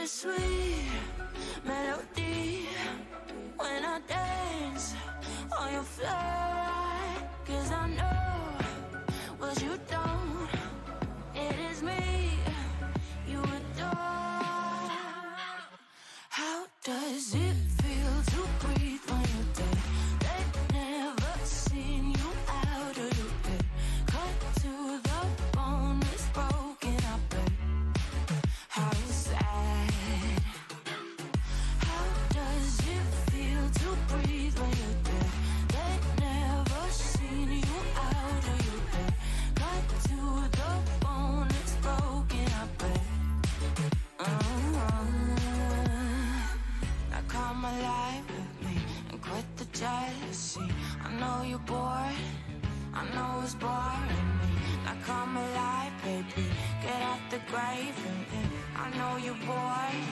bittersweet melody when I dance on your flight. 'Cause I know what you don't. It is me you adore. How does it feel to breathe when you're dead? They've never seen you out of your bed. Cut to the bone, it's broken, I bet. How sad. How does it feel to breathe when you're dead? They've never seen you out of your bed. Cut to the bone, it's broken, I bet. Now come alive with me and quit the jealousy. I know you're bored, I know it's boring me. Now come alive, baby, get out the grave and live. I know you're bored.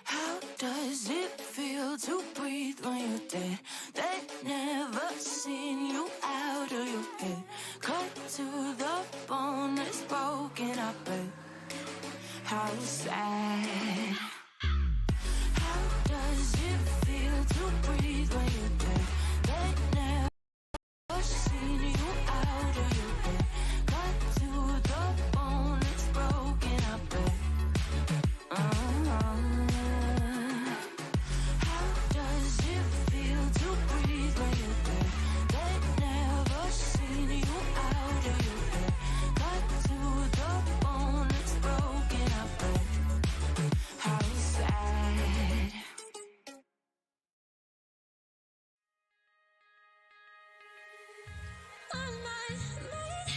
How does it feel to breathe when you're dead? They've never seen you out of your head. Cut to the bone, it's broken, I bet. How sad. How does it feel to breathe when you're dead? They've never seen you out of your head. Cut to the bone, it's broken, I bet. How does it feel to breathe when you're dead? They've never seen you out of your head. Cut to the bone, it's broken, I bet. How sad. On my mind,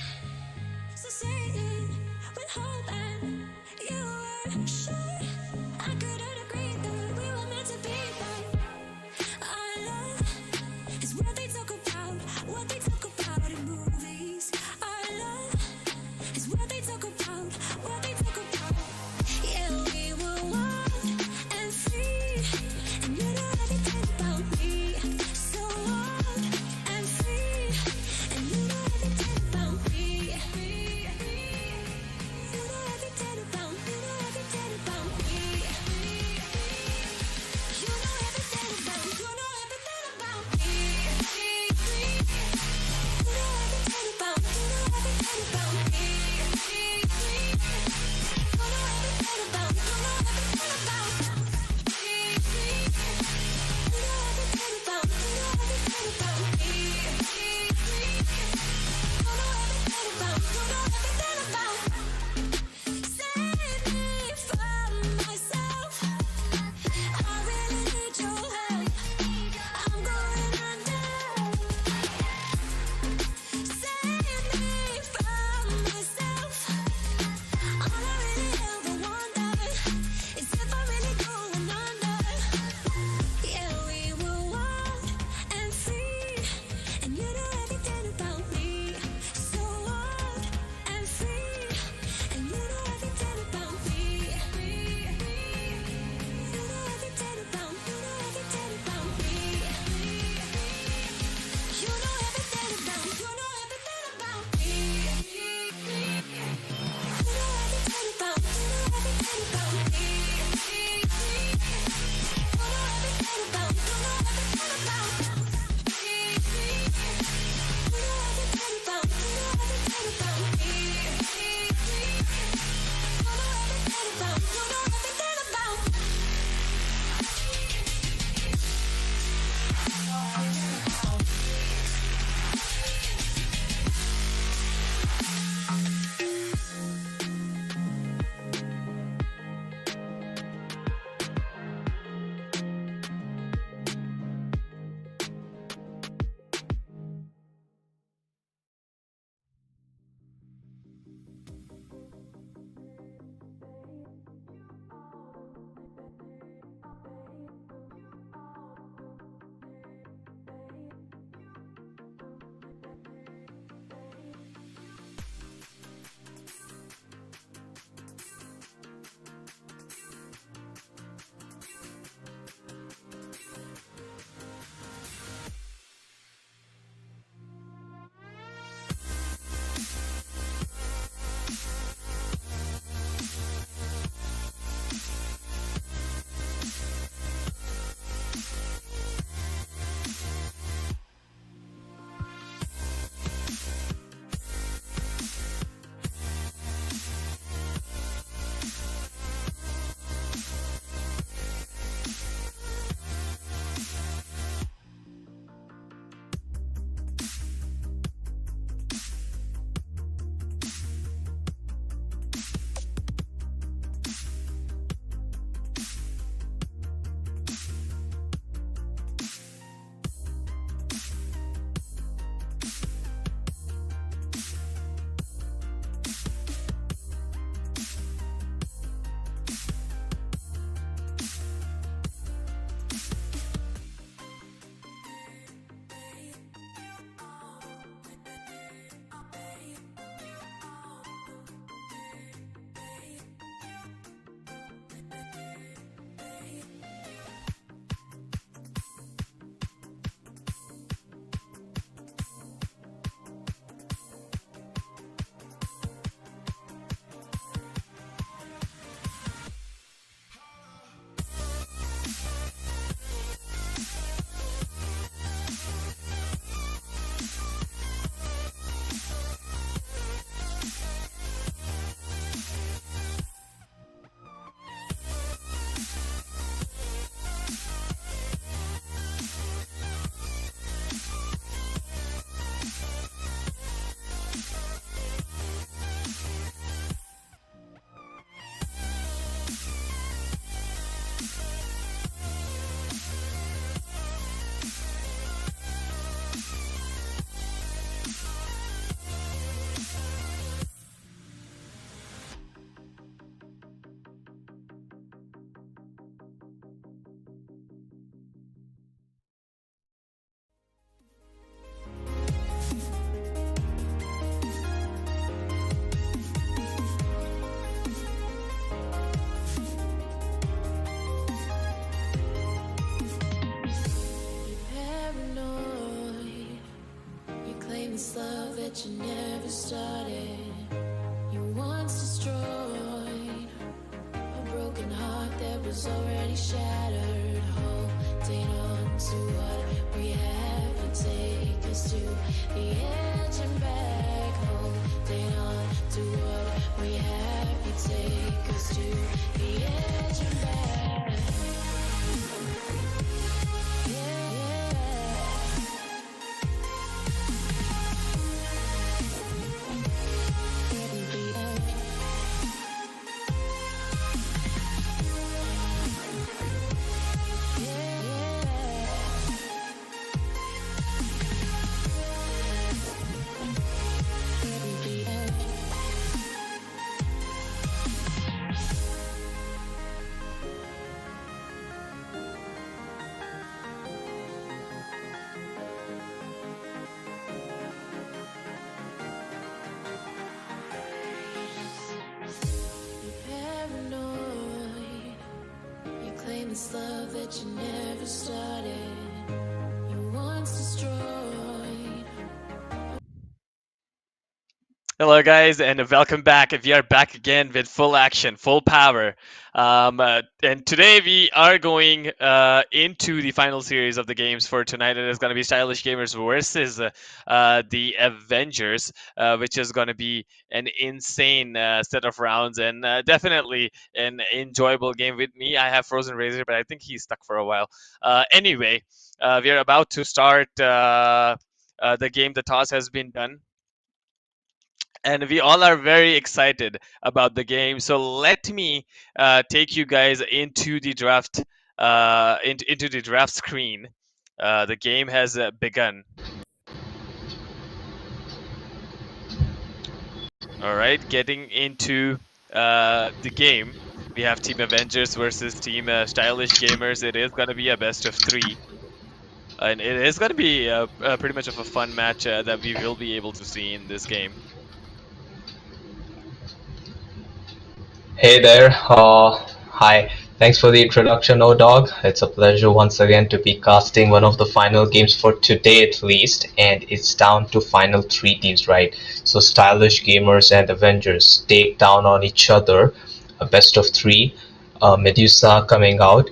succeeding with hope, and you were sure I couldn't agree that we were meant to be. But our love is what they talk about in movies. Our love is what they talk about, Yeah, we were wild and free, and you know everything about me. So wild and free, and you know everything about me. You know everything about this love that you never started, you once destroyed. Hello, guys, and welcome back. We are back again with full action, full power. And today we are going into the final series of the games for tonight. It is going to be Stylish Gamers versus the Avengers, which is going to be an insane set of rounds and definitely an enjoyable game. With me, I have Frozen Razor, but I think he's stuck for a while. Anyway, we are about to start the game. The toss has been done and we all are very excited about the game. So let me take you guys into the draft, into the draft screen. The game has begun. All right, getting into the game. We have Team Avengers versus Team Stylish Gamers. It is going to be a best of three. And it is going to be pretty much of a fun match that we will be able to see in this game. Hey there. Hi. Thanks for the introduction, O-Dog. It's a pleasure once again to be casting one of the final games for today at least, and it's down to final three teams, right? So Stylish Gamers and Avengers take down on each other, a best of three. Medusa coming out.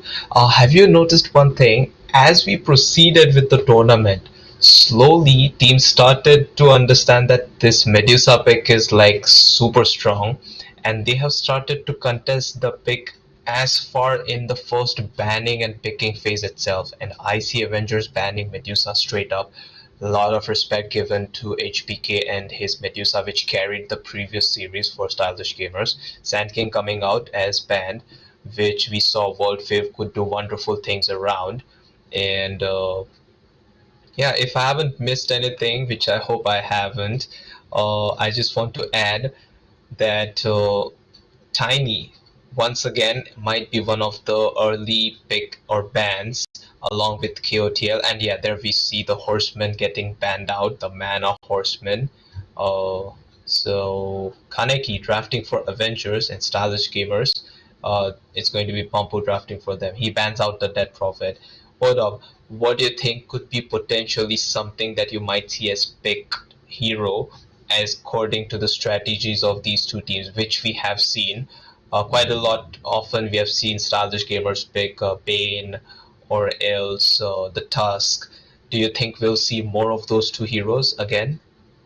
Have you noticed one thing? As we proceeded with the tournament, slowly teams started to understand that this Medusa pick is like super strong, and they have started to contest the pick as far in the first banning and picking phase itself. And I see Avengers banning Medusa straight up. A lot of respect given to HPK and his Medusa, which carried the previous series for Stylish Gamers. Sand King coming out as banned, which we saw World Fav could do wonderful things around. And yeah, if I haven't missed anything, which I hope I haven't, I just want to add that Tiny, once again, might be one of the early pick or bans along with KOTL. And yeah, there we see the Horseman getting banned out, the Mana Horseman. Uh, so Kaneki drafting for Avengers and Stylish Gamers. It's going to be Pompo drafting for them. He bans out the Dead Prophet. Odog, what do you think could be potentially something that you might see as pick hero as according to the strategies of these two teams, which we have seen quite a lot. Often we have seen Stylish Gamers pick Bane or else the Tusk. Do you think we'll see more of those two heroes again?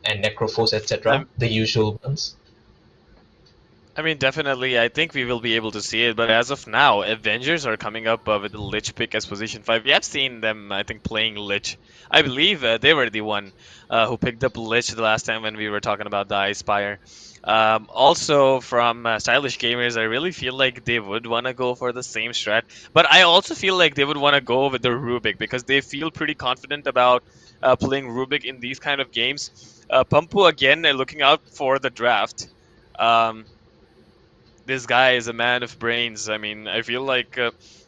And Necrophos, etc., I'm the usual ones? I mean, definitely, I think we will be able to see it, but as of now, Avengers are coming up with the Lich pick as position 5. We have seen them, I think, playing Lich. I believe they were the one who picked up Lich the last time when we were talking about the Ice Spire. Also, from Stylish Gamers, I really feel like they would want to go for the same strat, but I also feel like they would want to go with the Rubik because they feel pretty confident about playing Rubik in these kind of games. Pumpu, again, looking out for the draft. Um, this guy is a man of brains. I mean, I feel like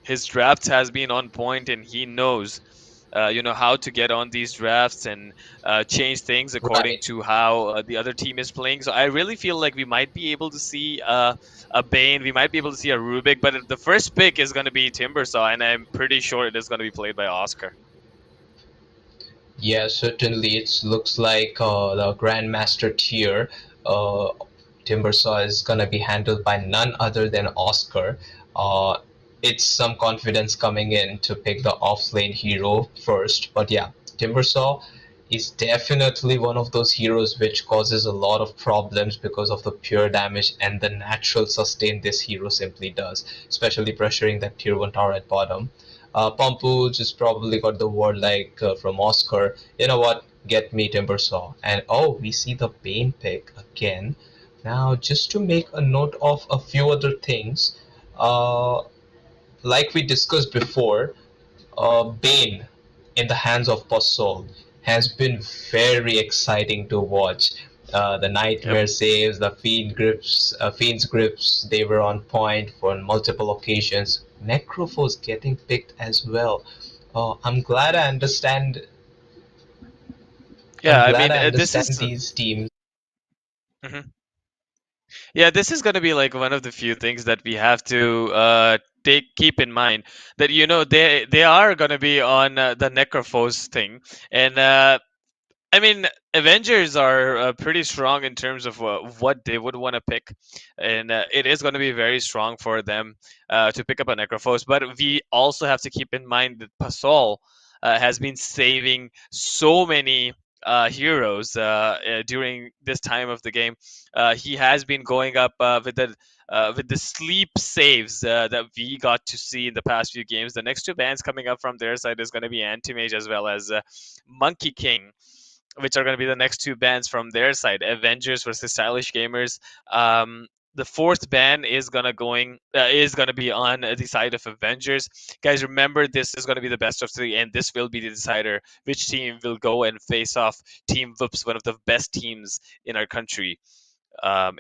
his drafts has been on point, and he knows, how to get on these drafts and change things according Right. to how the other team is playing. So I really feel like we might be able to see a Bane, we might be able to see a Rubik, but the first pick is going to be Timbersaw, and I'm pretty sure it is going to be played by Oscar. Yeah, certainly. It looks like the Grandmaster tier, uh, Timbersaw, is gonna be handled by none other than Oscar. Uh, it's some confidence coming in to pick the off-lane hero first, but yeah, Timbersaw is definitely one of those heroes which causes a lot of problems because of the pure damage and the natural sustain this hero simply does, especially pressuring that tier 1 tower at bottom. Pompu just probably got the word like from Oscar, you know what, get me Timbersaw. And oh, we see the Bane pick again. Now, just to make a note of a few other things, uh, like we discussed before, Bane in the hands of Posol has been very exciting to watch. The Yep. nightmare saves, the fiend's grips, they were on point for multiple occasions. Necrophos getting picked as well. I'm glad I understand. I'm Yeah, I glad mean, I this understand is. these teams. Mhm. Yeah, this is going to be like one of the few things that we have to take keep in mind, that they are going to be on the Necrophos thing. And I mean, Avengers are pretty strong in terms of what they would want to pick, and it is going to be very strong for them to pick up a Necrophos. But we also have to keep in mind that Pasol has been saving so many heroes during this time of the game. He has been going up with the sleep saves that we got to see in the past few games. The next two bans coming up from their side is going to be Anti-Mage as well as Monkey King, which are going to be the next two bans from their side. Avengers versus Stylish Gamers. The fourth ban is gonna be on the side of Avengers. Guys, remember, this is gonna be the best of three, and this will be the decider which team will go and face off Team Whoops, one of the best teams in our country,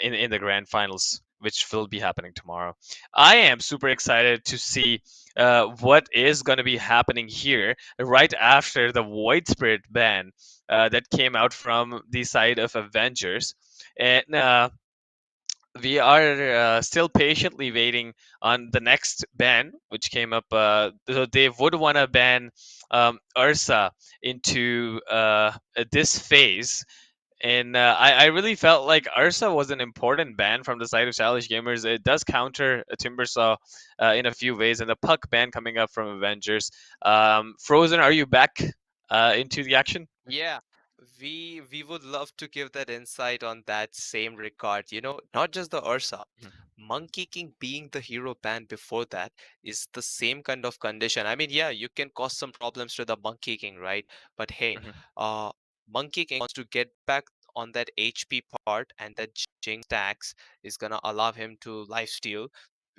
in the grand finals, which will be happening tomorrow. I am super excited to see what is going to be happening here right after the Void Spirit ban that came out from the side of Avengers. And we are still patiently waiting on the next ban, which came up. So they would want to ban Ursa into this phase, and I really felt like Ursa was an important ban from the side of Stylish Gamers. It does counter a Timbersaw in a few ways, and the Puck ban coming up from Avengers. Frozen, are you back into the action? Yeah, we would love to give that insight on that same regard. Not just the Ursa. Mhm, Monkey King being the hero band before that is the same kind of condition. I mean, yeah, you can cause some problems to the Monkey King, right? But hey, mhm, uh, Monkey King wants to get back on that HP part, and that Jinx stacks is gonna allow him to lifesteal,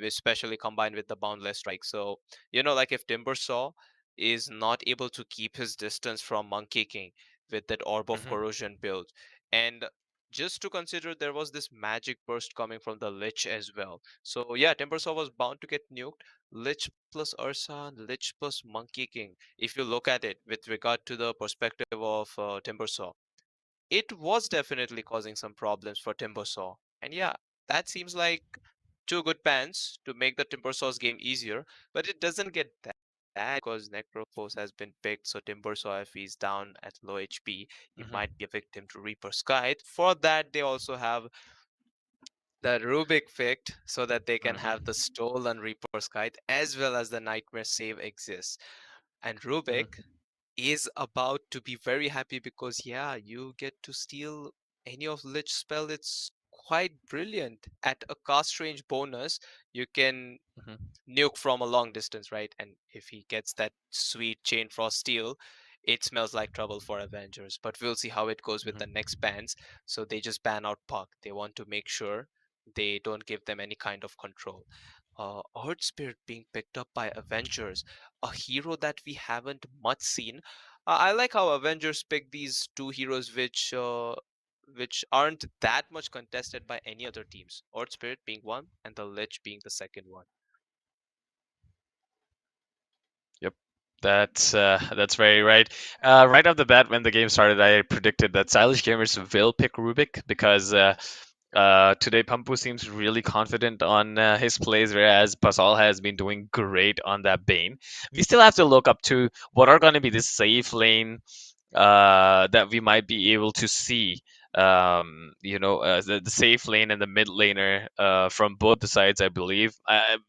especially combined with the Boundless Strike. So, like if Timbersaw is not able to keep his distance from Monkey King with that Orb of mhm, Corrosion build. And just to consider, there was this magic burst coming from the Lich as well. So yeah, Timbersaw was bound to get nuked. Lich plus Ursa, Lich plus Monkey King. If you look at it with regard to the perspective of Timbersaw, it was definitely causing some problems for Timbersaw. And yeah, that seems like two good pans to make the Timbersaw's game easier, but it doesn't get that because Necrophos has been picked, so Timbersaw, if he's down at low HP, he mhm, might be a victim to Reaper Scythe. For that, they also have the Rubik picked so that they can have the mhm, stolen Reaper Scythe as well as the Nightmare Save exists. And Rubik mhm, is about to be very happy because yeah, you get to steal any of Lich spell. It's quite brilliant. At a cast range bonus, you can mhm, nuke from a long distance, right? And if he gets that sweet Chain Frost Steel, it smells like trouble for Avengers. But we'll see how it goes with the mhm. next bans. So they just ban out Puck. They want to make sure they don't give them any kind of control. Earth Spirit being picked up by Avengers, a hero that we haven't much seen. I like how Avengers pick these two heroes which aren't that much contested by any other teams. Earth Spirit being one, and the Lich being the second one. Yep. That's very right. Right off the bat, when the game started, I predicted that Stylish Gamers will pick Rubik because today Pampu seems really confident on his plays, whereas Pasal has been doing great on that Bane. We still have to look up to what are going to be the safe lane that we might be able to see. The safe lane and the mid laner from both the sides, I believe.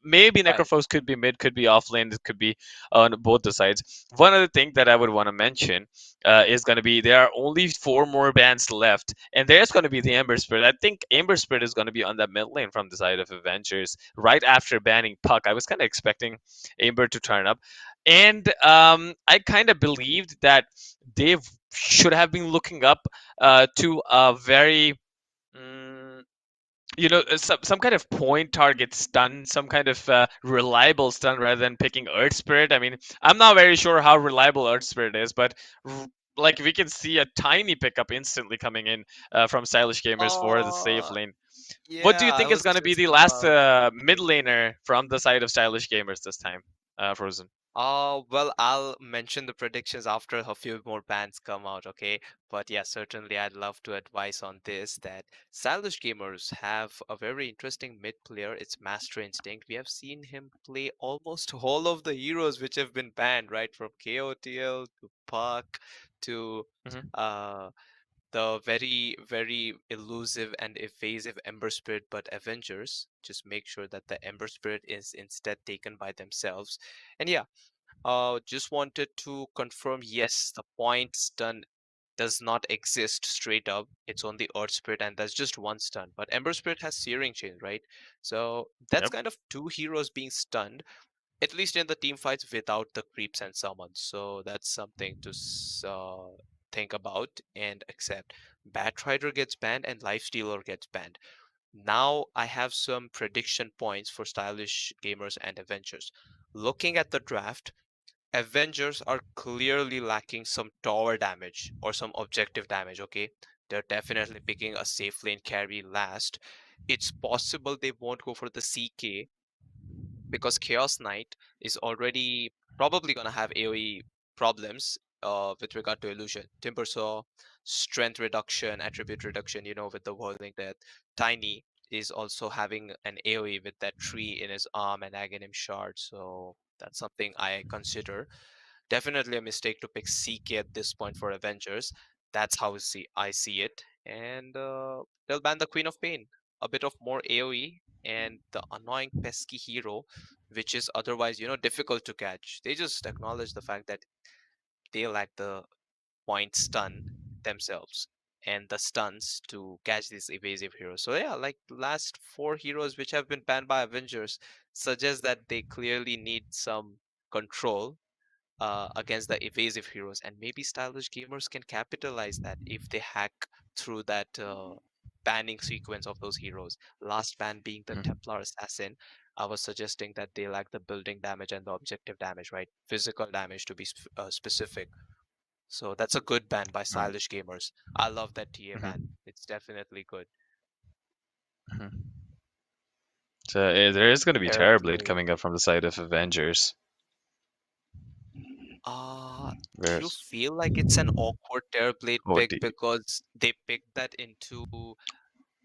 Maybe Right. Necrophos could be mid, could be off lane, it could be on both the sides. One other thing that I would want to mention is going to be there are only four more bans left, and there's going to be the Ember Spirit. I think Ember Spirit is going to be on that mid lane from the side of Avengers right after banning Puck. I was kind of expecting Ember to turn up. And I kind of believed that they should have been looking up to a very some kind of point target stun, some kind of reliable stun rather than picking Earth Spirit. I mean, I'm not very sure how reliable Earth Spirit is, but like we can see a tiny pickup instantly coming in from Stylish Gamers for the safe Uh, lane. What do you yeah, I think is was going to be just the last about. mid laner from the side of Stylish Gamers this time, Frozen? Well, I'll mention the predictions after a few more bands come out, okay? But yeah, certainly I'd love to advise on this that stylish gamers have a very interesting mid player. It's Master Instinct. We have seen him play almost all of the heroes which have been banned, right? From KOTL to Puck to Hmm. uh the very, very elusive and evasive Ember Spirit, but Avengers. Just make sure that the Ember Spirit is instead taken by themselves. And yeah, just wanted to confirm, yes, the point stun does not exist straight up. It's only Earth Spirit, and that's just one stun. But Ember Spirit has Searing Chain, right? So that's Yep. kind of two heroes being stunned, at least in the team fights without the creeps and summons. So that's something to think about and accept. Batrider gets banned and Lifestealer gets banned. Now I have some prediction points for stylish gamers and Avengers. Looking at the draft, Avengers are clearly lacking some tower damage or some objective damage, okay? They're definitely picking a safe lane carry last. It's possible they won't go for the CK because Chaos Knight is already probably gonna have AoE problems with regard to illusion. Timbersaw, strength reduction, attribute reduction, with the whirling death. Tiny is also having an AoE with that tree in his arm and Aghanim shard, so that's something I consider. Definitely a mistake to pick CK at this point for Avengers. That's how I see it. And they'll ban the Queen of Pain. A bit of more AoE and the annoying pesky hero, which is otherwise, difficult to catch. They just acknowledge the fact that they lack the point stun themselves and the stuns to catch these evasive heroes. So yeah, like the last four heroes which have been banned by Avengers suggest that they clearly need some control against the evasive heroes, and maybe stylish gamers can capitalize that if they hack through that banning sequence of those heroes. Last ban being the Hmm. Templar Assassin. I was suggesting that they lack the building damage and the objective damage, right? Physical damage to be specific. So that's a good ban by Hmm. stylish gamers. I love that TA ban. Hmm. It's definitely good. Hmm. So there is going to be Terrorblade Terribly. coming up from the side of Avengers. Do you Where's feel like it's an awkward Terrorblade oh pick D. because they picked that into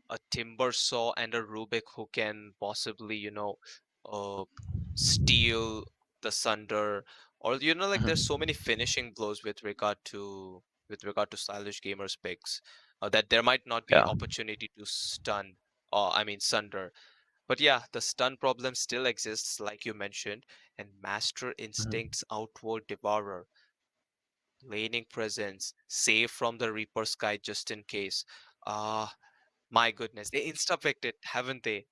a timber saw and a Rubik who can possibly, uh, steal the Sunder, or like there's so Mhm. many finishing blows with regard to stylish gamers picks, that there might not be Yeah. opportunity to stun, or I mean Sunder. But yeah, the stun problem still exists, like you mentioned, and Master Mhm. Instinct's Outward Devourer, laning presence, save from the Reaper Sky just in case. Ah, my goodness, they insta-picked it, haven't they?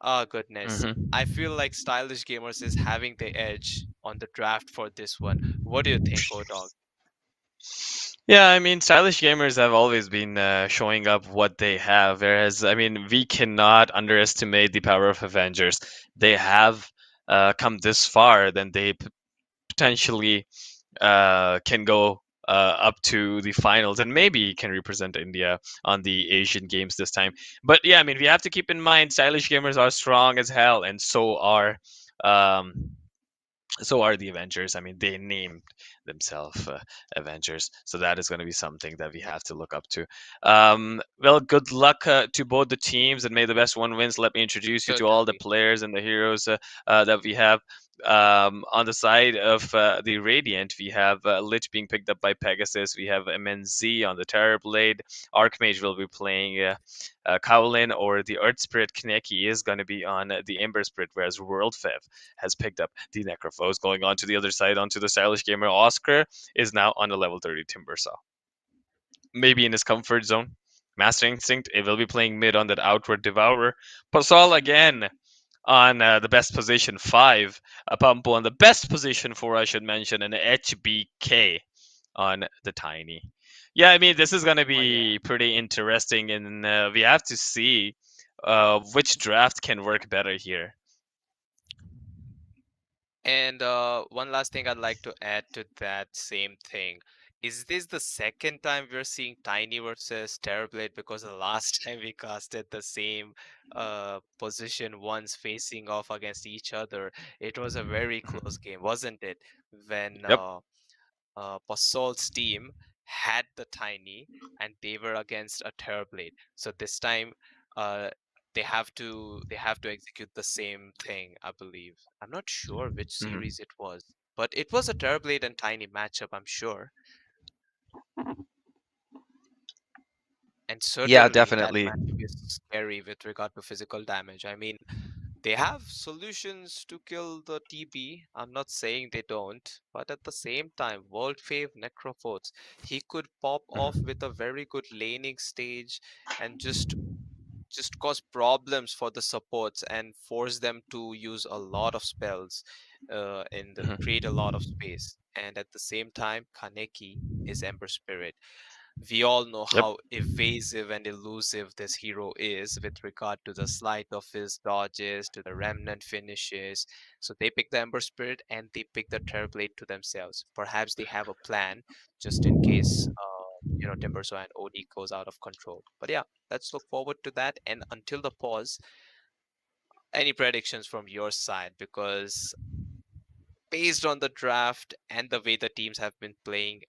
Ah, goodness. I Mhm. feel like stylish gamers is having the edge on the draft for this one. What do you think, Odog? Yeah, I mean, stylish gamers have always been showing up what they have. Whereas, I mean, we cannot underestimate the power of Avengers. They have come this far, then they potentially can go up to the finals and maybe can represent India on the Asian Games this time. But yeah, I mean, we have to keep in mind stylish gamers are strong as hell, and um, so are the Avengers. I mean, they named themselves Avengers, so that is going to be something that we have to look up to. Well, good luck to both the teams, and may the best one wins. Let me introduce you to all the Certainly. players and the heroes that we have. On the side of the Radiant, we have Lich being picked up by Pegasus. We have MNZ on the Terrorblade. Archmage will be playing Kowlin, or the Earth Spirit Kaneki is going to be on the Ember Spirit, whereas WorldFev has picked up the Necrophos. Going on to the other side, onto the stylish gamer, Oscar is now on a level 30 Timbersaw. Maybe in his comfort zone. Master Instinct, it will be playing mid on that Outward Devourer. Pasal again on the best position 5. Pampo on the best position 4, I should mention, and HBK on the Tiny. Yeah, I mean, this is going to Oh, yeah. be pretty interesting, and we have to see which draft can work better here. And one last thing I'd like to add to that same thing. Is this the second time we're seeing Tiny versus Terrorblade? Because the last time we casted the same position once facing off against each other, it was a very close Mhm. game, wasn't it? When Yep. Pasol's team had the Tiny and they were against a Terrorblade. So this time, uh, they have to execute the same thing, I believe. I'm not sure which Mhm. series it was, but it was a Terrorblade and Tiny matchup, I'm sure. And Yeah, certainly that definitely. matchup is scary with regard to physical damage. I mean, they have solutions to kill the TB. I'm not saying they don't, but at the same time, World Fave Necrophotes, he could pop off with Mhm. a very good laning stage and just cause problems for the supports and force them to use a lot of spells and create a lot of Mhm. space. And at the same time, Kaneki is Ember Spirit. We all know Yep. how evasive and elusive this hero is with regard to the sleight of his dodges, to the remnant finishes. So they pick the Ember Spirit and they pick the Terrorblade to themselves. Perhaps they have a plan just in case, Timbersaw and OD goes out of control. But yeah, let's look forward to that. And until the pause, any predictions from your side? Because based on the draft and the way the teams have been playing,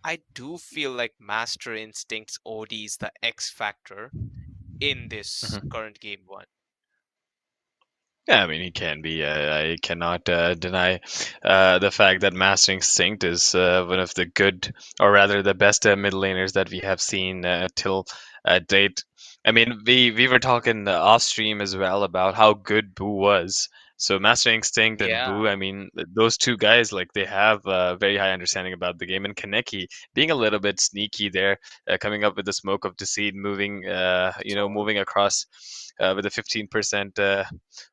I do feel like Master Instinct's OD is the X factor in this Mhm. current game one. Yeah, I mean, he can be. I cannot deny the fact that Master Instinct is one of the good, or rather, the best mid laners that we have seen till date. I mean, we were talking off stream as well about how good Boo was. So Master Instinct and Yeah, Boo, I mean, those two guys, like they have a very high understanding about the game. And Kaneki being a little bit sneaky there, coming up with the smoke of deceit, moving, so moving across with a 15%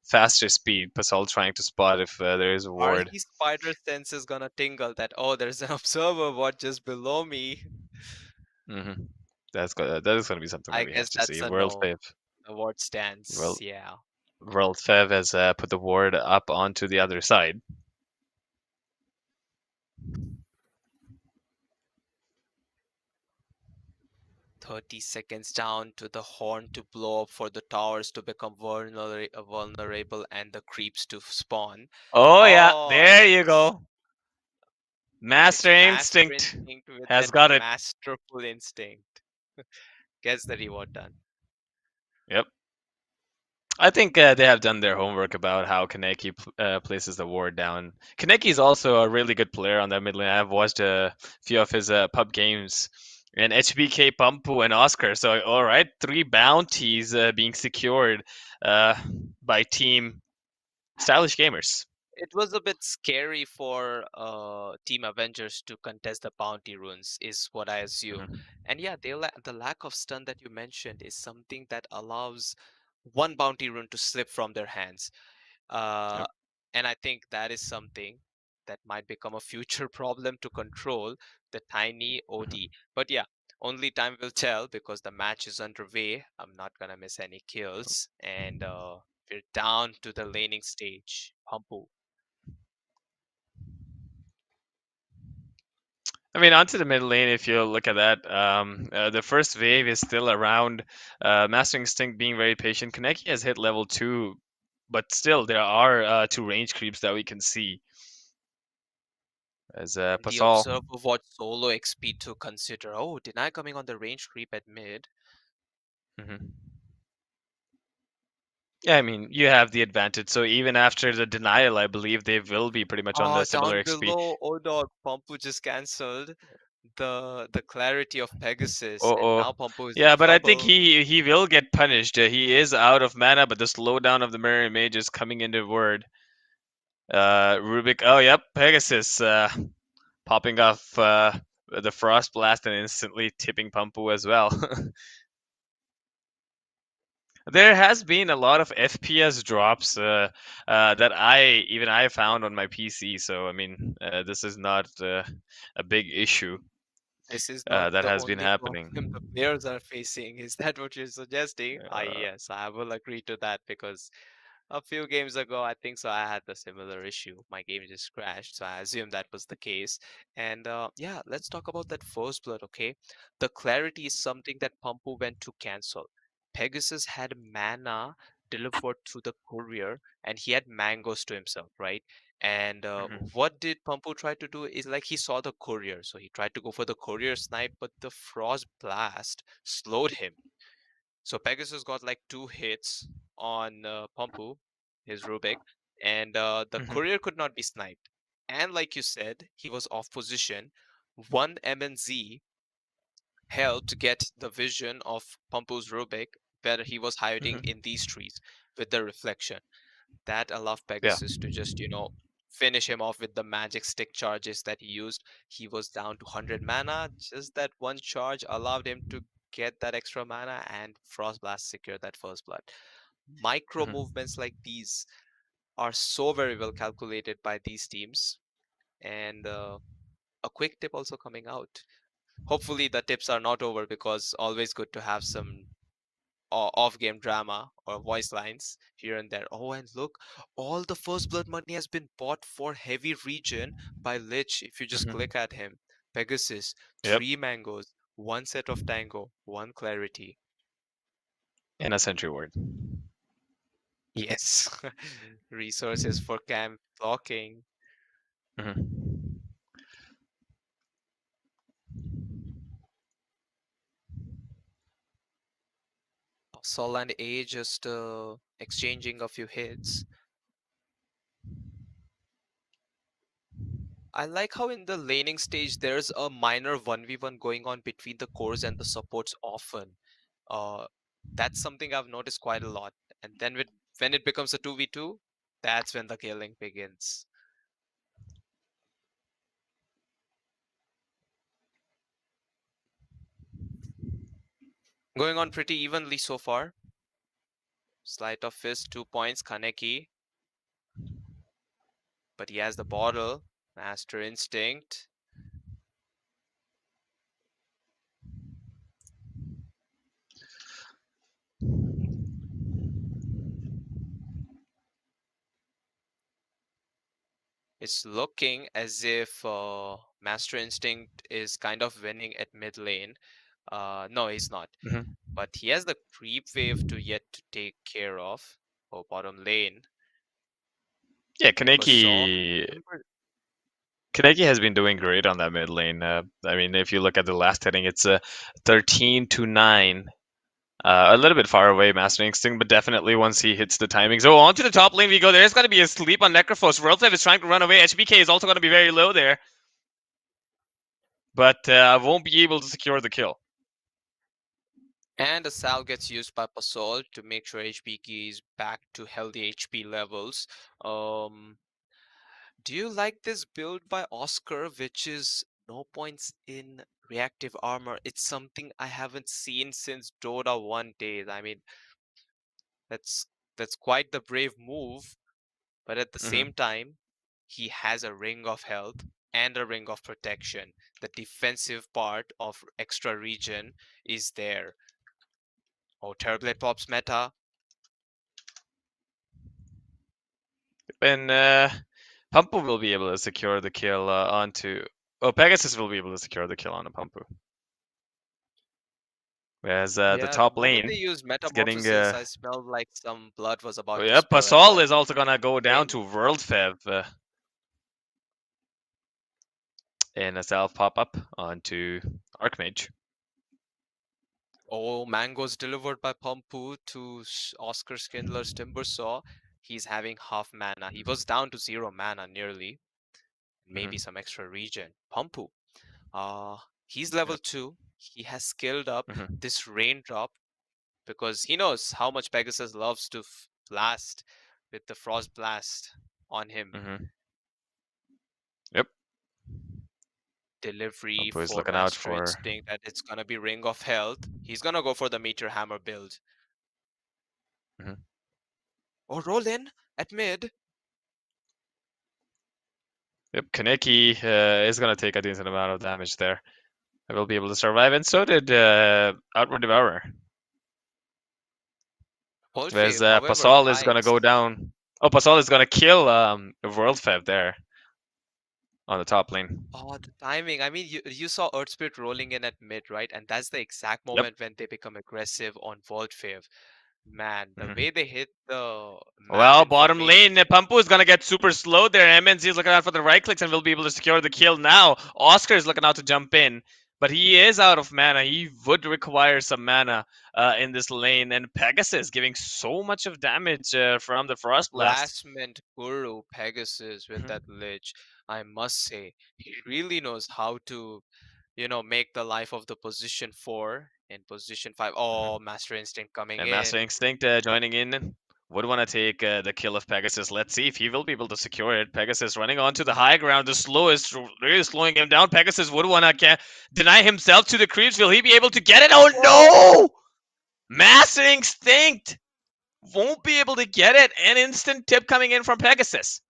faster speed. Pascal trying to spot if there is a are ward. his spider senses gonna tingle that, oh, there's an observer what just below me? Hmm. That is going to be something I that we have guess to see. that's a World no. Fave, The ward stands, World yeah. World Fev has put the ward up onto the other side. 30 seconds down to the horn to blow up for the towers to become vulnerable and the creeps to spawn. Oh yeah, Oh, there you go. it's Master Master Instinct Instinct with has that got it. masterful instinct. Gets the reward done. Yep. I think they have done their homework about how Kaneki places the ward down. Kaneki is also a really good player on that mid lane. I've watched a few of his pub games. And HBK, Pumpu, and Oscar. So, all right, three bounties being secured uh, by Team Stylish Gamers. It was a bit scary for Team Avengers to contest the bounty runes, is what I assume. Mhm. And yeah, the lack of stun that you mentioned is something that allows one bounty rune to slip from their hands. Uh, Yep. and I think that is something that might become a future problem to control the tiny OD. Mhm. But yeah, only time will tell because the match is underway. I'm not gonna miss any kills, and we're down to the laning stage. Pumpu. I mean, onto the mid lane, if you look at that, the first wave is still around. Master Instinct being very patient. Kaneki has hit level 2, but still, there are two range creeps that we can see. As The Pascal. observer watch solo XP to consider. Oh, deny coming on the range creep at mid. Mhm. Yeah, I mean, you have the advantage. So even after the denial, I believe they will be pretty much on the Oh, similar down XP. below. Oh dog, Pumpu just cancelled the clarity of Pegasus, and Oh, now Pumpu is in yeah, but I think trouble. he will get punished. He is out of mana, but the slowdown of the Mirror Mage is coming into word. Rubik. Oh, yep, Pegasus popping off the Frost Blast and instantly tipping Pumpu as well. There has been a lot of FPS drops that I found on my PC. So I mean, this is not a big issue This is not that the has been only problem the happening. players are facing. Is that what you're suggesting? Ah, Uh, yes, I will agree to that because A few games ago, I think so. I had the similar issue. My game just crashed, so I assume that was the case. And yeah, let's talk about that first blood, okay? The clarity is something that Pumpu went to cancel. Pegasus had mana delivered through the courier, and he had mangoes to himself, right? And Mhm. what did Pumpu try to do is like he saw the courier, so he tried to go for the courier snipe, but the frost blast slowed him. So Pegasus got like 2 hits on Pumpu, his Rubik, and the Mhm. courier could not be sniped. And like you said, he was off position. One MNZ helped get the vision of Pumpu's Rubik where he was hiding Mhm. in these trees with the reflection. That allowed Yeah. Pegasus to just, finish him off with the magic stick charges that he used. He was down to 100 mana. Just that one charge allowed him to get that extra mana and Frost Blast secure that first blood. Micro Mhm. movements like these are so very well calculated by these teams. And a quick tip also coming out. Hopefully the tips are not over because always good to have some off-game drama or voice lines here and there. Oh, and look, all the first blood money has been bought for heavy region by Lich. If you just Mhm. click at him, Pegasus, Yep. 3 mangoes, one set of tango, one clarity. And a sentry ward. Yes, resources for camp blocking. Mhm. Sol and A just exchanging a few hits. I like how in the laning stage there's a minor 1v1 going on between the cores and the supports often. Uh, that's something I've noticed quite a lot. And then when it becomes a 2v2, that's when the killing begins. Going on pretty evenly so far. Sleight of fist, 2 points, Kaneki. But he has the bottle. Master Instinct. It's looking as if Master Instinct is kind of winning at mid lane. No, he's not. Mhm. But he has the creep wave to yet to take care of. Oh, bottom lane. Yeah, Basalt. Kaneki has been doing great on that mid lane. I mean, if you look at the last hitting, it's a 13 to 9. A little bit far away, Master Instinct, but definitely once he hits the timing. So onto the top lane we go. There's going to be a sleep on Necrophos. Worldfev is trying to run away. HBK is also going to be very low there, but won't be able to secure the kill. And a Sal gets used by Basalt to make sure HPK is back to healthy HP levels. Um, do you like this build by Oscar, which is no points in reactive armor? It's something I haven't seen since Dota 1 days. I mean, that's that's quite the brave move, but at the Mhm. same time, he has a ring of health and a ring of protection. The defensive part of extra region is there. Oh, Terrorblade pops meta. And Pumpu will be able to secure the kill onto. Oh, Pegasus will be able to secure the kill on a Pumpu. Whereas the Yeah, the top moment they lane used is getting. metamorphosis, I smelled like some blood was Oh, about to yeah, spill at Pasol the is also gonna go down lane. to Worldfev in a self pop up onto Archmage. Oh, mangoes delivered by Pumpu to Oscar Skindler's Timbersaw. He's having half mana. He was down to 0 mana nearly. Maybe Mhm. some extra regen. Pumpu. He's level Yep. 2. He has skilled up Mhm. this raindrop because he knows how much Pegasus loves to blast with the frost blast on him. Mhm. Yep. Delivery Pumpu is for looking out Master for. Instinct that it's gonna be Ring of Health. He's gonna go for the Meteor Hammer build. Mhm. Or roll in at mid. Yep. Kaneki is gonna take a decent amount of damage there. I will be able to survive, and so did Outward Devourer. Whereas Wolfave, however, Pasal is gonna hides. go down. Oh, Pasal is gonna kill World Fev there on the top lane. Oh, the timing. I mean, you saw Earthspirit rolling in at mid, right? And that's the exact Yep. moment when they become aggressive on Voltfave. Man, the Mhm. way they hit the map Well, bottom lane, information. Pampu is gonna get super slow there. MNZ is looking out for the right clicks and will be able to secure the kill now. Oscar is looking out to jump in, but he is out of mana. He would require some mana in this lane, and Pegasus giving so much of damage from the Frost Blast. Harassment guru Pegasus with Mhm. that Lich, I must say. He really knows how to, make the life of the position 4 in position 5. Mhm. Oh, Master Instinct coming And Master in. Instinct joining in. Would want to take the kill of Pegasus. Let's see if he will be able to secure it. Pegasus running onto the high ground, the slowest, really slowing him down. Pegasus would want to deny himself to the creeps. Will he be able to get it? Oh no! Master Instinct won't be able to get it. An instant tip coming in from Pegasus.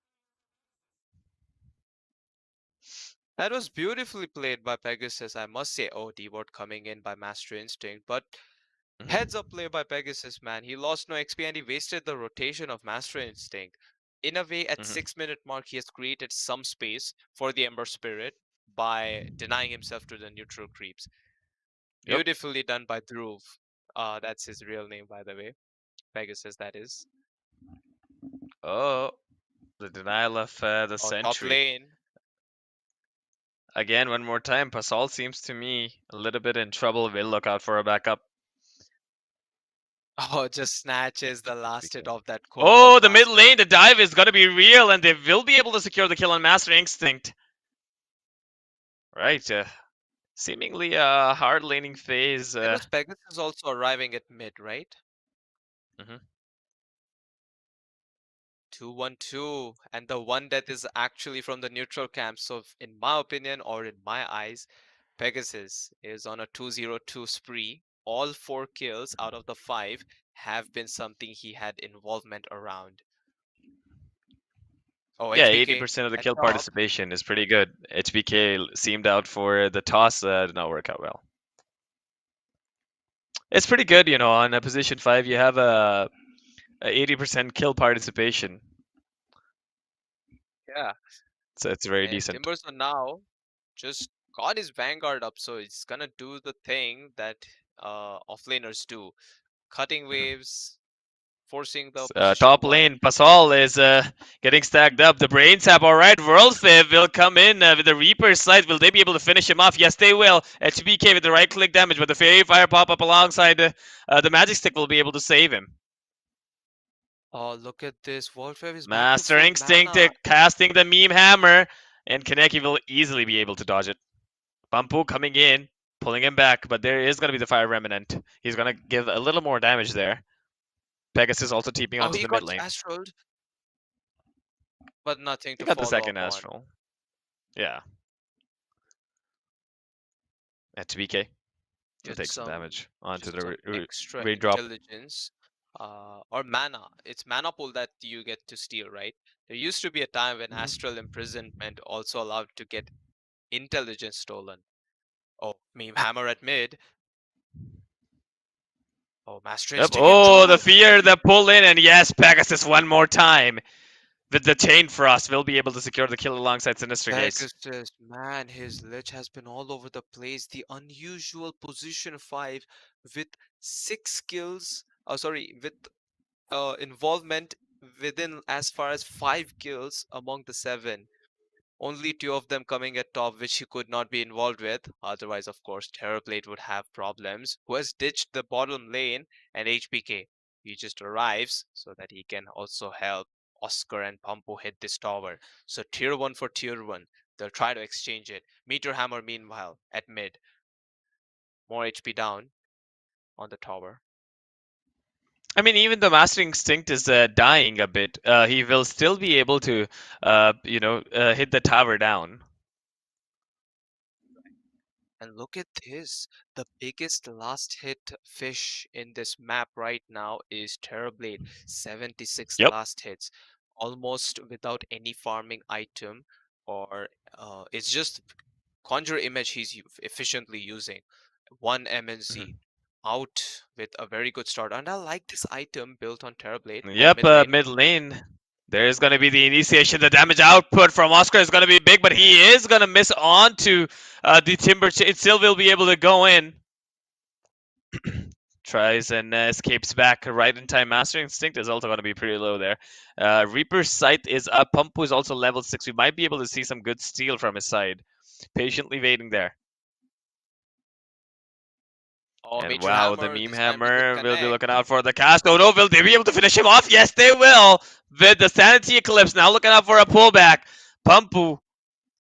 That was beautifully played by Pegasus, I must say. Oh, D-Ward coming in by Master Instinct, but heads up play by Pegasus, man. He lost no XP and he wasted the rotation of Master Instinct. In a way, at Mhm. 6-minute mark, he has created some space for the Ember Spirit by denying himself to the neutral creeps. Yep. Beautifully done by Dhruv. That's his real name, by the way. Pegasus, that is. Oh, the denial of the Oh, top sentry. lane. Again, one more time. Pasal seems to me a little bit in trouble. We'll look out for a backup. Oh, just snatches the last hit HBK. of that Cobalt Oh, the mid Master. lane, the dive is gonna be real, and they will be able to secure the kill on Master Instinct. Right, seemingly a hard laning phase. That was Pegasus also arriving at mid, right? Mhm. 2-1-2, and the one death is actually from the neutral camp. So, in my opinion, or in my eyes, Pegasus is on a 2-0-2 spree. All 4 kills out of the 5 have been something he had involvement around. Oh, Yeah, HBK 80% of the at kill top. participation is pretty good. HBK seemed out for the toss, did not work out well. It's pretty good, on a position 5, you have a 80% kill participation. Yeah, So it's very and decent. Timberson now just got his Vanguard up, so it's gonna do the thing that offlaners do. Cutting Mhm. waves, forcing the position Top 1. lane, Pasal is getting stacked up. The brain tap, all right. World Fiv will come in with the Reaper side. Will they be able to finish him off? Yes, they will. HBK with the right click damage, but the Fairy Fire pop up alongside the Magic Stick will be able to save him. Oh, look at this. Warfare is back to Master full Instinct mana. casting the meme hammer, and Kaneki will easily be able to dodge it. Bumpu coming in, pulling him back, but there is going to be the Fire Remnant. He's going to give a little more damage there. Pegasus also TPing Oh, onto he the mid got lane. astraled, but nothing He to got the follow up second on. Astral. Yeah. At 2BK. He'll Get take some some, damage onto just the some extra raindrop. intelligence, or mana. It's mana pool that you get to steal, right? There used to be a time when Mhm. astral imprisonment also allowed to get intelligence stolen. Oh, meme hammer at mid. Oh, Master Yep. Instinct Oh, the into. fear, the pull in, and yes, Pegasus one more time. With the Chain Frost, will be able to secure the kill alongside Sinister Gaze. Pegasus, man, his lich has been all over the place. The unusual position 5 with 6 kills, with involvement within as far as 5 kills among the 7. Only 2 of them coming at top, which he could not be involved with. Otherwise, of course, Terrorblade would have problems. Who has ditched the bottom lane and HPK. He just arrives so that he can also help Oscar and Pumpo hit this tower. So tier 1 for tier 1. They'll try to exchange it. Meteor Hammer, meanwhile, at mid. More HP down on the tower. I mean, even the Master Instinct is dying a bit. He will still be able to, hit the tower down. And look at this. The biggest last hit fish in this map right now is Terrorblade. 76 Yep. last hits. Almost without any farming item, or it's just Conjure Image he's efficiently using. One Mhm. MNZ. out with a very good start. And I like this item built on Terrorblade at Yep, mid lane. mid lane. There is going to be the initiation. The damage output from Oscar is going to be big, but he is going to miss on to the Timber. It still will be able to go in. Tries and escapes back right in time. Master Instinct is also going to be pretty low there. Reaper's Sight is up. Pumpu is also level 6. We might be able to see some good steal from his side. Patiently waiting there. Oh, And Major wow, the Hammer, meme this time with the hammer will be connect. looking out for the cast. Oh no, will they be able to finish him off? Yes, they will. With the Sanity Eclipse now looking out for a pullback. Pumpu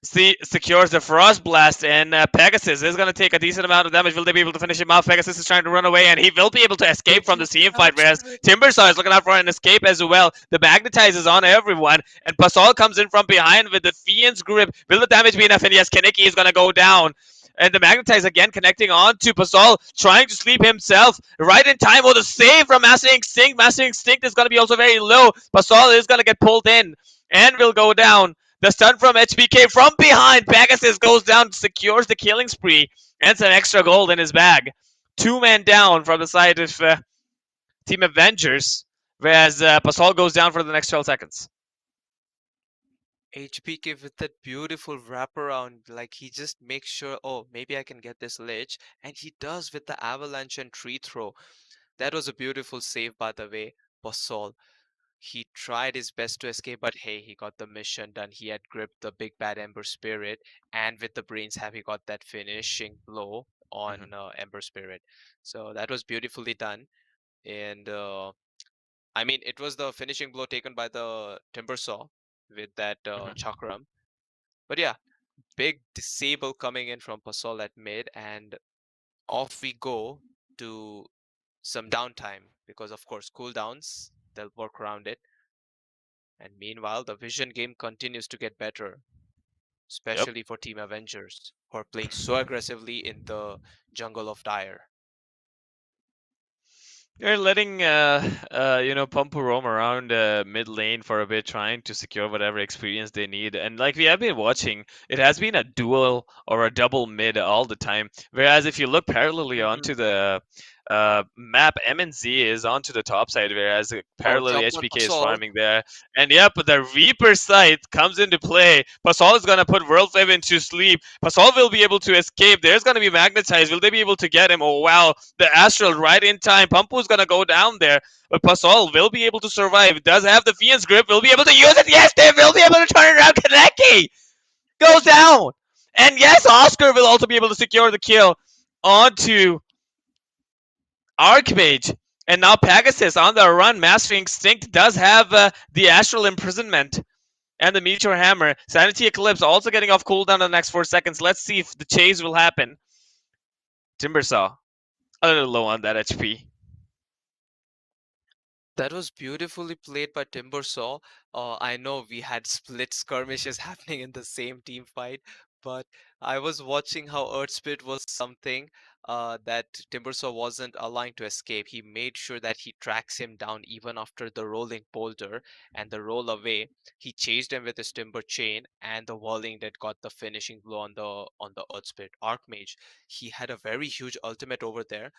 secures the Frost Blast, and Pegasus is going to take a decent amount of damage. Will they be able to finish him off? Pegasus is trying to run away, and he will be able to escape Did from you the team fight, catch whereas it? Timbersaw is looking out for an escape as well. The Magnetize is on everyone, and Pasol comes in from behind with the Fiend's Grip. Will the damage be enough? And yes, Kaneki is going to go down. And the Magnetize again connecting on to Pasol, trying to sleep himself right in time. Oh, the save from Master Instinct. Master Instinct is going to be also very low. Pasol is going to get pulled in and will go down. The stun from HBK from behind. Pegasus goes down, secures the killing spree, and some extra gold in his bag. Two men down from the side of Team Avengers, whereas Pasol goes down for the next 12 seconds. HBK with that beautiful wraparound, like he just makes sure, oh, maybe I can get this lich, and he does with the avalanche and tree throw. That was a beautiful save, by the way, Basol. He tried his best to escape, but hey, he got the mission done. He had gripped the big bad Ember Spirit, and with the brains have he got that finishing blow Mhm, on Ember Spirit. So that was beautifully done, and I mean, it was the finishing blow taken by the Timbersaw with that mhm. Chakram. But yeah, big disable coming in from Pasol at mid, and off we go to some downtime because, of course, cooldowns, they'll work around it. And meanwhile, the Vision game continues to get better, Yep. especially for Team Avengers, who are playing so aggressively in the jungle of Dire. They're letting Pumpu roam around mid lane for a bit, trying to secure whatever experience they need. And like we have been watching, it has been a dual or a double mid all the time. Whereas if you look parallelly Mhm. onto the map, MNZ is onto the top side, whereas Watch parallelly out for HBK is Pasol. farming there. And yep, the Reaper sight comes into play. Pasol is gonna put World Flame into sleep. Pasol will be able to escape. There's gonna be Magnetized. Will they be able to get him? Oh wow, the Astral right in time. Pumpu's gonna go down there, but Pasol will be able to survive. Does have the Fiend's grip. Will be able to use it. Yes, they will be able to turn it around. Kaneki goes down, and yes, Oscar will also be able to secure the kill onto Archmage. And now Pegasus on the run. Master Instinct does have the Astral Imprisonment and the Meteor Hammer. Sanity Eclipse also getting off cooldown in the next 4 seconds. Let's see if the chase will happen. Timbersaw a little low on that HP. That was beautifully played by Timbersaw. I know we had split skirmishes happening in the same team fight, but I was watching how Earthspit was something that Timbersaw wasn't allowing to escape. He made sure that he tracks him down even after the rolling boulder and the roll away. He chased him with his Timber Chain and the whirling that got the finishing blow on the Earthspit Archmage. He had a very huge ultimate over there,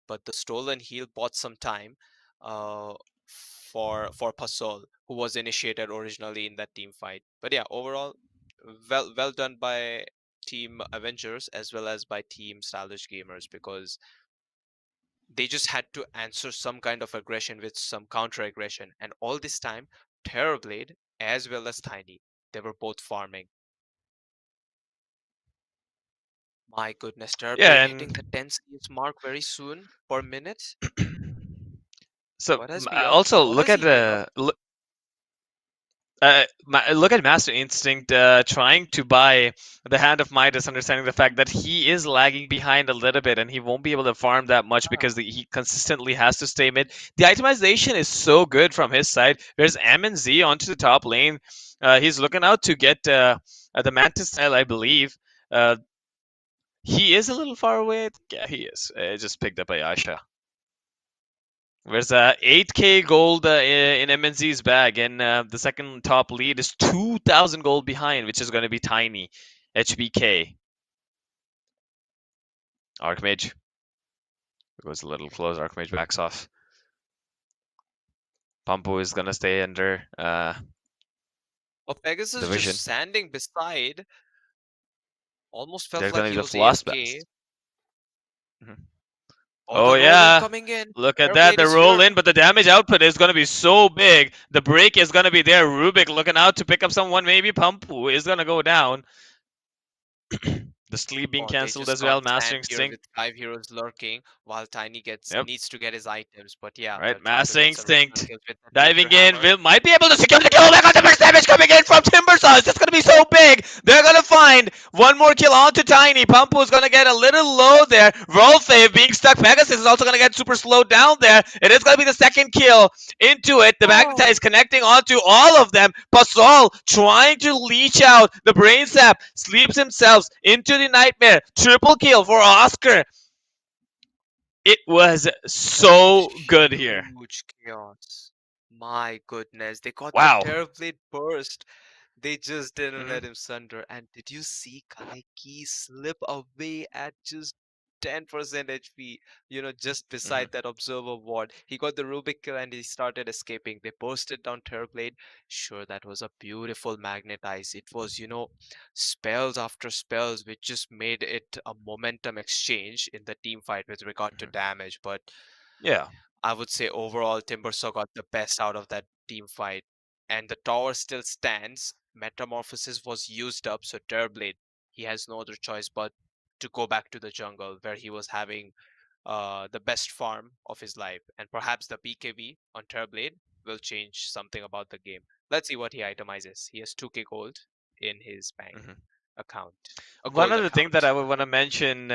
but the stolen heal bought some time uh, for Pasol, who was initiated originally in that team fight. But yeah, overall, well done by Team Avengers as well as by Team Stylish Gamers, because they just had to answer some kind of aggression with some counter aggression, and all this time, Terrorblade as well as Tiny, they were both farming. My goodness, Terrorblade Yeah, hitting and the 10 CS mark very soon per minute. so What has been also what look has at he been up? look at Master Instinct trying to buy the Hand of Midas, understanding the fact that he is lagging behind a little bit and he won't be able to farm that much because he consistently has to stay mid. The itemization is so good from his side. There's M and Z onto the top lane. He's looking out to get the Mantis style, I believe. Uh, he is a little far away. Yeah, he is. Just picked up by Asha. There's 8k gold in MNZ's bag, and the second top lead is 2,000 gold behind, which is going to be Tiny. HBK. Archmage. It goes a little close. Archmage backs off. Pampu is gonna stay under Oh, Pegasus the just vision. standing beside. Almost felt There's like gonna be he the was floss AFK. blast. Mhm. Oh, Oh the roll in yeah, coming in. look at that. Airblade The is roll here. in, but the damage output is gonna be so big. The break is gonna be there. Rubik looking out to pick up someone. Maybe Pampu is gonna go down. The sleep being Oh, they cancelled just as well. can't Master stand here Instinct. with 5 heroes lurking while Tiny gets Yep. needs to get his items. But yeah, Right, they'll try to Master get some return Instinct kills with the Thunder diving in. Hammer. Will might be able to secure the kill. Back on the first damage coming in from Timbersaws. It's gonna be so big. They're gonna find one more kill onto Tiny. Pampu's gonna get a little low there. Rolfave being stuck. Pegasus is also gonna get super slowed down there. It is gonna be the second kill into it. The Magnetize Oh, connecting onto all of them. Pasol trying to leech out the brain sap. Sleeps himself into the nightmare. Triple kill for Oscar. It was that was so good here. huge chaos. My goodness, they got the Wow. Terrorblade burst. They just didn't let Mhm. him sunder. And did you see Kaneki slip away at just 10% HP? Just Mhm. beside that observer ward. He got the Rubik kill and he started escaping. They posted down Terrorblade. Sure, that was a beautiful magnetize. It was, spells after spells, which just made it a momentum exchange in the team fight with regard to Mhm. damage. But Yeah. I would say overall, Timbersaw got the best out of that team fight. And the tower still stands. Metamorphosis was used up, so Terrorblade, he has no other choice but to go back to the jungle where he was having the best farm of his life. And perhaps the BKB on Terrorblade will change something about the game. Let's see what he itemizes. He has 2k gold in his bank Mhm. account, a One gold other thing that I account. would want to mention,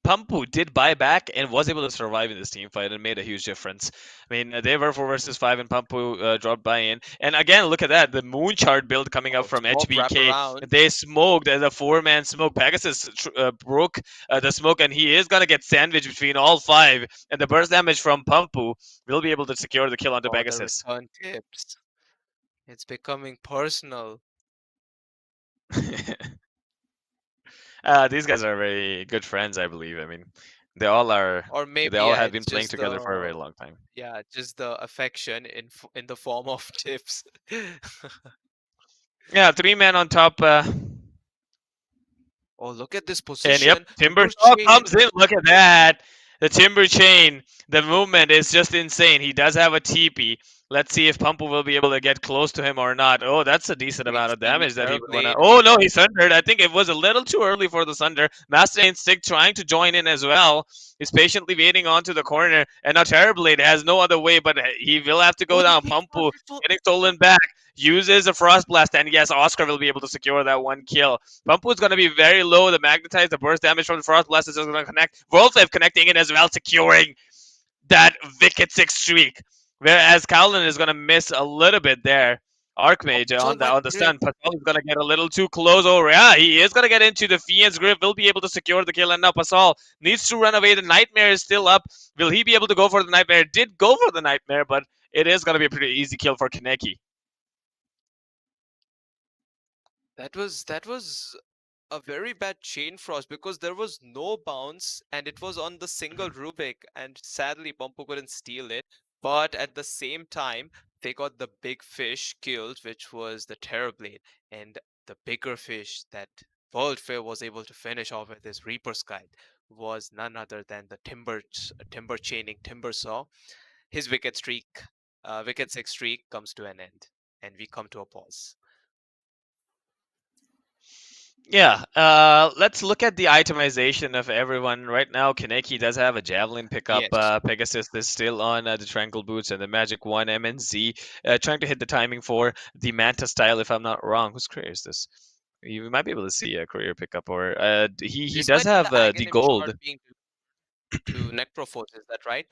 Pampu did buy back and was able to survive in this team fight and made a huge difference. I mean, they were 4 versus 5 and Pampu dropped by in. And again, look at that. The moon chart build coming up Oh, from smoke wrap HBK. around. They smoked as a 4-man smoke. Pegasus broke the smoke and he is going to get sandwiched between all 5. And the burst damage from Pampu will be able to secure the kill onto Oh, the Pegasus. return tips. It's becoming personal. These guys are very good friends, I believe. I mean, they all are. Or They maybe, all yeah, have it's been playing just together for a the very long time. yeah, just the affection in the form of tips. Yeah, 3 man on top. Oh, look at this And yep, position. Timber Timber Saw chain. comes in. Look at that. The Timber Chain. The movement is just insane. He does have a TP. Let's see if Pumple will be able to get close to him or not. Oh, that's a decent Great amount of steal with damage that he would want to. Terrorblade. Oh, no, he sundered. I think it was a little too early for the Sunder. Master Instinct trying to join in as well. He's patiently waiting onto the corner. And now Terrorblade has no other way, but he will have to go Oh, the down. big one. Pumple getting stolen back. Uses a Frost Blast. And yes, Oscar will be able to secure that one kill. Pumpu is going to be very low. The magnetize, the burst damage from the Frost Blast is just going to connect. Wolfswave connecting in as well, securing that Wicked 6 streak. Whereas Cowlin is going to miss a little bit there. Oh, Archmage Pasol on the might stun. break. Pascal is going to get a little too close over. Yeah, he is going to get into the Fiend's grip. Will be able to secure the kill. And now Pascal needs to run away. The Nightmare is still up. Will he be able to go for the Nightmare? Did go for the Nightmare, but it is going to be a pretty easy kill for Kaneki. That was a very bad chain frost because there was no bounce and it was on the single Rubik, and sadly Pompo couldn't steal it. But at the same time, they got the big fish killed, which was the Terrorblade, and the bigger fish that Worldfair was able to finish off with his Reaper's Guide was none other than the timber chaining timber saw. His wicked 6 streak comes to an end, and we come to a pause. Yeah, let's look at the itemization of everyone right now. Kaneki does have a javelin pickup. Yes. Pegasus is still on the tranquil boots and the magic one. MNZ trying to hit the timing for the Manta style, if I'm not wrong. Whose career is this? You might be able to see a career pickup, or he This does might be have the the Aghanim gold. shard being to Necroforce, is that right?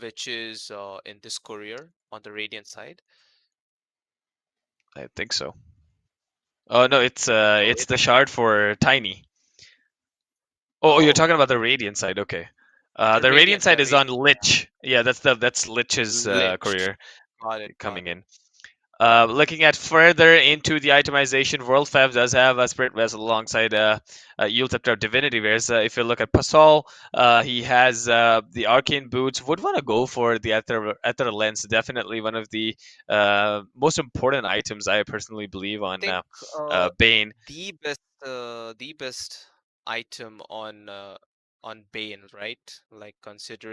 Which is in this courier on the Radiant side. I think so. Oh no, Oh, it's the shard for Tiny. Oh, you're oh, talking about the Radiant side. Okay. the The Radiant Radiant, side the is on Radiant. Lich. Yeah, that's Lich's Lich. career Got it, got coming it. in. Looking at further into the itemization, World Fab does have a Spirit Vessel alongside Yule Scepter of Divinity. Whereas if you look at Pasol, he has the Arcane Boots. Would want to go for the Ether Lens. Definitely one of the most important items I personally believe on Think uh, Bane. the best item on Bane, right? Like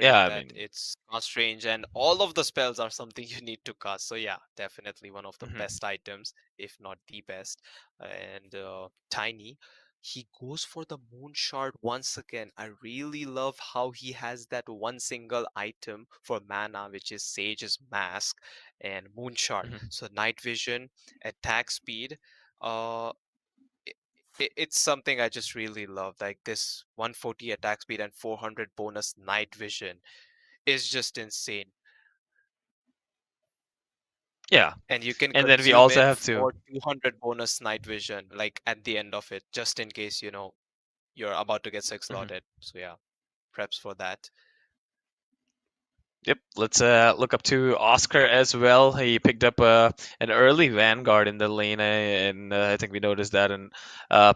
Yeah, considering I that mean, it's cast range and all of the spells are something you need to cast. So yeah, definitely one of the mhm, best items, if not the best. And Tiny, he goes for the Moon Shard once again. I really love how he has that one single item for mana, which is Sage's Mask and Moon Shard. mhm. So night vision, attack speed. Uh, it's something I just really love. Like this 140 attack speed and 400 bonus night vision is just insane. Yeah, And you can and then we consume also it have to. for 200 bonus night vision, like at the end of it, just in case, you're about to get six Mhm. slotted. So yeah, preps for that. Yep, let's look up to Oscar as well. He picked up an early Vanguard in the lane, and I think we noticed that. And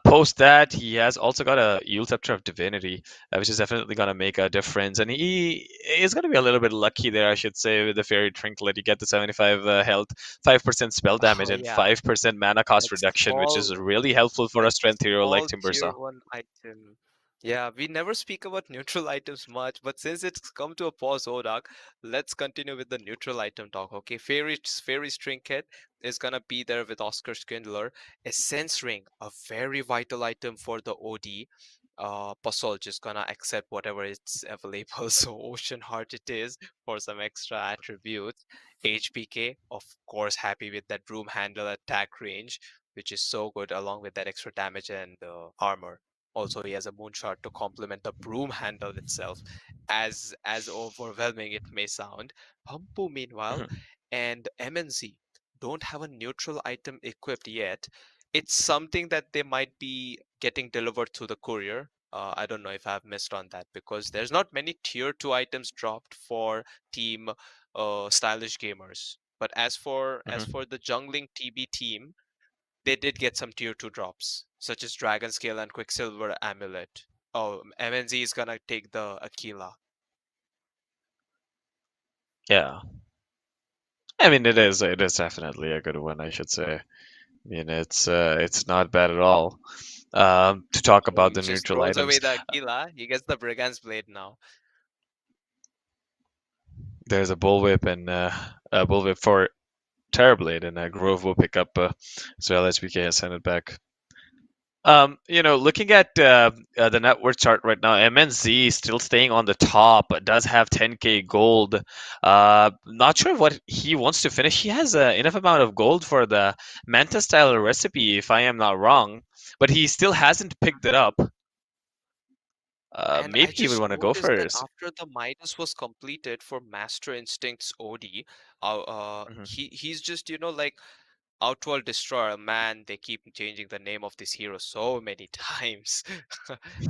post that, he has also got a Yule Scepter of Divinity, which is definitely going to make a difference. And he is going to be a little bit lucky there, I should say, with the Fairy Trinket. You get the 75 health, 5% spell damage, Oh and yeah, 5% mana cost that's reduction, which is all. really helpful for a That's strength hero like all Timbersaw. tier one item. Yeah, we never speak about neutral items much, but since it's come to a pause, Odak, let's continue with the neutral item talk. Okay, Fairy's Trinket is gonna be there with Oscar Schindler. Essence Ring, a very vital item for the OD. Pasol just gonna accept whatever is available. So Ocean Heart it is for some extra attributes. HPK, of course, happy with that broom handle attack range, which is so good along with that extra damage and armor. Also, he has a moonshot to complement the broom handle itself, as overwhelming it may sound. Pampu, meanwhile, Mhm, and MNZ don't have a neutral item equipped yet. It's something that they might be getting delivered through the courier. I don't know if I've missed on that because there's not many tier 2 items dropped for team stylish gamers. But as mhm. for the jungling TB team, they did get some tier 2 drops, such as Dragon Scale and Quicksilver Amulet. Oh, MNZ is gonna take the Aquila. Yeah, I mean it is definitely a good one, I should say. I mean, it's not bad at all. To talk Oh, about he the just neutral throws away items, the Aquila. He gets the Brigand's Blade now. there's a bullwhip and a bullwhip for Terrorblade, and Grove will pick up as well as BK has sent it back. Looking at the net worth chart right now, MNZ still staying on the top, does have 10k gold. Not sure what he wants to finish. He has enough amount of gold for the Manta style recipe, if I am not wrong, but he still hasn't picked it up. And I Maybe he would just want to go noticed that first. after the Midas was completed for Master Instinct's OD, Mhm, he's just like Outworld Destroyer. Man, they keep changing the name of this hero so many times.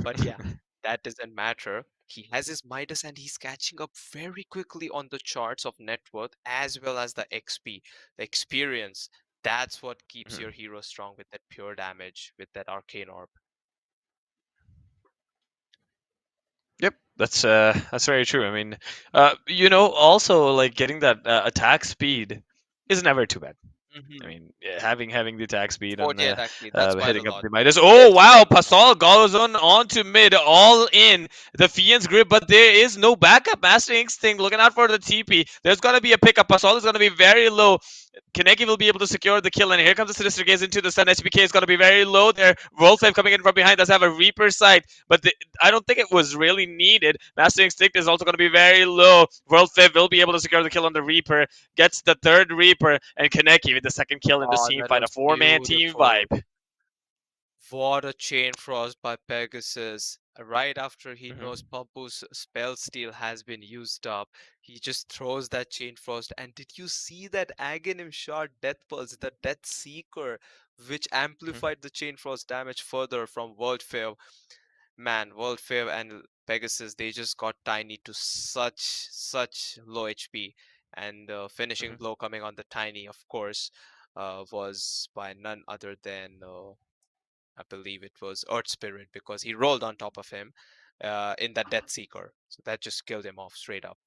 But yeah, that doesn't matter. He has his Midas and he's catching up very quickly on the charts of net worth as well as the XP, the experience. That's what keeps mhm. your hero strong with that pure damage, with that arcane orb. Yep, that's very true. I mean, also like getting that attack speed is never too bad. I Hmm. mean, yeah, having the attack speed on 40 attack speed, that's quite a hitting up lot. the Midas. Oh That's wow, quite a lot. Pascal goes on to mid, all in the Fiend's grip, but there is no backup. Master Instinct looking out for the TP. There's gonna be a pickup. Pascal is gonna be very low. Kaneki will be able to secure the kill, and here comes the Sinister Gaze into the sun. HBK is going to be very low there. Wolfwave coming in from behind does have a Reaper sight, but I don't think it was really needed. Master Instinct is also going to be very low. Wolfwave will be able to secure the kill on the Reaper, gets the third Reaper, and Kaneki with the second kill in this Oh, team that fight. A was four-man team beautiful. vibe. What a chain frost by Pegasus. Right after he knows Mhm, Pampu's spell steal has been used up, he just throws that chain frost. And did you see that Aghanim shot Death Pulse, the Death Seeker, which mhm, amplified the chain frost damage further from World Fair? Man, World Fair and Pegasus, they just got tiny to such low HP. And finishing Mhm. blow coming on the Tiny, of course, was by none other than I believe it was Earth Spirit, because he rolled on top of him in that Death Seeker. So that just killed him off straight up.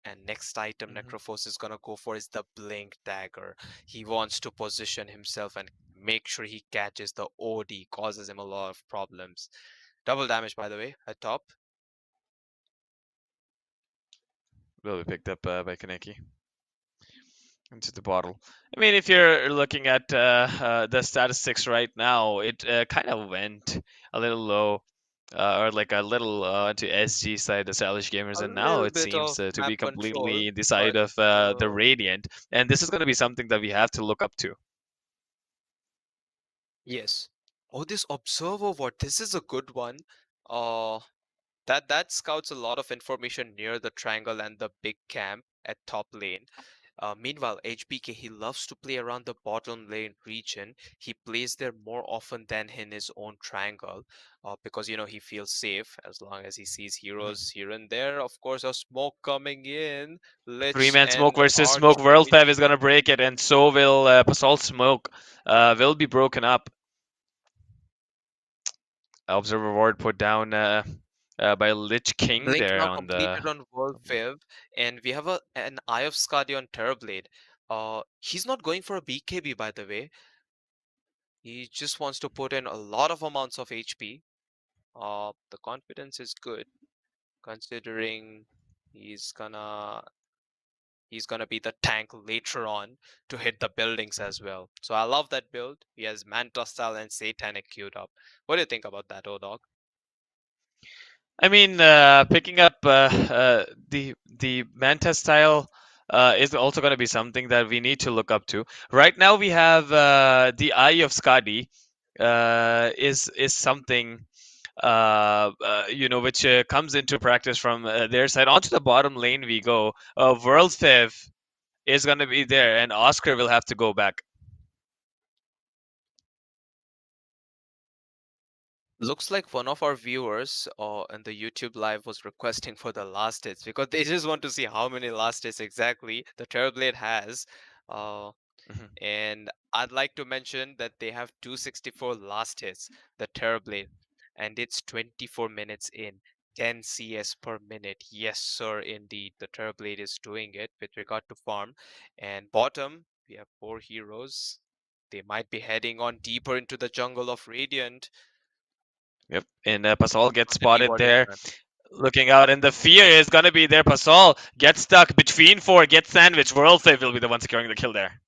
And next item Mhm. Necrophos is gonna go for is the Blink Dagger. He wants to position himself and make sure he catches the OD, causes him a lot of problems. Double damage, by the way, at top. Will be picked up by Kaneki into the bottle. I mean, if you're looking at the statistics right now, it kind of went a little low. Or like a little to SG side, the stylish gamers, A and now little it bit seems of to map be control, completely the side but of the Radiant, and this is going to be something that we have to look up to. yes. Oh, this Observer Ward, this is a good one. Uh, that scouts a lot of information near the triangle and the big camp at top lane. Meanwhile, HBK, he loves to play around the bottom lane region. He plays there more often than in his own triangle because, he feels safe as long as he sees Mhm. heroes here and there. Of course, a smoke coming in. Lich Three-man smoke and versus smoke. Archmage. Worldfev is going to break it, and so will Basalt Smoke. Will be broken up. Observer Ward put down by Lich King Blink there now on the. completed on World Fev, and we have an Eye of Skadi on Terrorblade. He's not going for a BKB, by the way. He just wants to put in a lot of amounts of HP. The confidence is good, considering he's gonna he's gonna be the tank later on to hit the buildings as well. So I love that build. He has Manta style and Satanic queued up. What do you think about that, Odog? I mean, picking up the Manta style is also going to be something that we need to look up to. Right now, we have the Eye of Skadi is something which comes into practice from their side. Onto the bottom lane we go. World Fev is going to be there, and Oscar will have to go back. Looks like one of our viewers in the YouTube live was requesting for the last hits because they just want to see how many last hits exactly the Terrorblade has. Uh, Mhm. and I'd like to mention that they have 264 last hits, the Terrorblade, and it's 24 minutes in, 10 CS per minute. Yes, sir, indeed. The Terrorblade is doing it with regard to farm. And bottom, we have 4 heroes. They might be heading on deeper into the jungle of Radiant. Yep, and Pascal gets But the spotted D-ward is there. done. Looking out, and the fear is gonna be there. Pascal gets stuck between four, gets sandwiched. World Save will be the one securing the kill there.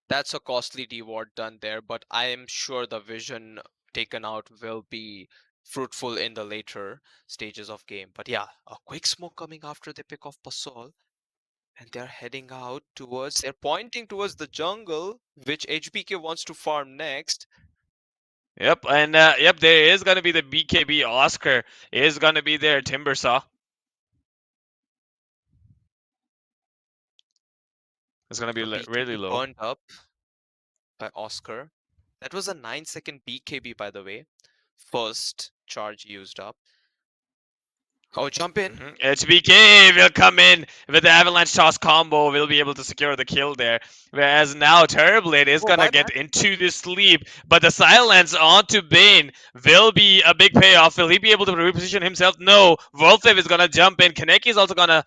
That's a costly D-ward done there, but I am sure the vision taken out will be fruitful in the later stages of game. But yeah, a quick smoke coming after they pick off Pasol, and they're heading out towards, they're pointing towards the jungle, which HBK wants to farm next. Yep, and yep, there is gonna be the BKB. Oscar is gonna be there. Timbersaw is gonna be A really BKB low. burned up by Oscar. That was a 9-second BKB, by the way. First charge used up. Oh, jump in. HBK will come in with the Avalanche Toss combo. Will be able to secure the kill there. Whereas now Terrorblade is Oh, gonna get buyback. into the sleep, but the silence onto Bane will be a big payoff. Will he be able to reposition himself? No. Wolfev is gonna jump in. Kaneki is also gonna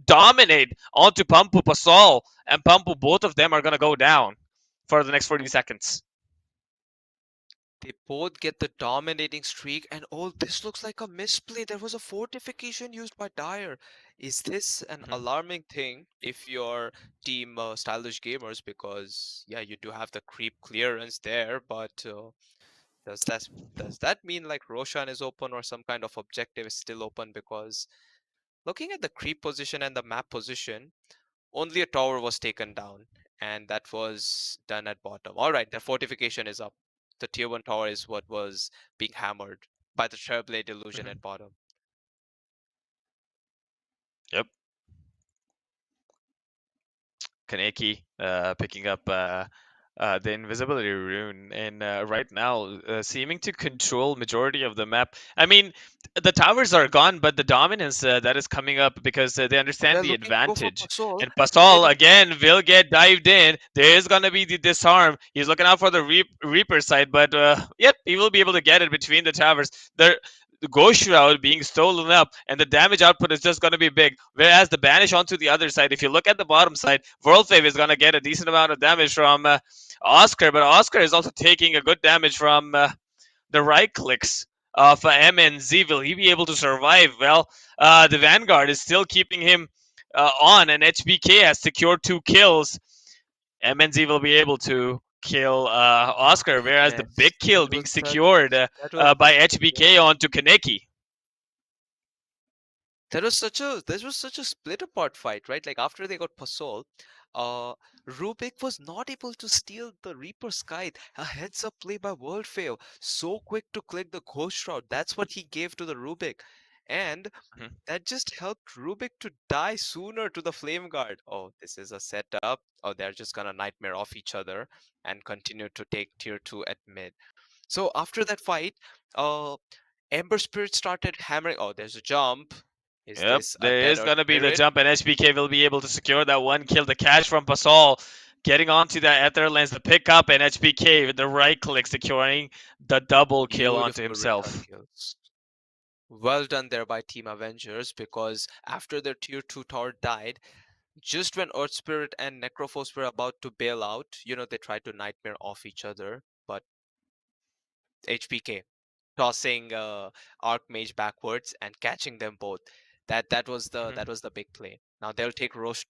dominate onto Pampu Pasol, and Pampu. Both of them are gonna go down for the next 40 seconds. They both get the dominating streak, and oh, this looks like a misplay. There was a fortification used by Dyer. Is this an Mhm. alarming thing if you're team stylish gamers? Because yeah, you do have the creep clearance there, but does that does that mean like Roshan is open or some kind of objective is still open? Because looking at the creep position and the map position, only a tower was taken down, and that was done at bottom. All right, the fortification is up. The tier 1 tower is what was being hammered by the Trailblade illusion Mhm. at bottom. Yep. Kaneki picking up the invisibility rune, and right now seeming to control majority of the map. I mean, the towers are gone, but the dominance that is coming up because they understand They're the looking to go for advantage. Pasol. And They're Pascal ready. again will get dived in. There is gonna be the disarm. He's looking out for the Reaper side, but yep, he will be able to get it between the towers. The Ghost Shroud being stolen up, and the damage output is just going to be big. Whereas the Banish onto the other side, if you look at the bottom side, Worldfave is going to get a decent amount of damage from Oscar, but Oscar is also taking a good damage from the right clicks of MNZ. Will he be able to survive? Well, the Vanguard is still keeping him on, and HBK has secured 2 kills. MNZ will be able to kill Oh Oscar, whereas the goodness, big kill that being was such. secured That was. by Yeah. HBK onto Kaneki. There was such a split apart fight, right? Like after they got Pasol, uh Rubik was not able to steal the Reaper Scythe. A heads up play by World Fail. So quick to click the Ghost Shroud. That's what he gave to the Rubik. And Mhm. that just helped Rubik to die sooner to the Flame Guard. Oh, this is a setup. Oh, they're just gonna nightmare off each other and continue to take tier 2 at mid. So after that fight, uh Ember Spirit started hammering. Oh, there's a jump. Is Yep, this a there Dead is Earth gonna be the Spirit? jump, and HBK will be able to secure that 1 kill. The cash from Pasol, getting onto that Ether lens, the pickup, and HBK with the right click securing the double kill onto Beautiful return himself. kills. Well done there by Team Avengers because after their tier 2 tower died, just when Earth Spirit and Necrophos were about to bail out, they tried to nightmare off each other, but HBK tossing Archmage backwards and catching them both. That was the Mhm. that was the big play. Now they'll take Roche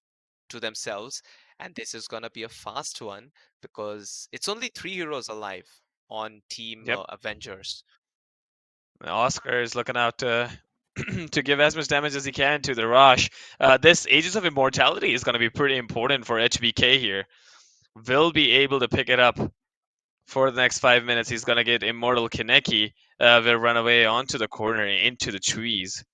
to themselves, and this is gonna be a fast one because it's only 3 heroes alive on Team Yep, Avengers. Oscar is looking out to give as much damage as he can to the Rosh. This Agents of Immortality is going to be pretty important for HBK here. Will be able to pick it up for the next 5 minutes. He's going to get Immortal Kaneki. Will run away onto the corner into the trees.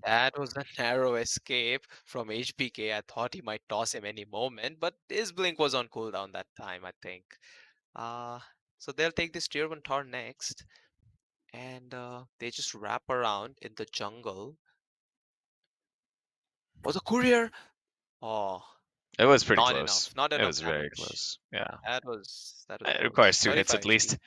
That was a narrow escape from HBK. I thought he might toss him any moment, but his blink was on cooldown that time, I think. Uh, so they'll take this tier 1 tower next, and they just wrap around in the jungle. Oh, the courier! Oh, It was pretty not close. enough. Not It enough was very damage. close. Yeah. That was It close. requires 2 hits 35 at HP. least.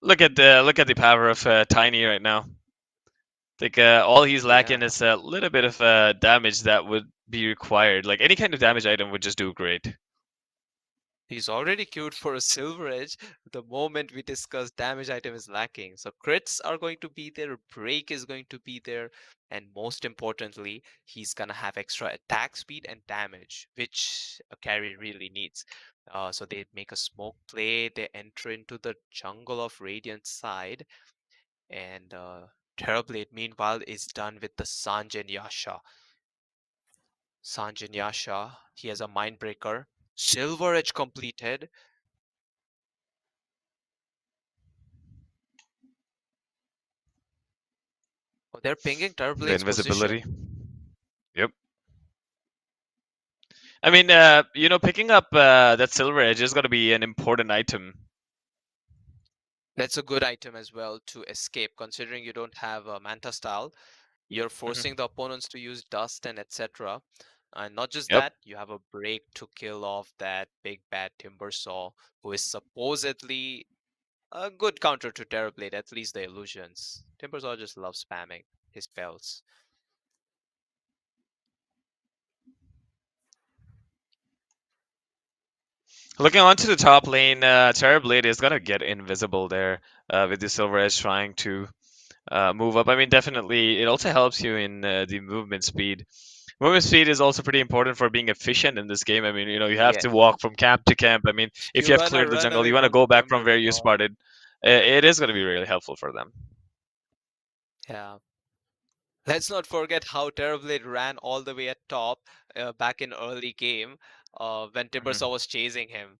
Look at the power of Tiny right now. I think all he's lacking Yeah. is a little bit of damage that would be required. Like any kind of damage item would just do great. He's already queued for a Silver Edge the moment we discuss damage item is lacking. So crits are going to be there, break is going to be there, and most importantly, he's gonna have extra attack speed and damage, which a carry really needs. So they make a smoke play, they enter into the jungle of Radiant side, and Terrorblade meanwhile is done with the Sanjay Yasha. Sanjay Yasha, he has a Mindbreaker. Silver Edge completed. Oh, they're pinging The Terrorblade's invisibility. position. Yep. I mean, picking up that silver edge is going to be an important item. That's a good item as well to escape, considering you don't have a Manta style. You're Mhm. forcing the opponents to use dust and etc. And not just Yep. that, you have a break to kill off that big bad Timbersaw, who is supposedly a good counter to Terrorblade, at least the illusions. Timbersaw just loves spamming his spells. Looking onto the top lane, Terrorblade is going to get invisible there with the silver edge trying to move up. I mean, definitely, it also helps you in the movement speed. Movement speed is also pretty important for being efficient in this game. I mean, you have Yes. to walk from camp to camp. I mean, if You you have wanna cleared the run jungle, away you want to from go back from where you Timbersaw. started. It is going to be really helpful for them. Yeah. Let's not forget how Terrorblade ran all the way at top back in early game when Timbersaw Mhm. was chasing him.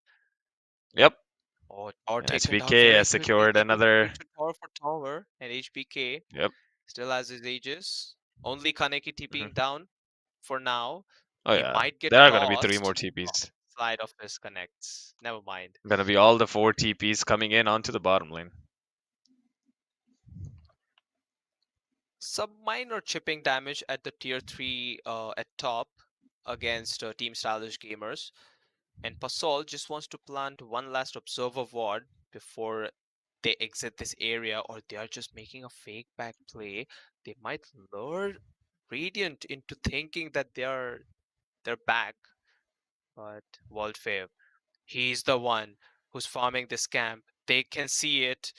Yep. Or And taken down HBK very has quickly. secured They go another. tier 2 tower for tower, and HBK Yep. still has his Aegis. Only Kaneki TPing Mhm. down for now. Oh He yeah, might get there are going to be three tossed. more Oh, TPs. flight of his connects. Never mind. Gonna be all the 4 TPs coming in onto the bottom lane. Some minor chipping damage at the tier 3 at top against Team Stylish Gamers. And Pasol just wants to plant one last observer ward before they exit this area, or they are just making a fake back play. They might lure Radiant into thinking that they're back, but Waldfave, he's the one who's farming this camp. They can see it.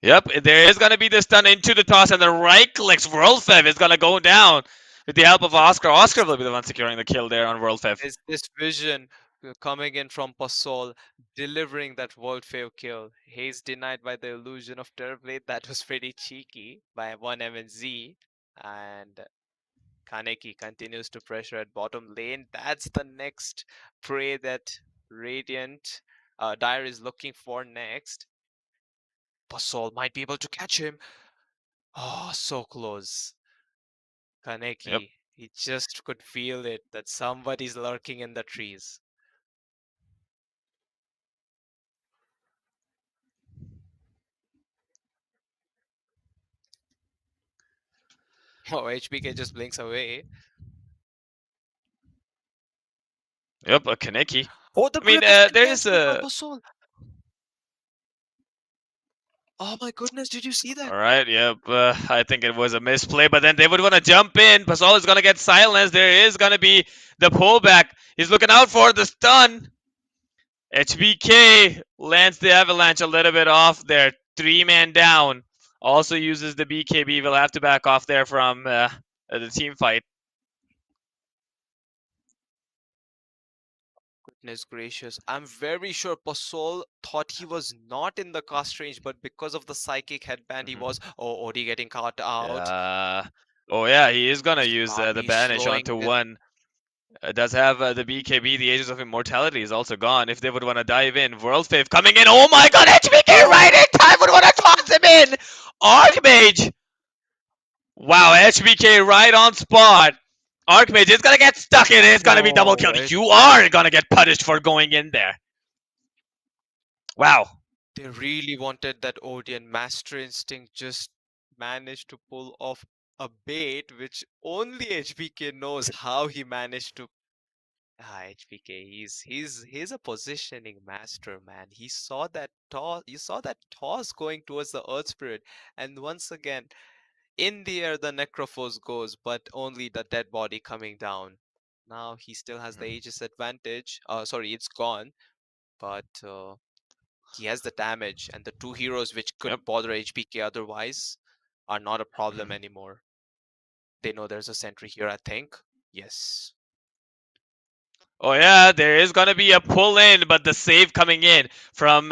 Yep, there is gonna be the stun into the toss, and the right clicks. Worldfev is gonna go down with the help of Oscar. Oscar will be the one securing the kill there on Worldfev. There's this vision coming in from Pasol, delivering that world fail kill. He's denied by the illusion of Terrorblade. That was pretty cheeky by one MNZ. And Kaneki continues to pressure at bottom lane. That's the next prey that Radiant Dire is looking for next. Pasol might be able to catch him. Oh, so close. Yep. Kaneki, he just could feel it that somebody's lurking in the trees. Oh, HBK just blinks away. Yep, a Kaneki. Oh, the I mean, grip is there is intensely from a. Basol. Oh my goodness, did you see that? All right, yep. I think it was a misplay, but then they would want to jump in. Pasol is gonna get silenced. There is gonna be the pullback. He's looking out for the stun. HBK lands the avalanche a little bit off there. 3-man down. Also uses the BKB. Will have to back off there from the team fight. Goodness gracious. I'm very sure Pasol thought he was not in the cast range, but because of the psychic headband, he was. Oh, Odi getting caught out. Oh yeah, he is gonna use the Bobby banish slowing onto this. one. Does have the BKB, the Aegis of Immortality is also gone. If they would want to dive in, World Fave coming in. Oh my god, HBK right in time would want to toss him in. Archmage. Wow, HBK right on spot. Archmage is gonna get stuck in. It's gonna be double Oh, killed. You are gonna get punished for going in there. Wow. they really wanted that Odi, and Master Instinct just managed to pull off a bait, which only HBK knows how he managed to. HBK, he's a positioning master, man. He saw that toss. You saw that toss going towards the Earth Spirit, and once again, in the air, the Necrophos goes, but only the dead body coming down. Now he still has the Aegis advantage. Sorry, it's gone, but he has the damage, and the two heroes which could Yep. bother HBK otherwise are not a problem anymore. They know there's a sentry here, I think. Yes. Oh yeah, there is gonna be a pull in, but the save coming in from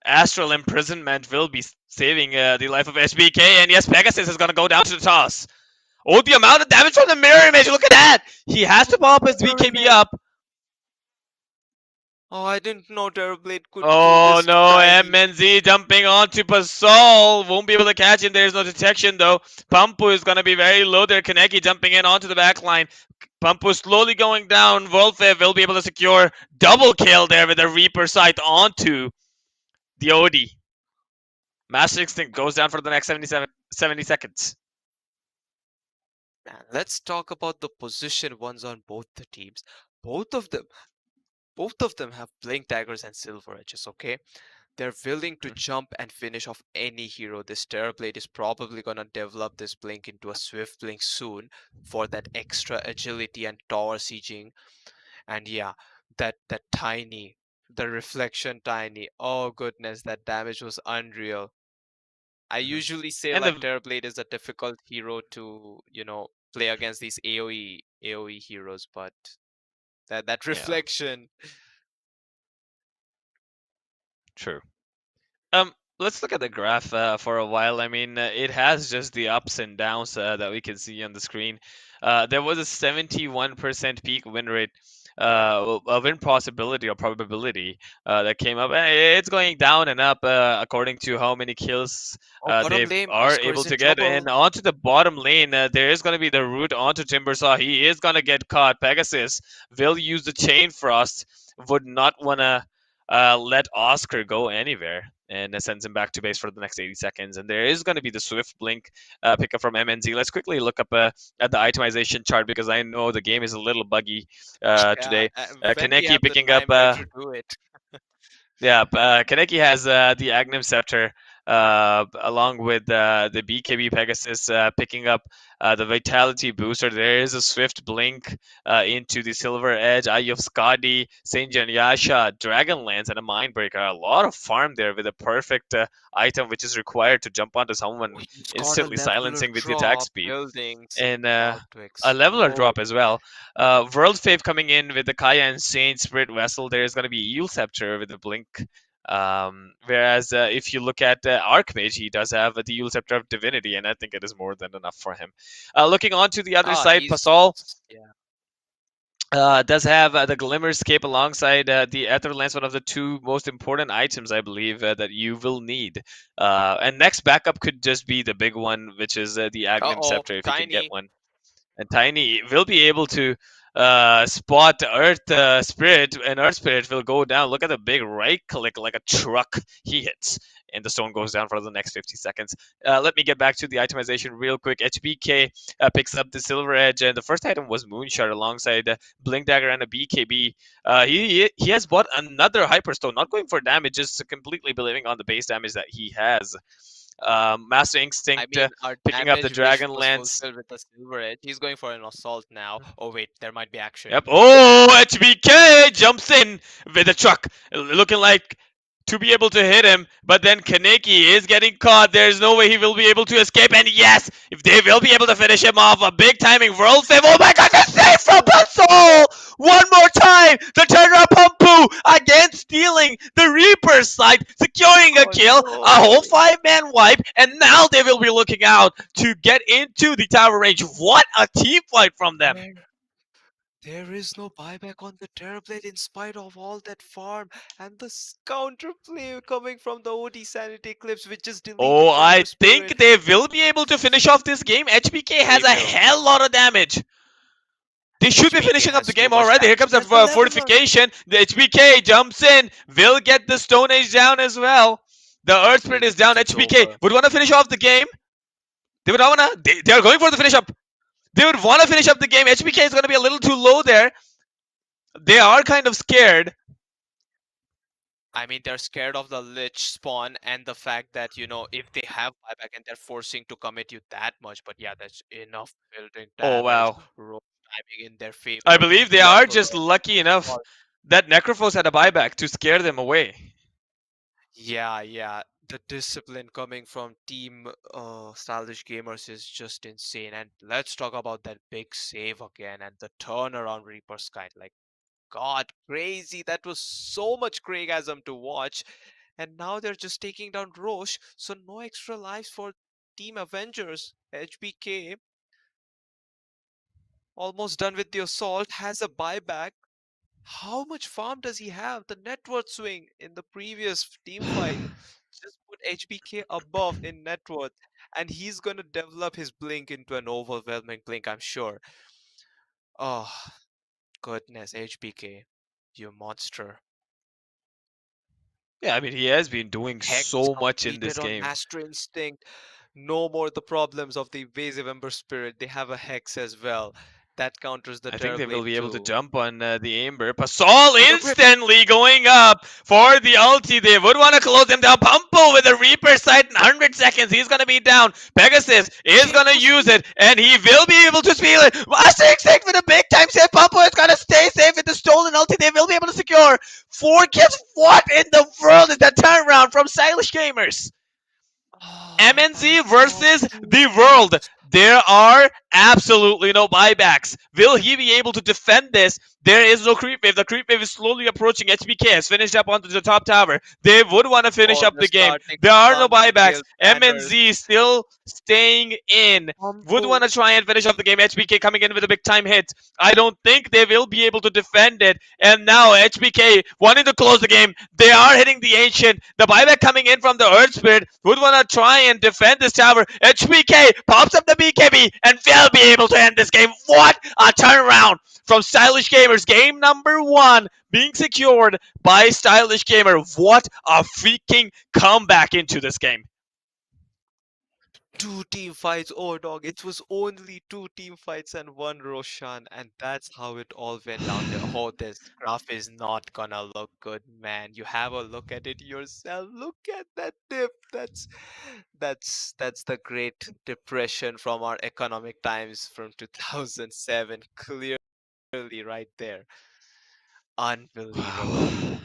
Astral Imprisonment will be saving the life of SBK. And yes, Pegasus is gonna go down to the toss. Oh, the amount of damage from the mirror image! Look at that! He has to pop his Mirror BKB image. up. Oh, I didn't know Terrorblade could do Oh this to no, Tiny. MNZ jumping onto Pasol. Won't be able to catch him. There's no detection though. Pampu is gonna be very low there. Kaneki jumping in onto the back line. Pampu slowly going down. Wolfev will be able to secure double kill there with a Reaper sight onto the OD. Master Instinct goes down for the next 70 seconds. Man, let's talk about the position ones on both the teams. Both of them have blink daggers and silver edges, okay? They're willing to jump and finish off any hero. This Terrorblade is probably gonna develop this blink into a swift blink soon for that extra agility and tower sieging. And yeah, that Tiny, the reflection Tiny. Oh goodness, that damage was unreal. I usually say And like the Terrorblade is a difficult hero to, play against these AoE heroes, but that yeah, reflection. true. Um, Let's look at the graph for a while. I mean, it has just the ups and downs that we can see on the screen. There was a 71% peak win rate, a win possibility or probability that came up. It's going down and up according to how many kills Oh, bottom they lane, are Oscar able is in to get. And trouble. onto the bottom lane, there is going to be the route onto Timbersaw. He is going to get caught. Pegasus will use the Chain Frost. Would not want to let Oscar go anywhere and sends him back to base for the next 80 seconds. And there is going to be the Swift Blink pickup from MNZ. Let's quickly look up at the itemization chart because I know the game is a little buggy Yeah, today. when we Kaneki have the picking up time, better do it. yeah, Kaneki has the Agnum Scepter along with the BKB Pegasus picking up the Vitality Booster. There is a Swift Blink into the Silver Edge, Eye of Skadi, Saint Yasha, Dragonlance, and a Mindbreaker. A lot of farm there with a perfect item which is required to jump onto someone, Oh, he's got a instantly leveler silencing with the attack drop. speed. Buildings And about to a leveler explode. drop as well. World Fave coming in with the Kaya and Saint Spirit Vessel. There's going to be Eel Scepter with the Blink. Whereas if you look at Archmage, he does have the Eel Scepter of Divinity, and I think it is more than enough for him. Looking on to the other Ah, side, he's Pascal yeah. does have the Glimmerscape alongside the Ether Lance, one of the two most important items, I believe, that you will need. And next backup could just be the big one, which is the Agnum Uh-oh, Scepter, if you can get Tiny. one. And Tiny will be able to spot Earth Spirit, and Earth Spirit will go down. Look at the big right click like a truck he hits, and the stone goes down for the next 50 seconds. Let me get back to the itemization real quick. HBK picks up the Silver Edge, and the first item was Moonshot alongside Blink Dagger and a BKB. He has bought another Hyperstone, not going for damage, just completely believing on the base damage that he has. Master I Instinct mean, our picking up the damage wish Dragon was Lance. fulfilled with the Silver Edge. He's going for an assault now. Oh wait, there might be action. Yep. Oh, HBK jumps in with a truck, looking like to be able to hit him, but then Kaneki is getting caught. There's no way he will be able to escape. And yes, if they will be able to finish him off, a big timing world save. Oh my god, the save from Pasol! One more time, the turnaround Pumpu again stealing the Reaper's side, securing a Oh kill, a whole no! 5-man wipe, and now they will be looking out to get into the tower range. What a team fight from them! There is no buyback on the Terrorblade in spite of all that farm and the counterplay coming from the OD Sanity Eclipse which just Oh, deleted Ember I Spirit. think they will be able to finish off this game. HBK They has a will. hell lot of damage. They should be HBK finishing up has the too game much already. Here damage. comes a There's the leveler. fortification. The HBK jumps in, will get the Stone Age down as well. The I Earth Spirit think is down. it's HBK over. would want to finish off the game. They would not want to. They are going for the finish up. They would want to finish up the game. HBK is going to be a little too low there. They are kind of scared. I mean, they're scared of the Lich spawn and the fact that, if they have buyback and they're forcing to commit you that much. But yeah, that's enough building Oh, damage. wow. Roll timing in their I favor. believe they are Level just up. lucky enough that Necrophos had a buyback to scare them away. Yeah, yeah. The discipline coming from Team Stylish Gamers is just insane. And let's talk about that big save again and the turnaround Reaper Sky. Like, God, crazy. That was so much Craigasm to watch. And now they're just taking down Roche. So no extra lives for Team Avengers. HBK, almost done with the assault, has a buyback. How much farm does he have? The net worth swing in the previous team fight just put HBK above in net worth, and he's gonna develop his blink into an overwhelming blink, I'm sure. Oh goodness, HBK, you monster. Yeah, I mean, he has been doing Hex so much in this completed on game. Master Instinct. No more the problems of the evasive Ember Spirit. They have a Hex as well. That counters the I think they will Terrorblade be able to too. jump on the Amber. Pasol Oh, the grip! instantly going up for the ulti. They would want to close him down. Pumpo with a Reaper sight in 100 seconds. He's going to be down. Pegasus is Chain going to for use speed! it, and he will be able to steal it. Master Instinct with a big time save. Pumpo is going to stay safe with the stolen ulti. They will be able to secure 4 kills. What in the world is that turnaround from Stylish Gamers? Oh my MNZ god, versus two the world. kills. There are absolutely no buybacks. Will he be able to defend this? There is no creep wave. The creep wave is slowly approaching. HBK has finished up onto the top tower. They would want to finish Oh, up they're the game. starting There to are no come to buybacks. kill banners. MNZ still staying in. Would want to try and finish off the game. HBK coming in with a big time hit. I don't think they will be able to defend it. And now HBK wanting to close the game. They are hitting the Ancient. The buyback coming in from the Earth Spirit would want to try and defend this tower. HBK pops up the BKB and will be able to end this game. What a turnaround from Stylish Gamers. Game number 1 being secured by Stylish Gamer. What a freaking comeback into this game. Two team fights. Oh, dog. It was only two team fights and one Roshan. And that's how it all went down there. Oh, this graph is not gonna look good, man. You have a look at it yourself. Look at that dip. That's the Great Depression from our economic times from 2007. Clearly right there. Unbelievable.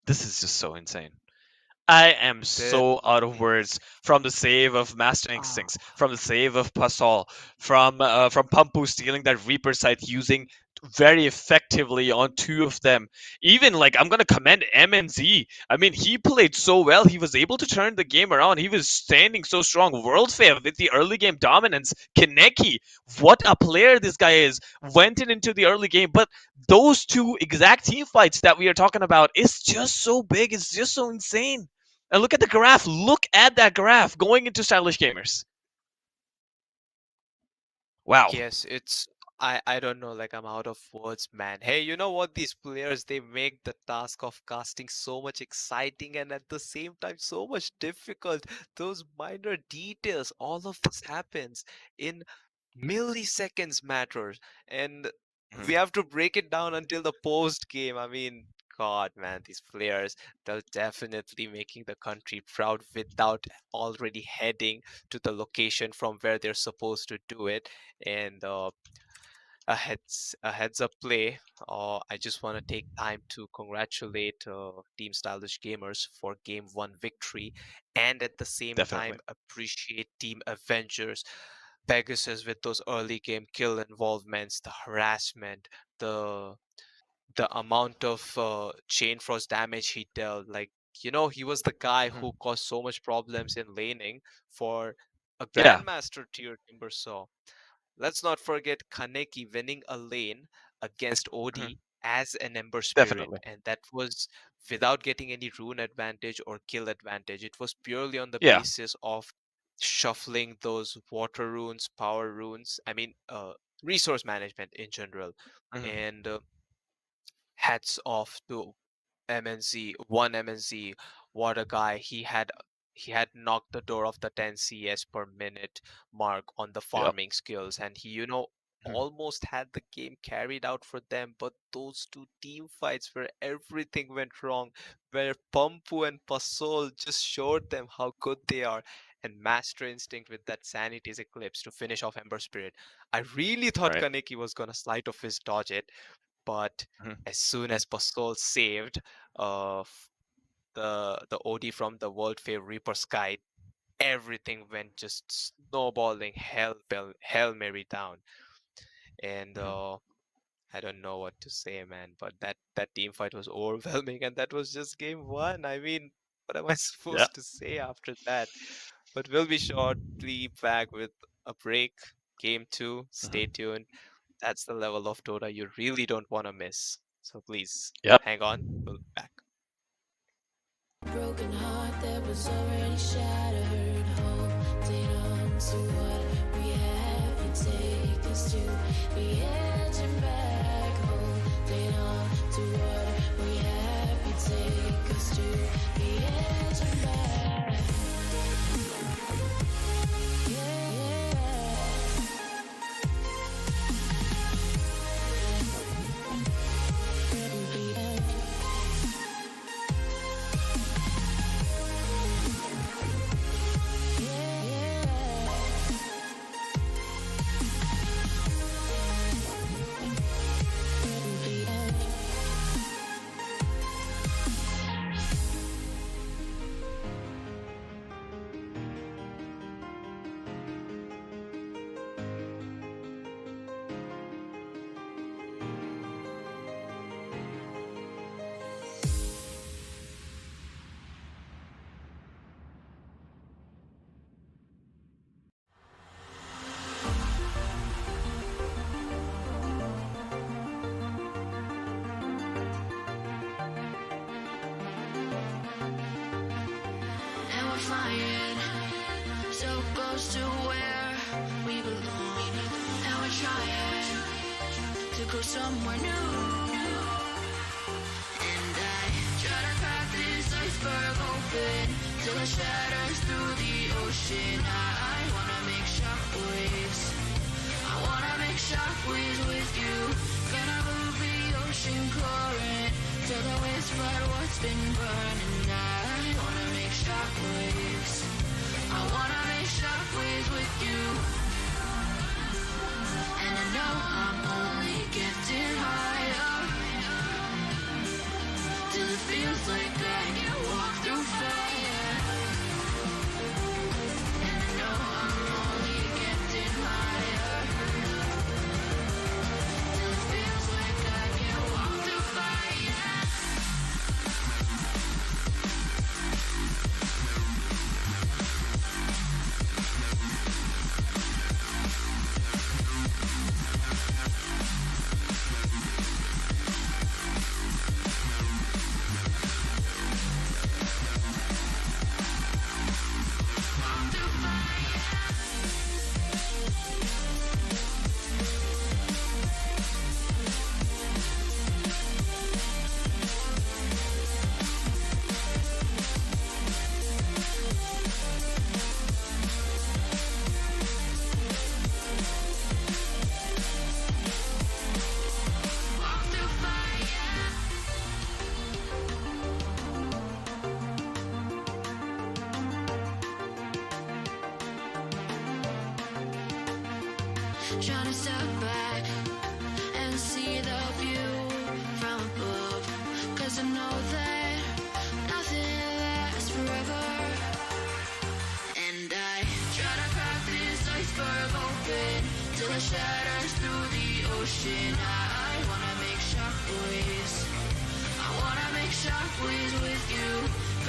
This is just so insane. I am This so out of words from the save of Master ah, Instincts, from the save of Pasol, from Pampu stealing that Reaper site using very effectively on 2 of them. Even like I'm gonna commend MNZ. I mean, he played so well. He was able to turn the game around. He was standing so strong. World Fair with the early game dominance. Kaneki, what a player this guy is. Went in into the early game, but those two exact team fights that we are talking about is just so big. It's just so insane. And look at the graph. Look at that graph going into Stylish Gamers. Wow. yes, it's I don't know, like I'm out of words, man. Hey, you know what? These players, they make the task of casting so much exciting and at the same time so much difficult. Those minor details, all of this happens in milliseconds matters, and we Mhm. have to break it down until the post game. I mean, God, man, these players, they're definitely making the country proud without already heading to the location from where they're supposed to do it. And a heads up play. I just want to take time to congratulate Team Stylish Gamers for Game 1 victory, and at the same Definitely. time appreciate Team Avengers, Pegasus with those early game kill involvements, the harassment, the amount of chain frost damage he dealt. Like, he was the guy Mhm. who caused so much problems in laning for a Yeah. grandmaster tier Timbersaw. Let's not forget Kaneki winning a lane against Mhm. OD as an Ember Spirit, Definitely. and that was without getting any rune advantage or kill advantage. It was purely on the Yeah. basis of shuffling those water runes, power runes, I mean, resource management in general. Mhm. And hats off to MNZ, one MNZ. What a guy. He had knocked the door of the 10 CS per minute mark on the Yep. farming skills, and he, Mhm. almost had the game carried out for them. But those two team fights where everything went wrong, where Pampu and Pasol just showed them how good they are, and Master Instinct with that Sanity's Eclipse to finish off Ember Spirit. I really thought Right. Kaneki was gonna slide off his dodge it, but Mhm. as soon as Pasol saved the OD from the World Fair Reaper Sky, everything went just snowballing hell Mary down. And Mhm. I don't know what to say, man, but that team fight was overwhelming, and that was just Game 1. I mean, what am I Yeah. supposed to say after that? But we'll be shortly back with a break. Game 2, stay Mhm. tuned. That's the level of Dota you really don't want to miss. So please Yep. hang on. We'll be back. Broken heart that was already shattered. Holding on to what we have, you take us to the edge and back. Holding on to what we have, you take us to the edge and back. flying so close to where we belong. And we're trying to go somewhere new. And I try to crack this iceberg open till it shatters through the ocean. I wanna make shockwaves. I wanna make shockwaves with you. Gonna move the ocean current till the waves flood what's been burning. I wanna make shockwaves. I wanna make shockwaves with you. And I know I'm only getting higher till it feels like I can walk through fire. And I know I'm only getting higher till it feels like I can walk through fire. Trying to step back and see the view from above, 'cause I know that nothing lasts forever. And I try to crack this iceberg open till it shatters through the ocean. I wanna make shockwaves. I wanna make shockwaves with you.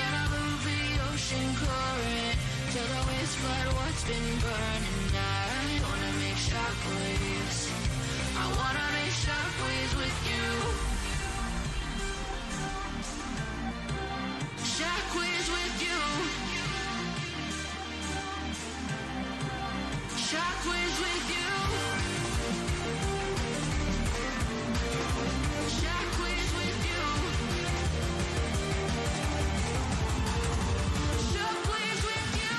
Gonna move the ocean current till the waves flood what's been burning. I wanna make shockwaves. I wanna make shockwaves with you. Shockwaves with you. Shockwaves with you. Shockwaves with you. Shockwaves with you.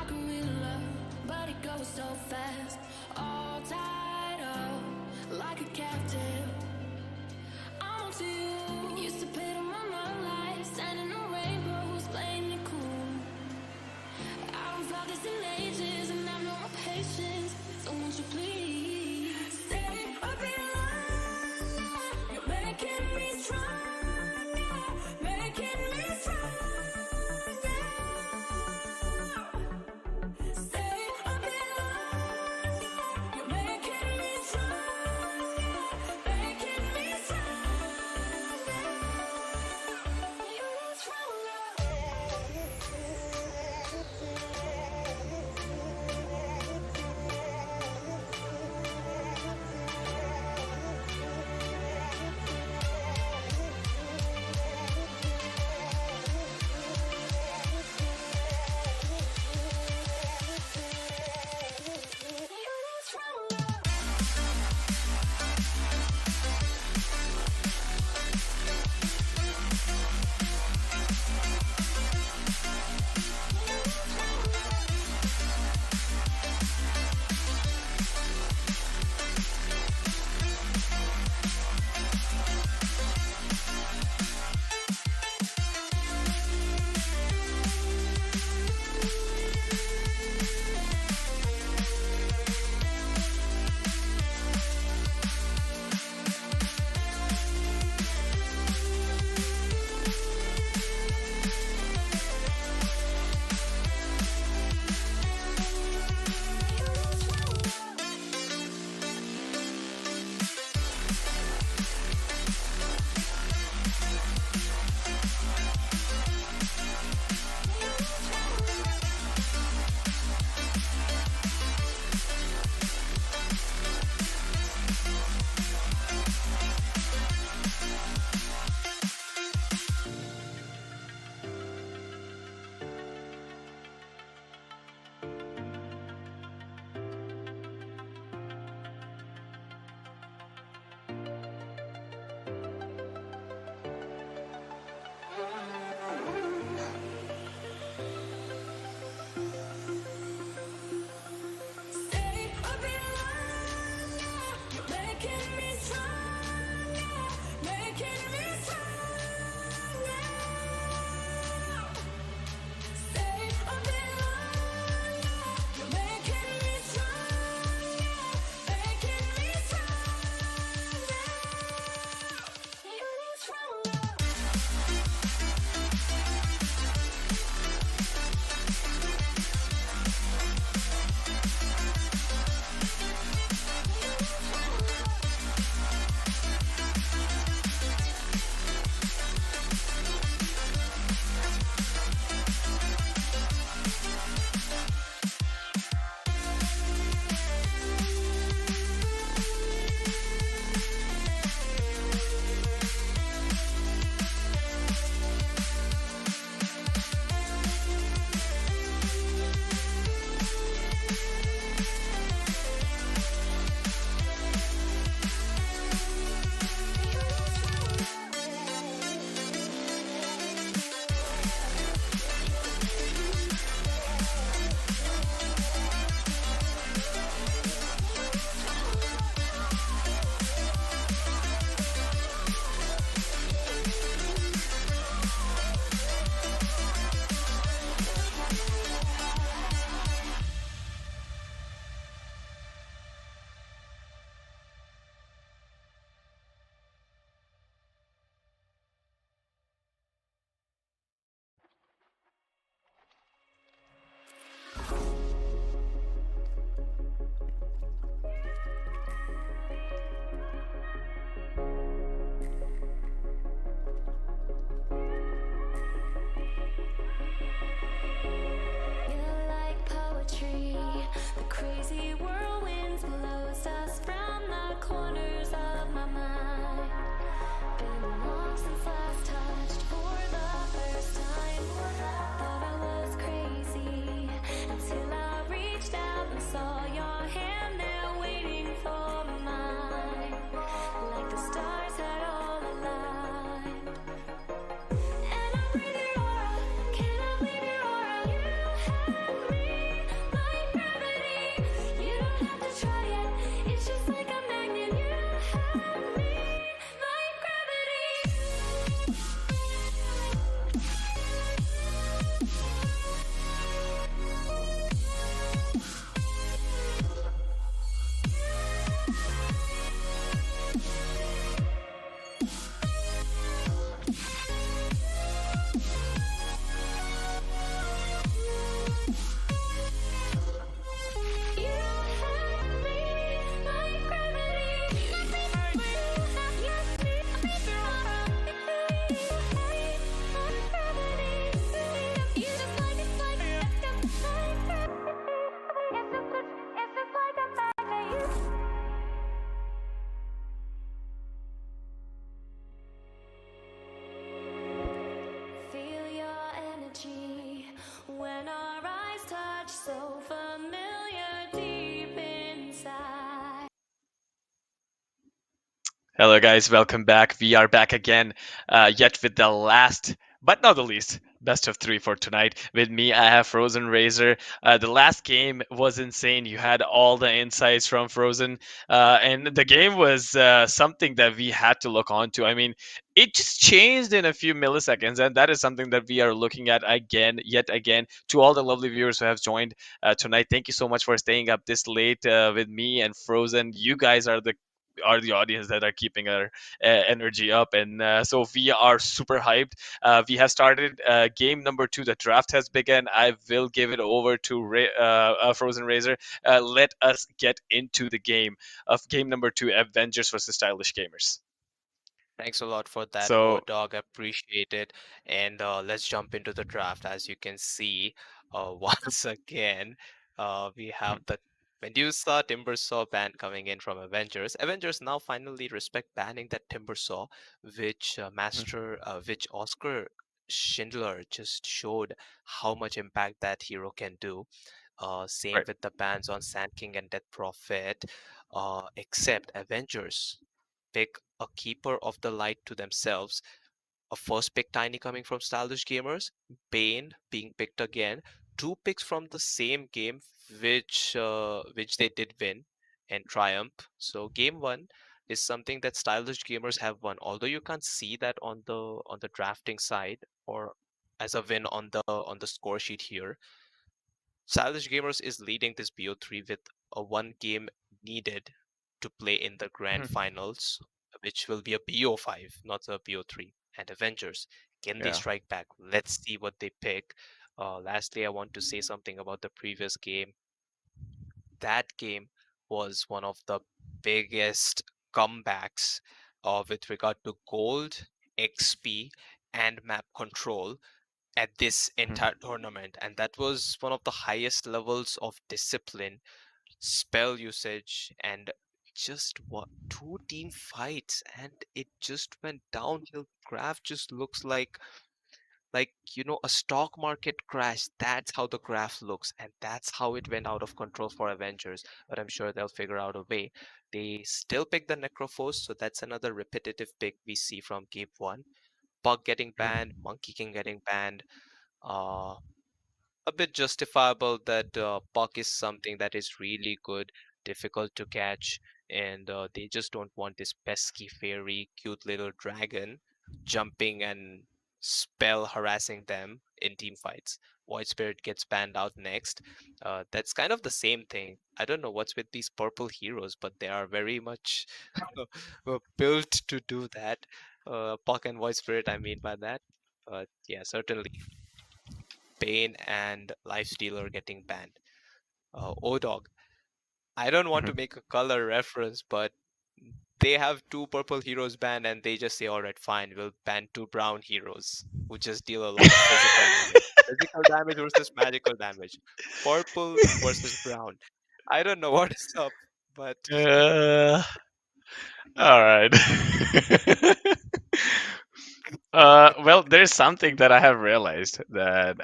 a gorilla, but it goes so fast. All tied up like a captive. I'm on to you. Used to pit on my life, standing on rainbows, playing it cool. I haven't felt this in ages, and I've no more patience. So won't you please stay a bit longer? You're making me stronger, making me stronger. Stay a bit longer. You're making me stronger, making me stronger. Hello, guys. Welcome back. We are back again, yet with the last, but not the least, best of three for tonight. With me, I have Frozen Razor. The last game was insane. You had all the insights from Frozen, and the game was something that we had to look onto. I mean, it just changed in a few milliseconds, and that is something that we are looking at again, yet again. To all the lovely viewers who have joined tonight, thank you so much for staying up this late with me and Frozen. You guys are the audience that are keeping our energy up. And so we are super hyped. We have started game number two. The draft has begun. I will give it over to Frozen Razor. Let us get into the game of game number two, Avengers versus Stylish Gamers. Thanks a lot for that, So, oh dog. Appreciate it. And let's jump into the draft. As you can see, once again, we have the Medusa Timbersaw ban coming in from Avengers. Avengers now finally respect banning that Timbersaw, which Oscar Schindler just showed how much impact that hero can do. Same right. with the bans on Sand King and Death Prophet, except Avengers pick a keeper of the light to themselves. A first pick tiny coming from Stylish Gamers, Bane being picked again, two picks from the same game which they did win and triumph. So game one is something that Stylish Gamers have won. Although you can't see that on the drafting side or as a win on the score sheet here. Stylish Gamers is leading this BO3 with a one game needed to play in the grand finals, which will be a BO5, not a BO3. And Avengers, can they Yeah. strike back? Let's see what they pick. Lastly, I want to say something about the previous game. That game was one of the biggest comebacks with regard to gold, XP, and map control at this entire tournament, and that was one of the highest levels of discipline, spell usage, and just what two team fights, and it just went downhill. Graph just looks like a stock market crash. That's how the graph looks, and that's how it went out of control for Avengers. But I'm sure they'll figure out a way. They still pick the Necrophos, so that's another repetitive pick we see from game one. Bug getting banned, Monkey King getting banned. uh, a bit justifiable that Puck is something that is really good, difficult to catch, and they just don't want this pesky fairy, cute little dragon jumping and spell harassing them in team fights. Void Spirit gets banned out next. That's kind of the same thing. I don't know what's with these purple heroes, but they are very much built to do that. Puck and Void Spirit, I mean by that. Yeah, certainly Bane and Lifestealer getting banned. Odog, I don't want to make a color reference, but they have two purple heroes banned and they just say, all right, fine, we'll ban two brown heroes who just deal a lot of physical damage. Physical damage versus magical damage. Purple versus brown. I don't know what is up, but Uh, all right. Well, there's something that I have realized that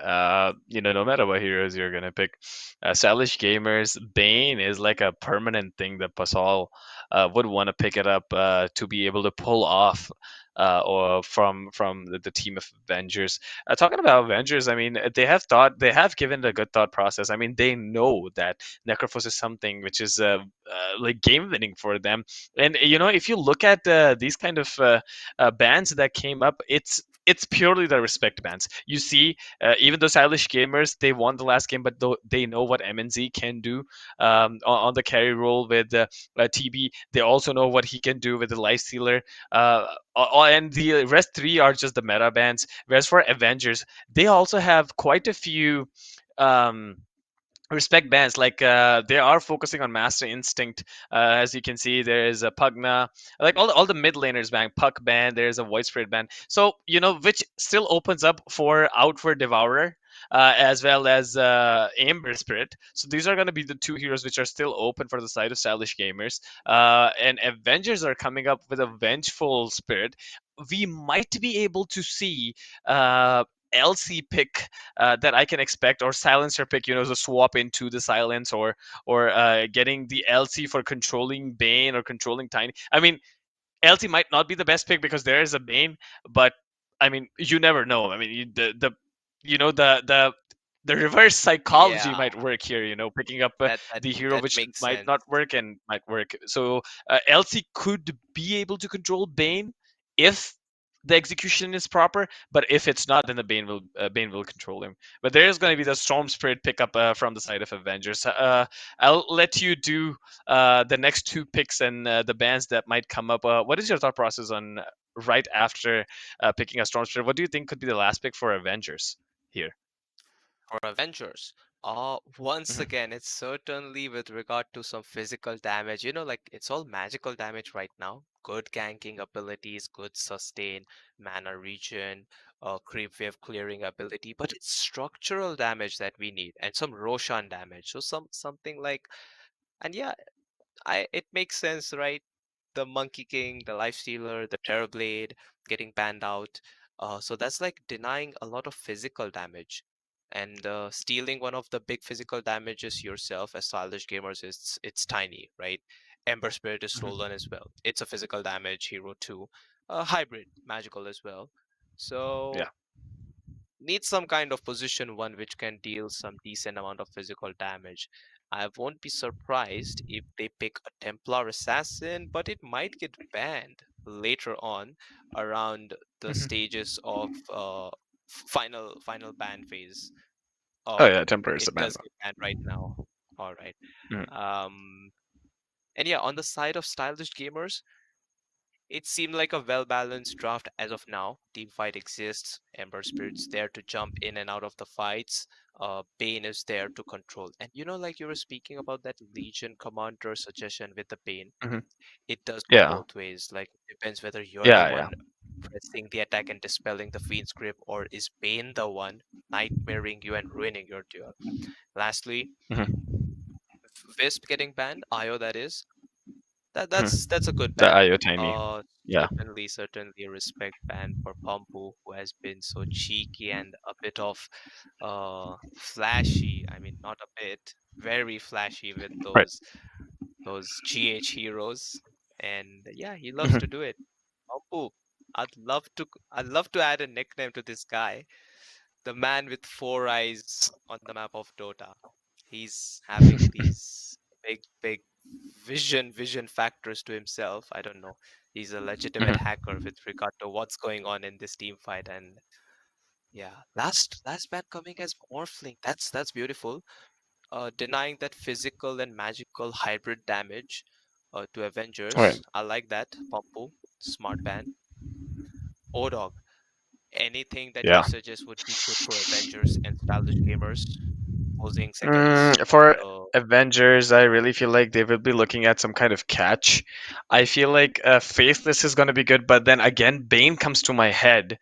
no matter what heroes you're gonna pick, stylish gamers, Bane is like a permanent thing that Pascal would want to pick it up to be able to pull off. Or from the team of Avengers. Talking about Avengers, I mean, they have given it a good thought process. I mean, they know that Necrophos is something which is like game winning for them. And if you look at these kind of bands that came up, it's purely the respect bands. You see, even though stylish gamers they won the last game, but they know what MNZ can do on the carry role with TB. They also know what he can do with the life stealer. And the rest three are just the meta bands. Whereas for Avengers, they also have quite a few. Um, Respect bands like they are focusing on master instinct. As you can see, there is a Pugna, like all the mid laners band, Puck band, there's a voice spirit band, so which still opens up for outward devourer, as well as amber spirit. So these are going to be the two heroes which are still open for the side of stylish gamers. And Avengers are coming up with a vengeful spirit. We might be able to see LC pick that I can expect, or silencer pick, to swap into the silence, or getting the LC for controlling Bane or controlling Tiny. I mean, LT might not be the best pick because there is a Bane, but I mean, you never know. I mean, the you know the reverse psychology Yeah, might work here. Picking up that that the hero that which makes might sense. not work and might work. So LT could be able to control Bane if the execution is proper, but if it's not, then the Bane will control him. But there is going to be the Storm Spirit pickup from the side of Avengers. I'll let you do the next two picks and the bands that might come up. What is your thought process on right after picking a Storm Spirit? What do you think could be the last pick for Avengers here? For Avengers, once Hmm. again, it's certainly with regard to some physical damage. Like it's all magical damage right now. Good ganking abilities, good sustain, mana regen, creep wave clearing ability, but it's structural damage that we need, and some Roshan damage. So something like, and yeah, it makes sense, right? The Monkey King, the Lifestealer, the Terrorblade getting banned out. So that's like denying a lot of physical damage. And stealing one of the big physical damages yourself as stylish gamers is it's tiny, right? Ember Spirit is Hmm. stolen as well. It's a physical damage hero too. Hybrid, magical as well. Yeah. So need some kind of position one which can deal some decent amount of physical damage. I won't be surprised if they pick a Templar Assassin, but it might get banned later on around the Hmm. stages of final ban phase. Oh Or yeah, Temper is a it band. does get banned right now. All right. Mhm. Um, and yeah, on the side of stylish gamers, it seemed like a well-balanced draft as of now. Teamfight exists, Ember Spirit's there to jump in and out of the fights. Bane is there to control. And like you were speaking about that Legion Commander suggestion with the Bane, Mhm. it does go Yeah, both ways. Like it depends whether you're the yeah, yeah. one pressing the attack and dispelling the Fiend's grip, or is Bane the one nightmaring you and ruining your duel. Lastly, Hmm. Wisp getting banned, IO that is. That's a Hmm. good The ban. IO Tiny. Yeah. Certainly respect ban for Pampu, who has been so cheeky and a bit of flashy. I mean, not a bit, very flashy with Right. those GH heroes. And yeah, he loves to Hmm. do it. Pampu, I'd love to add a nickname to this guy, the man with four eyes on the map of Dota. He's having these big vision factors to himself. I don't know. He's a legitimate Hmm. hacker with regard to what's going on in this team fight. And yeah, last ban coming as Morphling. That's beautiful. Denying that physical and magical hybrid damage to Right. Avengers. I like that. Pampu, smart ban. Odog, anything that you Yeah. suggest would be good for Avengers and stylish gamers. Closing seconds of For the. Avengers, I really feel like they will be looking at some kind of catch. I feel like Faithless is going to be good, but then again, Bane comes to my head,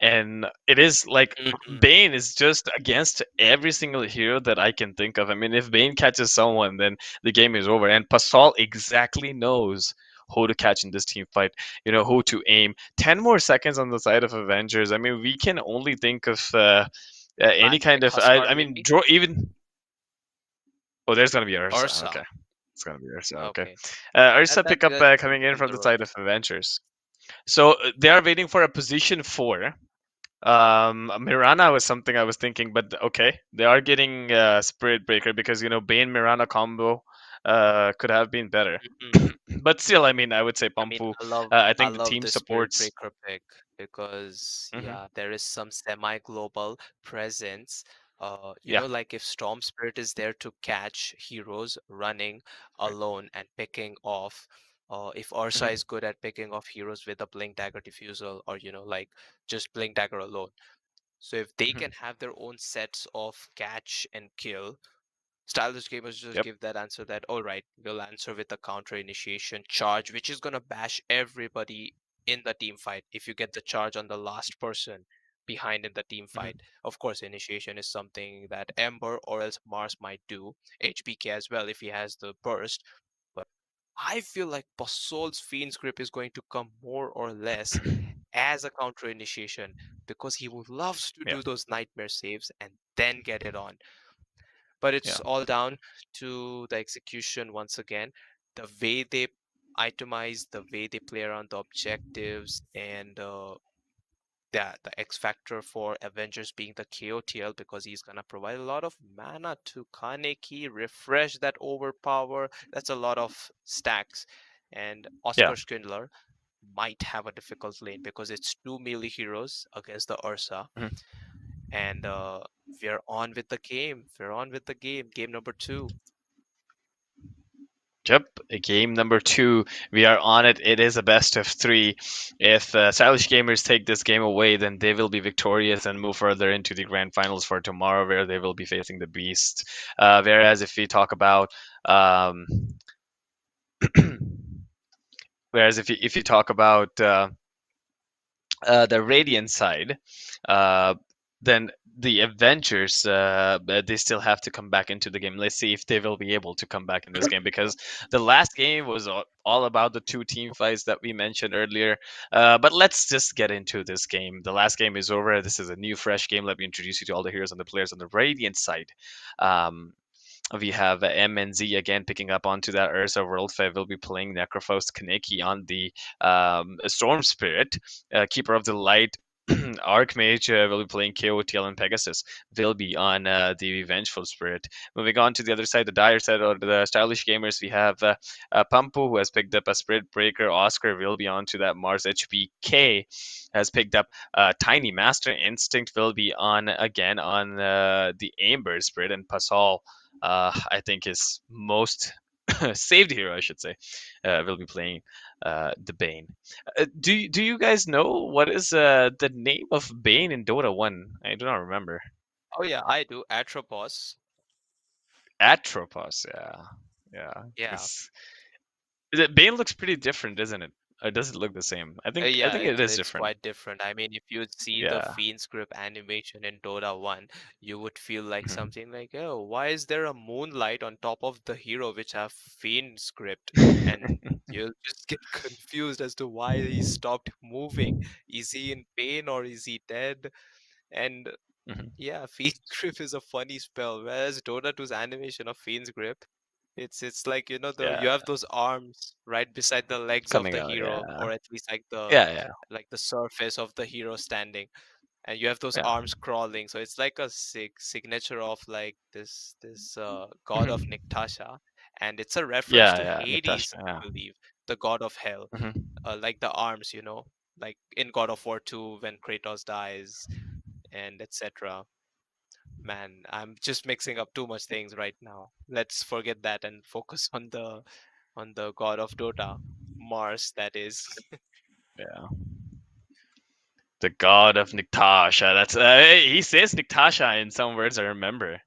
and it is like Mhm. Bane is just against every single hero that I can think of. I mean, if Bane catches someone, then the game is over. And Pascal exactly knows who to catch in this team fight. Who to aim. 10 more seconds on the side of Avengers. I mean, we can only think of any kind Magic of. I, Huskar I mean, maybe? draw even. Oh, there's gonna be Ursa. Ursa. Okay, it's gonna be Ursa. Okay, Okay. Ursa That pickup that coming in in from the the side Rosh. of Avengers. So they are waiting for a position 4. Mirana was something I was thinking, but okay, they are getting Spirit Breaker because Bane Mirana combo could have been better. Mhm. But still, I mean, I would say I mean, Pampu. I love I I think the love team the Spirit supports. Breaker pick because Hmm. yeah, there is some semi-global presence. Yeah. Like if Storm Spirit is there to catch heroes running Right. alone and picking off, if Ursa Hmm. is good at picking off heroes with a Blink Dagger Diffusal or like just Blink Dagger alone. So if they Hmm. can have their own sets of catch and kill, stylish gamers just Yep. give that answer that, all right, we'll answer with a counter initiation charge, which is going to bash everybody in the team fight if you get the charge on the last person behind in the team Hmm. fight. Of course, initiation is something that Ember or else Mars might do, HBK as well if he has the burst. But I feel like Basol's Fiend's Grip is going to come more or less as a counter initiation because he would loves to Yeah. do those nightmare saves and then get it on. But Yeah. it's all down to the execution once again. The way they itemize the way they play around the objectives, and the X factor for Avengers being the KOTL, because he's gonna provide a lot of mana to Kaneki, refresh that overpower. That's a lot of stacks. And Yeah. Oscar Schindler might have a difficult lane because it's two melee heroes against the Ursa. Mhm. And we're on with the game. We're on with the game. Game number 2. Yep, game number 2. We are on it. It is a best of 3. If Stylish Gamers take this game away, then they will be victorious and move further into the grand finals for tomorrow, where they will be facing the Beast. Whereas if we talk about whereas if you talk about the Radiant side, uh, then the Avengers, they still have to come back into the game. Let's see if they will be able to come back in this game, because the last game was all about the two team fights that we mentioned earlier. But let's just get into this game. The last game is over. This is a new, fresh game. Let me introduce you to all the heroes and the players on the Radiant side. Um, we have M and Z again picking up onto that Ursa World Fair. Will be playing Necrophos Kaneki on the Storm Spirit, Keeper of the Light. Archmage will be playing KOTL, and Pegasus will be on the Vengeful Spirit. Moving on to the other side, the dire side, or the Stylish Gamers, we have Pampu, who has picked up a Spirit Breaker. Oscar will be on to that. Mars HBK has picked up Tiny Master. Instinct will be on again on the Amber Spirit, and Pasal, I think his most saved hero, I should say, will be playing the Bane. Do you guys know what is the name of Bane in Dota 1? I do not remember. Oh yeah, I do. Atropos. Atropos, yeah. Yeah. Yeah. Bane looks pretty different, isn't it? Or does it look the same? I Yeah, think it is it's different. quite different. I mean, if you see the Yeah. Fiend script animation in Dota 1, you would feel like Mhm. something like, oh, why is there a moonlight on top of the hero which have Fiend script? And you'll just get confused as to why he stopped moving. Is he in pain or is he dead? And Mhm. yeah, Fiend's grip is a funny spell, whereas Dota 2's animation of Fiend's grip, it's like, you Yeah. have those arms right beside the legs of Coming the out, hero, yeah. or at least like the Yeah, yeah. surface of the hero standing, and you have those Yeah. arms crawling. So it's like a signature of like this god of Mhm. Niktasha, and it's a reference Yeah, to yeah. Hades, Natasha, I yeah. believe, the god of hell. Mhm. Like the arms, like in God of War 2 when Kratos dies, and etc. Man, I'm just mixing up too much things right now. Let's forget that and focus on the god of Dota, Mars, that is. Yeah. The god of Niktasha. That's he says Niktasha in some words I remember.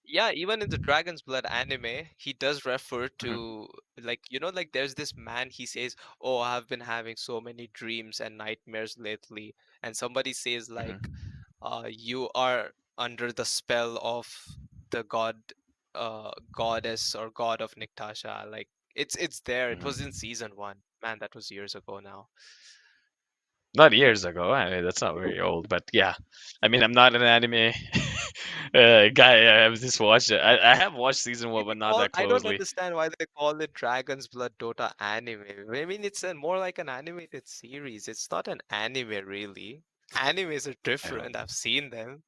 Yeah, even in the Dragon's Blood anime, he does refer Mhm. to, like, like there's this man, he says, "Oh, I've been having so many dreams and nightmares lately." And somebody says like, Mhm. you are under the spell of the goddess or god of Niktasha. Like, it's there. It was in Mhm. season 1. Man, that was years ago now. Not years ago. I mean, that's not very old, but yeah. I mean, I'm not an anime guy. I've just watched it. I have watched season Why one, they but not call that I don't closely. understand why they call it Dragon's Blood Dota anime. I mean, it's more like an animated series. It's not an anime, really. Animes are I don't different. know. I've seen them.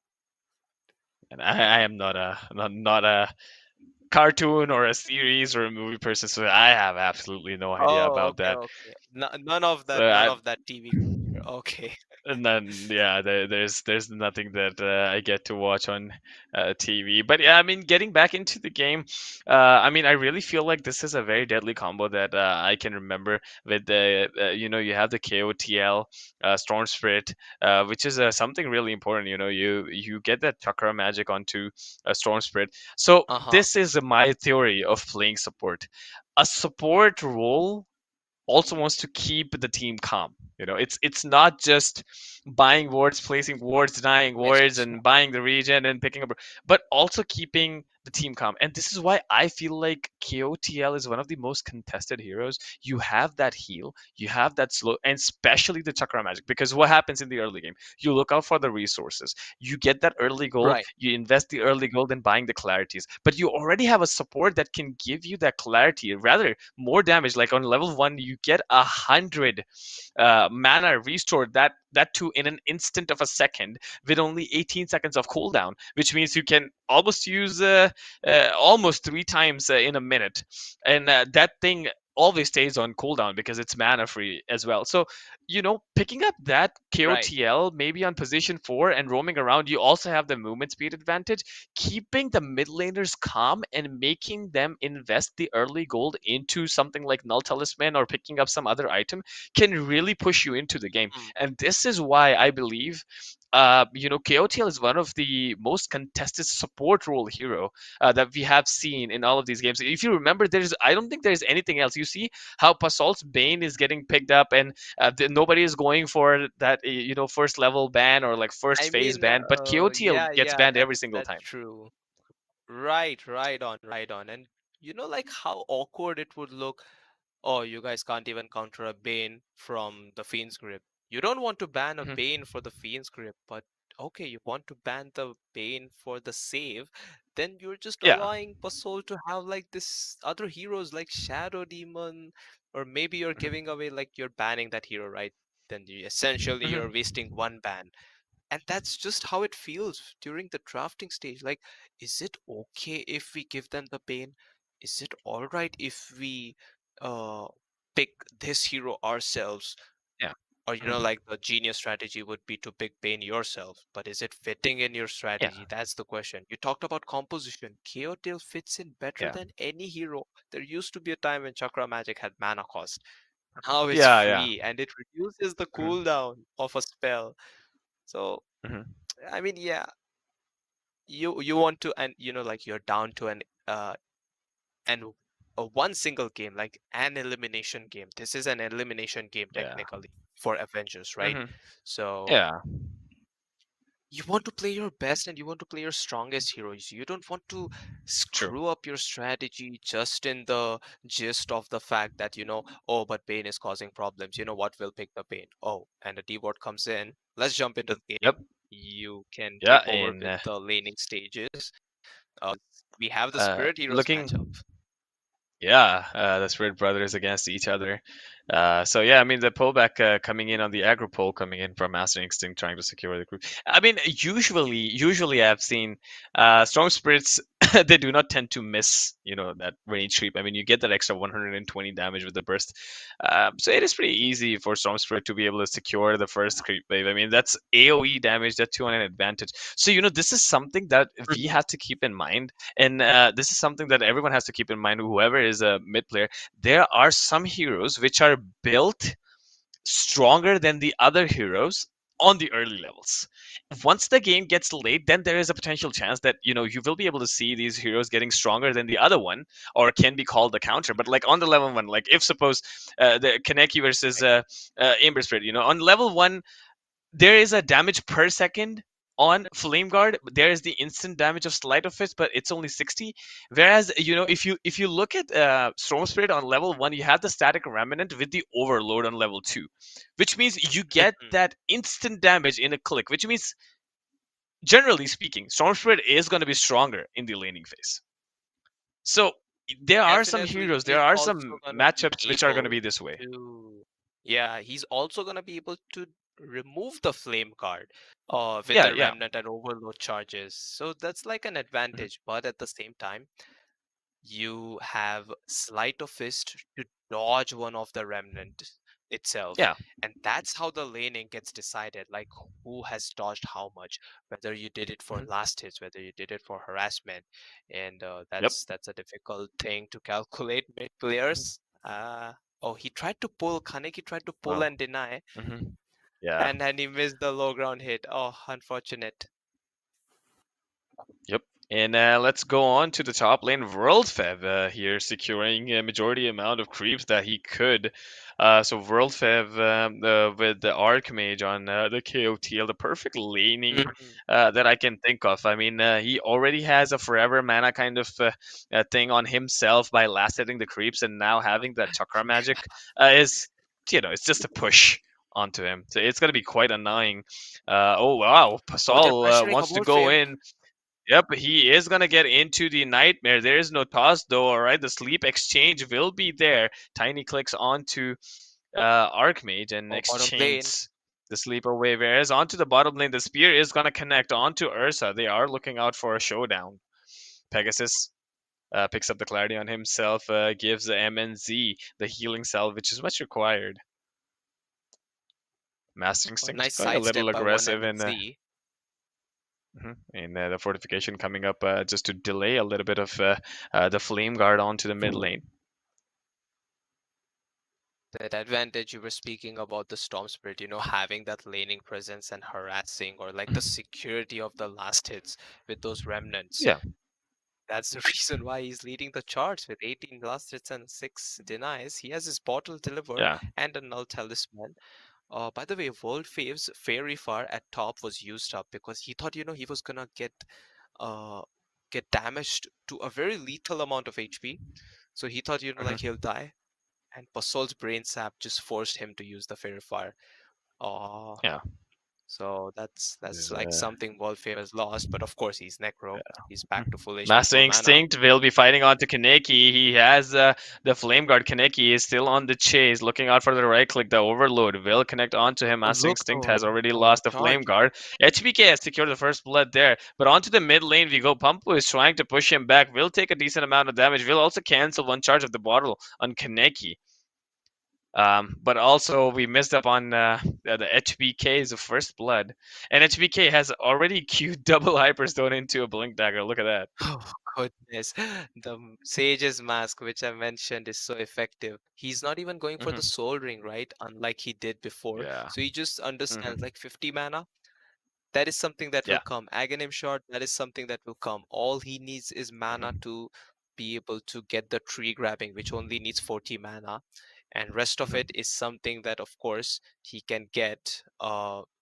And I am not a cartoon or a series or a movie person, so I have absolutely no idea Oh, about okay, that. okay. None of So that, none I of that TV culture. Okay. And then yeah, there's nothing that I get to watch on TV. But yeah, I mean, getting back into the game, I mean, I really feel like this is a very deadly combo that I can remember with the you have the KOTL Storm Spirit, which is something really important. You get that chakra magic onto a Storm Spirit. So Uh-huh. this is my theory of playing support. A support role also wants to keep the team calm. It's not just buying wards, placing wards, denying wards, Yes. and buying the regen and picking up, but also keeping the team calm. And this is why I feel like KOTL is one of the most contested heroes. You have that heal, you have that slow, and especially the chakra magic. Because what happens in the early game? You look out for the resources, you get that early gold, Right. you invest the early gold in buying the clarities, but you already have a support that can give you that clarity, rather more damage. Like on level 1, you get 100 mana restored, that too in an instant of a second, with only 18 seconds of cooldown, which means you can almost use almost 3 times in a minute, and that thing always stays on cooldown because it's mana free as well. So picking up that Right. KOTL maybe on position 4 and roaming around, you also have the movement speed advantage, keeping the mid laners calm and making them invest the early gold into something like Null Talisman or picking up some other item can really push you into the game. Mm. And this is why I believe KOTL is one of the most contested support role hero that we have seen in all of these games. If you remember, I don't think there's anything else. You see how Pasol's Bane is getting picked up, and nobody is going for that first level ban or like first I phase mean, ban, but KOTL yeah, gets yeah, banned every single that's time. true. Right on, right on. And like how awkward it would look. Oh, you guys can't even counter a Bane from the Fiend's Grip. You don't want to ban a Hmm. Bane for the Fiend's Grip, but okay, you want to ban the Bane for the save, then you're just Yeah. allowing Pasol to have like this other heroes like Shadow Demon, or maybe you're Hmm. giving away like you're banning that hero, right? Then essentially you're Hmm. wasting one ban. And that's just how it feels during the drafting stage. Like, is it okay if we give them the Bane? Is it all right if we uh pick this hero ourselves? Yeah. Or Hmm. like the genius strategy would be to pick Bane yourself, but is it fitting in your Yeah. strategy? That's the question. You talked about composition. Chaotail fits in better Yeah. than any hero. There used to be a time when Chakra Magic had mana cost. Now it's Yeah. Yeah. free and it reduces the Hmm. cooldown of a spell. So Hmm. I mean, yeah, you want to, and like you're down to and a one single game, like an elimination game. This is an elimination game Yeah. technically for Avengers, right? Hmm. So Yeah. you want to play your best and you want to play your strongest heroes. You don't want to True. screw up your strategy just in the gist of the fact that oh, but Bane is causing problems. You know what? We'll pick the Bane. Oh, and a D-ward comes in. Let's jump into the Yep. game. You can Yeah. take over And with the laning stages. We have the Spirit Heroes looking. matchup. Yeah, the Spirit Brothers against each other. So yeah, I mean the pullback coming in on the aggro pull coming in from Master Instinct trying to secure the group. I mean, usually I've seen Storm Spirits they do not tend to miss that range creep. I mean, you get that extra 120 damage with the burst, so it is pretty easy for Storm Spirit to be able to secure the first creep wave. I mean, that's AOE damage, that 2 on an advantage. So this is something that we Mhm. have to keep in mind, and this is something that everyone has to keep in mind. Whoever is a mid player, there are some heroes which are built stronger than the other heroes on the early levels. Once the game gets late, then there is a potential chance that you will be able to see these heroes getting stronger than the other one, or can be called the counter. But like on the level 1, like if suppose the Kaneki versus Right. Ember Spirit, on level 1 there is a damage per second on Flame Guard. There is the instant damage of Sleight of Fist, but it's only 60. Whereas if you look at Storm Spirit on level 1, you have the Static Remnant with the Overload on level 2, which means you get Mhm. that instant damage in a click. Which means, generally speaking, Storm Spirit is going to be stronger in the laning phase. So there are some Definitely, heroes, there he's are also some gonna be matchups which are going to able be this way. to, yeah, he's also gonna be able to remove the flame card with Yeah, the yeah. remnant and overload charges. So that's like an Mhm. advantage, but at the same time, you have sleight of fist to dodge one of the remnant itself, Yeah. and that's how the laning gets decided, like who has dodged how much, whether you did it for Mhm. last hits, whether you did it for harassment. And Yep. that's a difficult thing to calculate mid players. Oh, he tried to pull, Kaneki tried to pull Well. and deny, Hmm. Yeah. and he missed the low ground hit. Oh, unfortunate. Yep. And let's go on to the top lane. WorldFev here securing a majority amount of creeps that he could. So WorldFev with the Archmage on the KOTL, the perfect laning Mhm. that I can think of. I mean, he already has a forever mana kind of thing on himself by last hitting the creeps, and now having that chakra magic is, it's just a push onto him. So it's going to be quite annoying. Oh wow, Oh, they're Pasal pressuring a wants to go Wolfave. in. Yep, he is gonna get into the nightmare. There is no toss though. All right, the sleep exchange will be there. Tiny clicks onto Archmage and Oh, bottom lane. exchange the sleep away. Whereas onto the bottom lane, the spear is gonna connect onto Ursa. They are looking out for a showdown. Pegasus picks up the clarity on himself, gives the MNZ the healing salve, which is much required. Master A Instinct nice going a little sidestep by one aggressive and MNZ. the fortification coming up just to delay a little bit of the flame guard onto the mid lane. That advantage you were speaking about the Storm Spirit, having that laning presence and harassing, or like the security of the last hits with those remnants. Yeah, That's the reason why he's leading the charts with 18 last hits and 6 denies. He has his bottle deliver yeah, and a null talisman. By the way, World Fave's Fairy Fire at top was used up because he thought, he was gonna uh get damaged to a very lethal amount of HP. So he thought, like hmm he'll die. And Pasol's brain sap just forced him to use the Fairy Fire. Uh, yeah. so that's There's, like something World Fave has lost, but of course he's Necro. He's back to full HP, Master full mana. Instinct will be fighting onto Kaneki. He has the Flame Guard. Kaneki is still on the chase, looking out for the right click. The Overload will connect onto him. Oh, Master look, Instinct has already the lost the Flame charge. Guard. HBK has secured the first blood there, but onto the mid lane we go. Pumpu is trying to push him back. Will take a decent amount of damage. Will also cancel one charge of the bottle on Kaneki. But also we missed up on the HBK's first blood, and HBK has already queued double hyperstone into a blink dagger. Look at that. Oh, goodness. The Sage's Mask, which I mentioned, is so effective. He's not even going for the Hmm. Soul Ring, right? Unlike he did before. Yeah. So he just understands Hmm. like 50 mana. That is something that will Yeah. come. Aghanim Shot, that is something that will come. All he needs is mana Hmm. to be able to get the tree grabbing, which only needs 40 mana. And rest of it Hmm. is something that, of course, he can get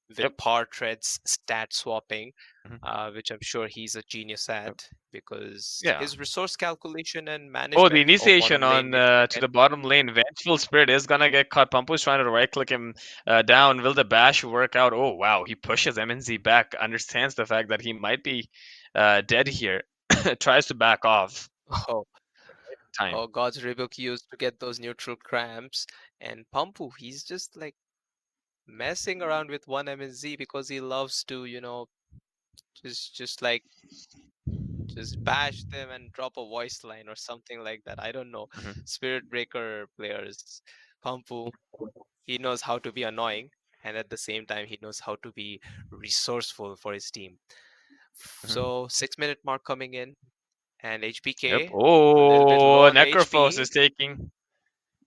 with Yep. power treads, stat swapping, Hmm. which I'm sure he's a genius Yep. at because Yeah. his resource calculation and Oh, the management of initiation bottom lane on will to get the bottom lane. Vengeful Spirit is gonna get caught. Pampu's trying to right click him down. Will the bash work out? Oh wow, he pushes MNZ back. Understands the fact that he might be dead here. Tries to back off. oh, Time. oh God's rebuke used to get those neutral cramps. And Pampu, he's just like messing around with one MNZ because he loves to, just like just bash them and drop a voice line or something like that. I don't know. Hmm. Spirit Breaker players, Pampu, he knows how to be annoying, and at the same time, he knows how to be resourceful for his team. Hmm. So 6 minute mark coming in, and Yep. HBK a little bit low Oh, on Necrophos HP. is taking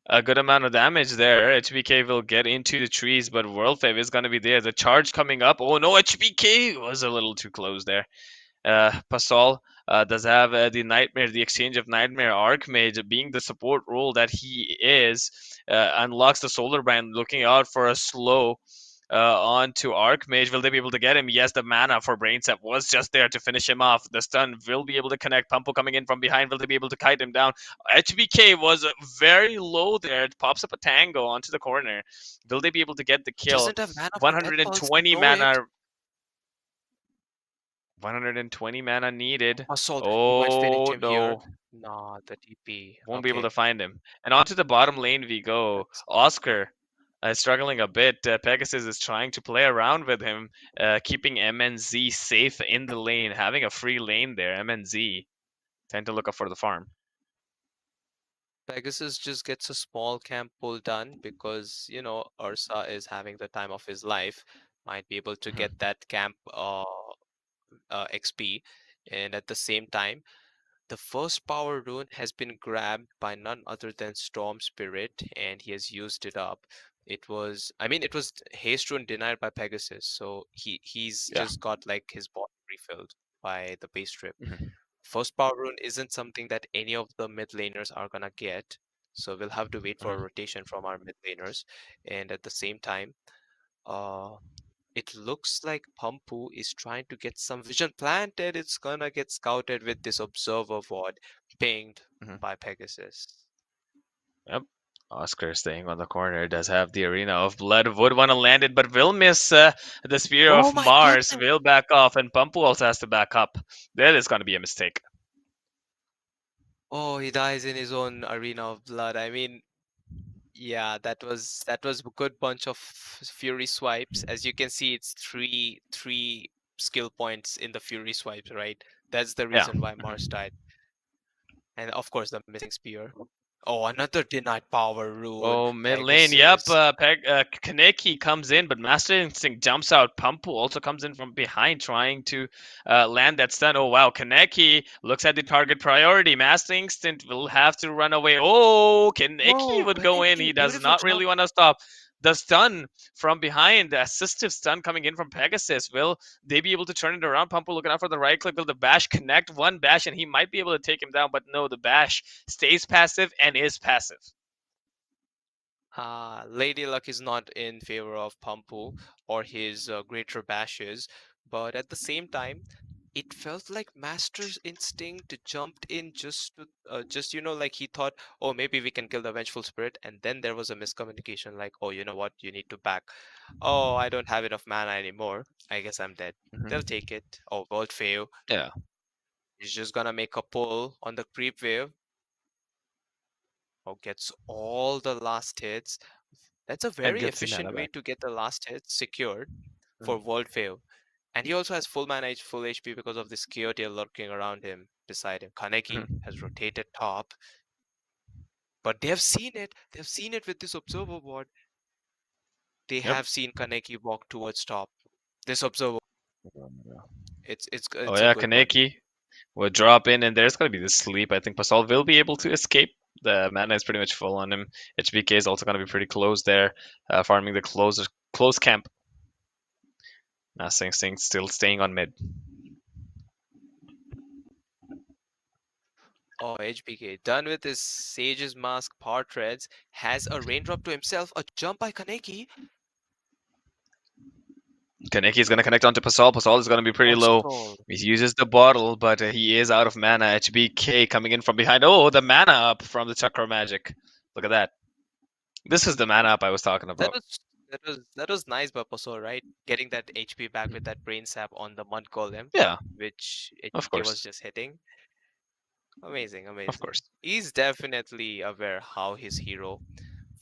a good amount of damage there. HBK will get into the trees, but Worldfave is gonna be there. The charge coming up. Oh no, HBK was a little too close there. Pascal does have the Nightmare, the exchange of Nightmare. Archmage, being the support role that he is, unlocks the Solar Band, looking out for a slow onto Archmage. Will they be able to get him? Yes, the mana for Brainset was just there to finish him off. The stun will be able to connect. Pumpo coming in from behind. Will they be able to kite him down? HBK was very low there. It pops up a tango onto the corner. Will they be able to get the kill? Doesn't have mana for Death Pulse. I 120 know it. mana 120 mana needed. Assault, he might finish Oh him here. no, Nah, the TP. won't be able to Okay, find him. And onto the bottom lane we go. that's Oscar struggling a bit. Pegasus is trying to play around with him, keeping MNZ safe in the lane, having a free lane there. MNZ trying to look up for the farm. Pegasus just gets a small camp pull done because, Ursa is having the time of his life. Might be able to Mhm. get that camp XP. And at the same time, the first power rune has been grabbed by none other than Storm Spirit, and he has used it up. It was haste rune denied by Pegasus, so he's Yeah. just got like his body refilled. by the base trip. Mhm. First power rune isn't something that any of the mid laners are gonna get, so we'll have to wait for a Mhm. rotation from our mid laners. And at the same time, uh, it looks like Pampu is trying to get some vision planted. It's gonna get scouted with this observer ward pinged Mhm. by Pegasus. Yep. Oscar staying on the corner does have the Arena of Blood. Would want to land it, but will miss the Spear Oh of my Mars. goodness! Will back off, and Pumpu also has to back up. That is going to be a mistake. Oh, he dies in his own arena of blood. I mean, yeah, that was a good bunch of fury swipes. As you can see, it's three skill points in the fury swipes, right? That's the Yeah. reason why Mars died. And of course, the missing spear. Oh, another denied power rune. Oh, mid lane. Yep. Pegasus. Kaneki comes in, but Master Instinct jumps out. Pumpu also comes in from behind, trying to land that stun. Oh, wow. Kaneki looks at the target priority. Master Instinct will have to run away. Oh, Kaneki Whoa, would go in. Kaneki, He does beautiful not really jump. want to stop. The stun from behind, the assistive stun coming in from Pegasus. Will they be able to turn it around? Pumpu looking out for the right click. Will the bash connect? One bash, and he might be able to take him down, but no, the bash stays passive and is passive. Lady Luck is not in favor of Pampu or his greater bashes, but at the same time, it felt like Master's instinct jumped in just like he thought, oh, maybe we can kill the vengeful spirit, and then there was a miscommunication, like, oh, you know what, you need to back. Oh, I don't have enough mana anymore. I guess I'm dead. They'll Mhm. take it. Oh, World fail. Yeah. He's just gonna make a pull on the creep wave. Oh, gets all the last hits. That's a And very gets the efficient mana way back. to get the last hit secured for Mhm. World fail. And he also has full mana, full HP because of this Coyote lurking around him, beside him. Kaneki has Mhm. rotated top, but they have seen it. They've seen it with this observer ward. They Yep. have seen Kaneki walk towards top. This observer, Oh it's a yeah, good one. Kaneki will drop in, and there's gonna be the sleep. I think Pascal will be able to escape. The mana is pretty much full on him. HBK is also gonna be pretty close there, farming the close camp. Nothing still staying on mid. Oh, HBK, done with his Sage's Mask portraits, has a raindrop to himself, a jump by Kaneki. Kaneki is gonna connect onto Pascal. Pascal is gonna be pretty low. Postal. He uses the bottle, but he is out of mana. HBK coming in from behind. Oh, the mana up from the Chakra Magic. Look at that. This is the mana up I was talking That about. was that was nice by Postal, right? Getting that HP back with that brain sap on the mud golem, Yeah, which of HBK was course, just hitting. Amazing, of amazing. course. He's definitely aware how his hero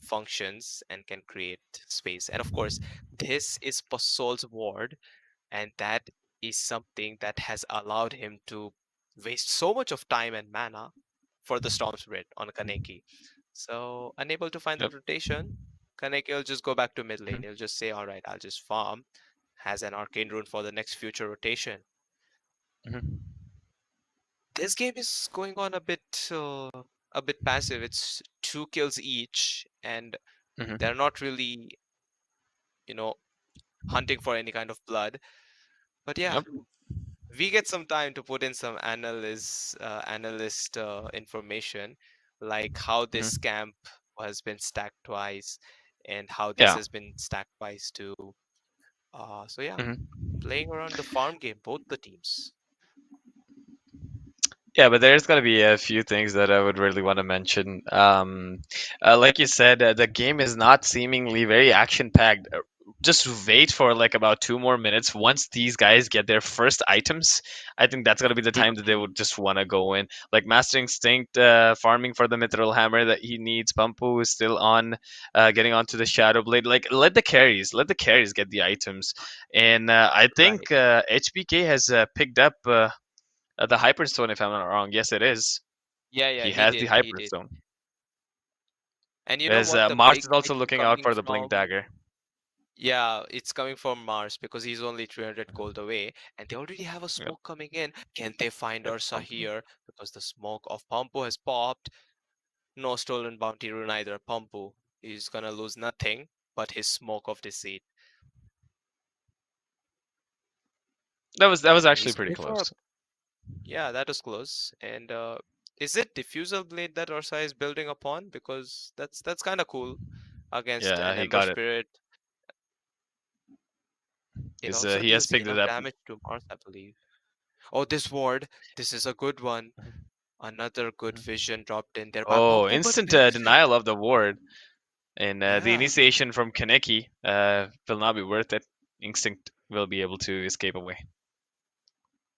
functions and can create space. And of course, this is Posol's ward, and that is something that has allowed him to waste so much of time and mana for the Storm Spirit on Kaneki. So, unable to find the Yep. rotation, Kaneki will just go back to mid lane. He'll just say, all right, I'll just farm. Has an arcane rune for the next future rotation. Mhm. This game is going on a bit passive. It's 2 kills each, and Mhm. they're not really, you know, hunting for any kind of blood. But yeah, Yep. we get some time to put in some analyst information, like how this Mhm. camp has been stacked twice, and how this Yeah. has been stacked twice too. So yeah, Mhm. playing around the farm game, both the teams. Yeah, but there's got to be a few things that I would really want to mention. Like you said, the game is not seemingly very action packed. Just wait for like about 2 more minutes. Once these guys get their first items, I think that's gonna be the time that they would just want to go in. Like Master Instinct, farming for the Mithril Hammer that he needs. Pumpu is still on, getting onto the Shadow Blade. Like let the carries get the items. And I Right. think HBK has picked up. The Hyperstone, if I'm not wrong. Yes, it is. Yeah, yeah, He he has the did. He did. Hyperstone. And you know As what? The Mars big is also thing looking out coming for the Blink from Dagger. Yeah, it's coming from Mars because he's only 300 gold away, and they already have a Yep. smoke coming in. Can they find Yep. Ursa here? Because the smoke of Pampu has popped. No stolen bounty rune either. Pampu is gonna lose nothing but his smoke of deceit. That was And we actually pretty split for a close. Yeah, that is close. And is it diffusal blade that Ursa is building upon? Because that's kind of cool against Yeah, an he Ember got it. Spirit. It Because also he has deals picked it enough up. damage to Mars, I believe. Oh, this ward. This is a good one. Mhm, Another good mhm. vision dropped in there by Oh, But instant Pegasus. denial of the ward. And the Yeah. initiation from Kaneki will not be worth it. Instinct will be able to escape away.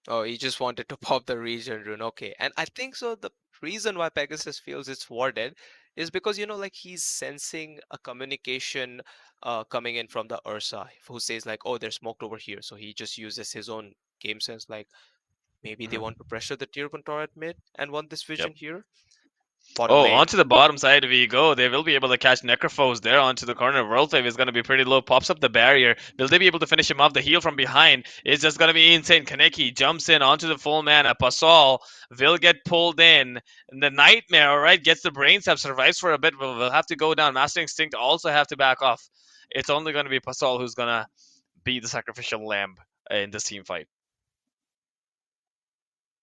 Oh, he just wanted to pop the region rune. Okay. And I think so the reason why Pegasus feels it's warded is because, like he's sensing a communication coming in from the Ursa who says like, oh, they're smoked over here. So he just uses his own game sense like maybe they want Mhm. to pressure the tier 1 turret mid and want this Yep. vision here. Bottom Oh, lane. onto the bottom side we go. They will be able to catch Necrophos there onto the corner. Worldwave is going to be pretty low. Pops up the barrier. Will they be able to finish him off? The heal from behind is just going to be insane. Kaneki jumps in onto the full mana. Pasal will get pulled in. And the Nightmare, all right, gets the brain sap, survives for a bit. Will have to go down. Master Instinct also have to back off. It's only going to be Pasal who's going to be the sacrificial lamb in this team fight.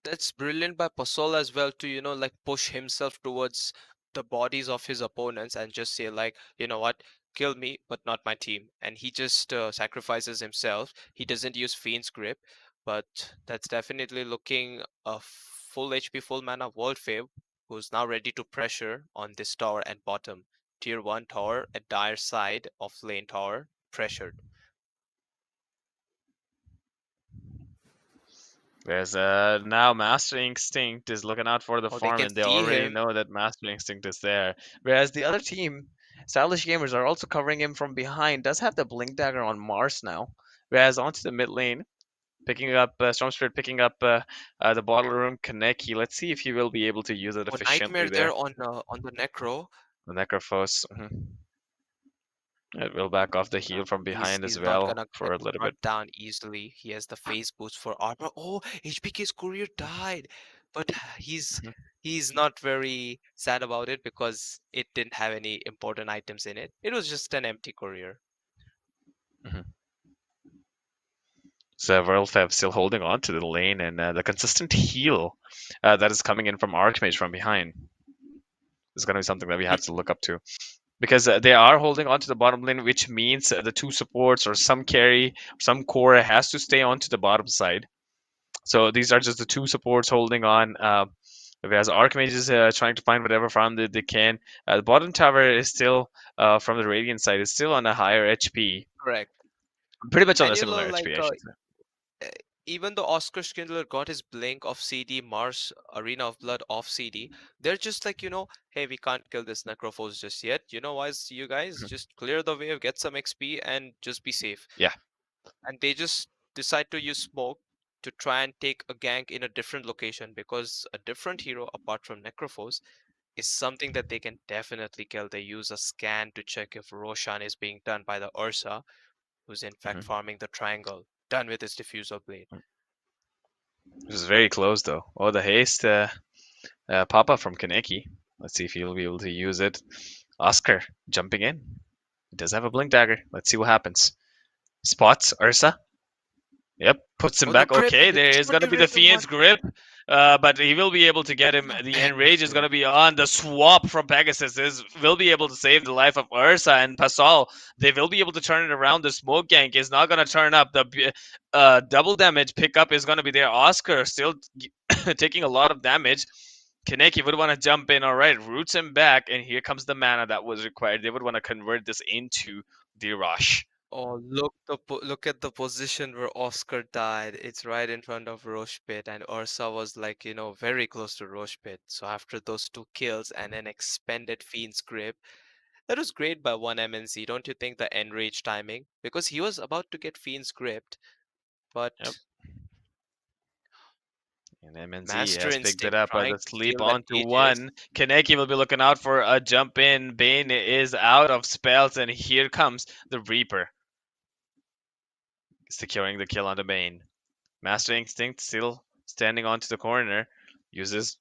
That's brilliant by Pasol as well to, like push himself towards the bodies of his opponents and just say like, you know what, kill me, but not my team. And he just sacrifices himself. He doesn't use Fiend's Grip, but that's definitely looking a full HP, full mana World Fave, who's now ready to pressure on this tower at bottom. Tier 1 tower at dire side of lane tower, pressured. Whereas now Master Instinct is looking out for the Oh, they farm can and they see already him. know that Master Instinct is there. Whereas the other team, Stylish Gamers, are also covering him from behind. Does have the Blink Dagger on Mars now. Whereas onto the mid lane, picking up Storm Spirit, picking up the Bottle Room Kaneki. Let's see if he will be able to use it Oh, efficiently Nightmare there. there on the Necro. The Necrophos. It will back off the heal from He's behind as he's not well gonna for get a little bit. shot down easily. He has the phase boost for armor. Oh, HBK's courier died, but he's Mhm, he's not very sad about it because it didn't have any important items in it. It was just an empty courier. mhm. So Worldfab still holding on to the lane and the consistent heal that is coming in from Archmage from behind is going to be something that we have to look up to because they are holding on to the bottom lane, which means the two supports or some carry, some core has to stay onto the bottom side. So these are just the two supports holding on. Whereas Archmage is trying to find whatever farm that they can. The bottom tower is still, from the Radiant side, is still on a higher HP. Correct. Pretty much on And a similar HP, I should say. uh, even though Oscar Schindler got his blink of CD, Mars Arena of Blood off CD, they're just like, hey, we can't kill this Necrophos just yet. You know why, you guys Mhm. just clear the wave, get some XP, and just be safe. Yeah. And they just decide to use smoke to try and take a gank in a different location because a different hero apart from Necrophos is something that they can definitely kill. They use a scan to check if Roshan is being done by the Ursa, who's in fact Mhm. farming the triangle, done with his diffusal blade. This is very close though. Oh, the haste pop-up from Kaneki. Let's see if he'll be able to use it. Oscar jumping in. He does have a blink dagger. Let's see what happens. Spots Ursa. Yep, puts him Oh, the back. grip, Okay, the there is going to be the T1 Fiend's one. grip, but he will be able to get him. The Enrage is going Magnificent. to be on. The swap from Pegasus will be able to save the life of Ursa and Pasal. They will be able to turn it around. The smoke gank is not going to turn up. The double damage pickup is going to be there. Oscar still taking a lot of damage. Kaneki would want to jump in. All right, roots him back, and here comes the mana that was required. They would want to convert this into the rush. Oh, look at the position where Oscar died. It's right in front of Roche Pit, and Ursa was like, very close to Roche Pit. So after those two kills and an expended Fiend's grip, that was great by one MNC. Don't you think the enrage timing? Because he was about to get Fiend's gripped, Yep. but And MNZ Master has picked it Instinct up as trying a to sleep steal that onto Aegis. one. Kaneki will be looking out for a jump in. Bane is out of spells, and here comes the Reaper, securing the kill on the Bane. Master Instinct still standing onto the corner, uses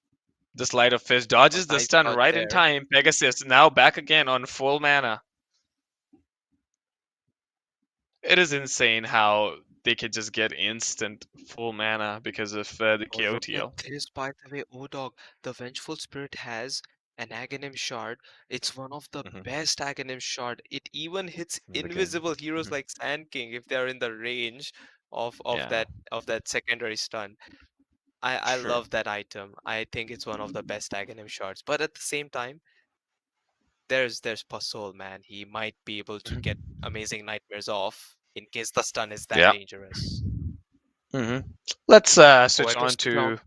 the Sleight of Fist, Oh, dodges the nice stun shot right in there. time. Pegasus now back again on full mana. It is insane how they could just get instant full mana because of the Oh, look at KOTL. this, by the way. Oh, dog. The Vengeful Spirit has an Aghanim Shard. It's one of the Hmm. best Aghanim Shard. It even hits Again. invisible heroes Mhm. like Sand King if they're in the range of Yeah, that secondary stun. I true. love that item. I think it's one of the best Aghanim shards. But at the same time, there's Pasol, man. He might be able to get Mhm. amazing nightmares off in case the stun is that Yeah. dangerous. Hmm. Let's Oh, switch Echo on still down. to.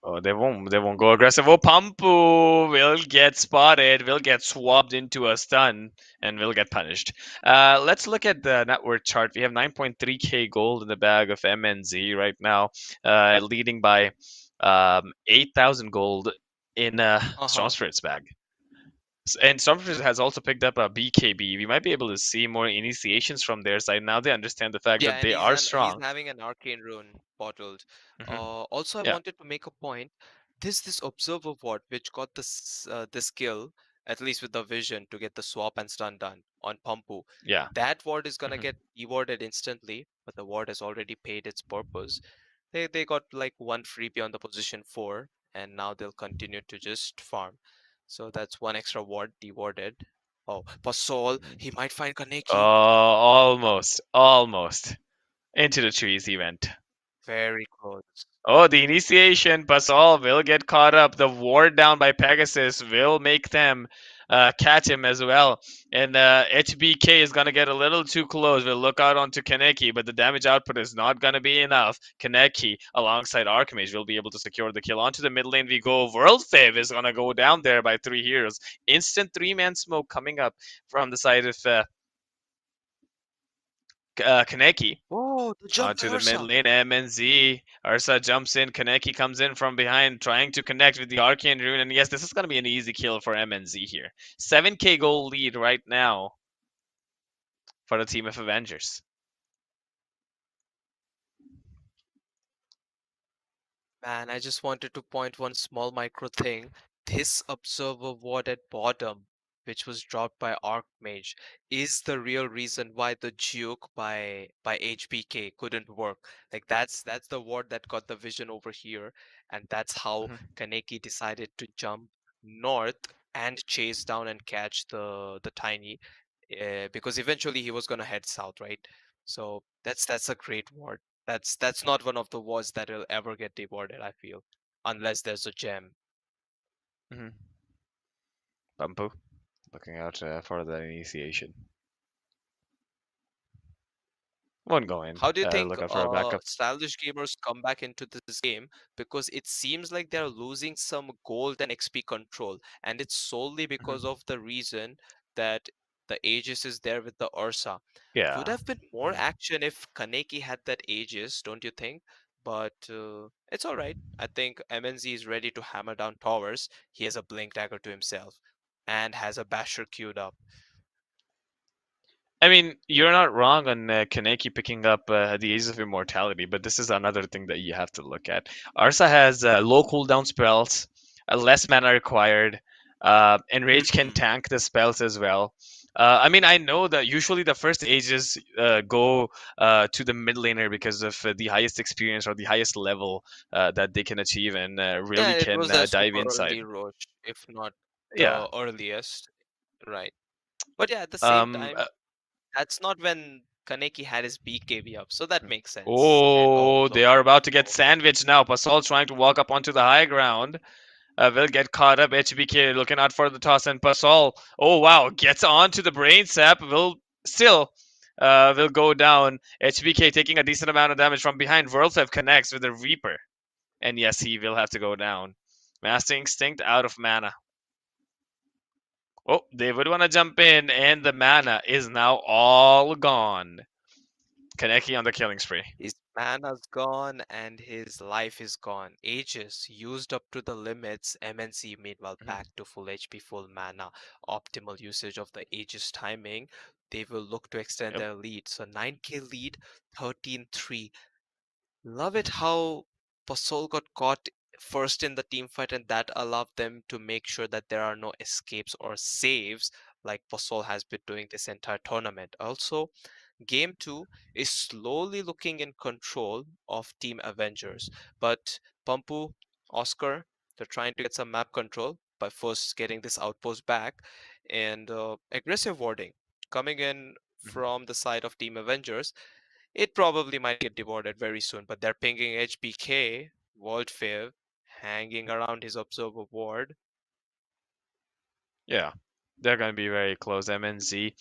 Oh, they won't go aggressive. Oh, Pampu will get spotted, will get swapped into a stun, and will get punished. Let's look at the net worth chart. We have 9.3k gold in the bag of MNZ right now, leading by 8,000 gold in Strong Uh-huh. Spirit's bag. And Storm Spirit has also picked up a BKB. We might be able to see more initiations from their side. Now they understand the fact Yeah, that and they are he's strong. having an arcane rune bottled. Hmm. Also, I Yeah, wanted to make a point. This observer ward which got this skill, at least with the vision to get the swap and stun done on Pampu. yeah. That ward is gonna Hmm. get rewarded instantly, but the ward has already paid its purpose. They got like one freebie on the position 4, and now they'll continue to just farm. So that's one extra ward dewarded. Oh, Pasol, he might find Kaneki. Almost. Into the trees he went. Very close. Oh, the initiation, Basal will get caught up. The ward down by Pegasus will make them catch him as well. And HBK is going to get a little too close. We'll look out onto Kaneki, but the damage output is not going to be enough. Kaneki, alongside Archmage, will be able to secure the kill. Onto the mid lane we go. Worldfave is going to go down there by 3 heroes. Instant three-man smoke coming up from the side of Kaneki. Oh, the jump by Onto the mid Ursa. lane, MNZ. Ursa jumps in. Kaneki comes in from behind, trying to connect with the Arcane Rune. And yes, this is going to be an easy kill for MNZ here. 7k goal lead right now for the team of Avengers. Man, I just wanted to point one small micro thing. This observer ward at bottom, which was dropped by Archmage, is the real reason why the juke by HBK couldn't work. Like that's the ward that got the vision over here, and that's how Mhm. Kaneki decided to jump north and chase down and catch the tiny, because eventually he was gonna head south, right? So that's a great ward. That's not one of the wards that will ever get dewarded, I feel, unless there's a gem. Mhm. Bumpo, looking out for the initiation. Won't go in. How do you think Look out for a backup. stylish gamers come back into this game? Because it seems like they're losing some gold and XP control, and it's solely because Mhm. of the reason that the Aegis is there with the Ursa. Would Yeah. have been more Mhm. action if Kaneki had that Aegis, don't you think? But it's all right. I think MNZ is ready to hammer down towers. He has a Blink Dagger to himself and has a Basher queued up. I mean, you're not wrong on Kaneki picking up the Ages of Immortality, but this is another thing that you have to look at. Arsa has low cooldown spells, less mana required. Enrage can Mhm. tank the spells as well. I mean, I know that usually the first Ages go to the mid laner because of the highest experience or the highest level that they can achieve and Yeah, really it can was a dive super inside. early Roche, if not Yeah. the earliest, right? But yeah, at the same Um, time, that's not when Kaneki had his BKB up, so that uh, makes sense. And oh, oh, look. they are about to get Oh, sandwiched now. Pasal trying to walk up onto the high ground. Will get caught up. HBK looking out for the toss, and Pasol. Oh wow, gets onto the brain sap. Will still will go down. HBK taking a decent amount of damage from behind. Worldfev connects with the Reaper, and yes, he will have to go down. Master Instinct out of mana. Oh, they would want to jump in, and the mana is now all gone. Kaneki on the killing spree. his mana's gone and his life is gone. Aegis used up to the limits. MNC meanwhile Mhm. back to full HP, full mana. Optimal usage of the Aegis timing. They will look to extend Yep. their lead. So 9k lead, 13-3. Love it Mhm. how Pasol got caught first in the team fight, and that allowed them to make sure that there are no escapes or saves like Pasol has been doing this entire tournament. Also, Game 2 is slowly looking in control of Team Avengers, but Pampu, Oscar, they're trying to get some map control by first getting this outpost back, and aggressive warding coming in Mhm. from the side of Team Avengers. It probably might get deboarded very soon, but they're pinging HBK, Worldfair, hanging around his observer ward. Yeah, they're going to be very close. MNZ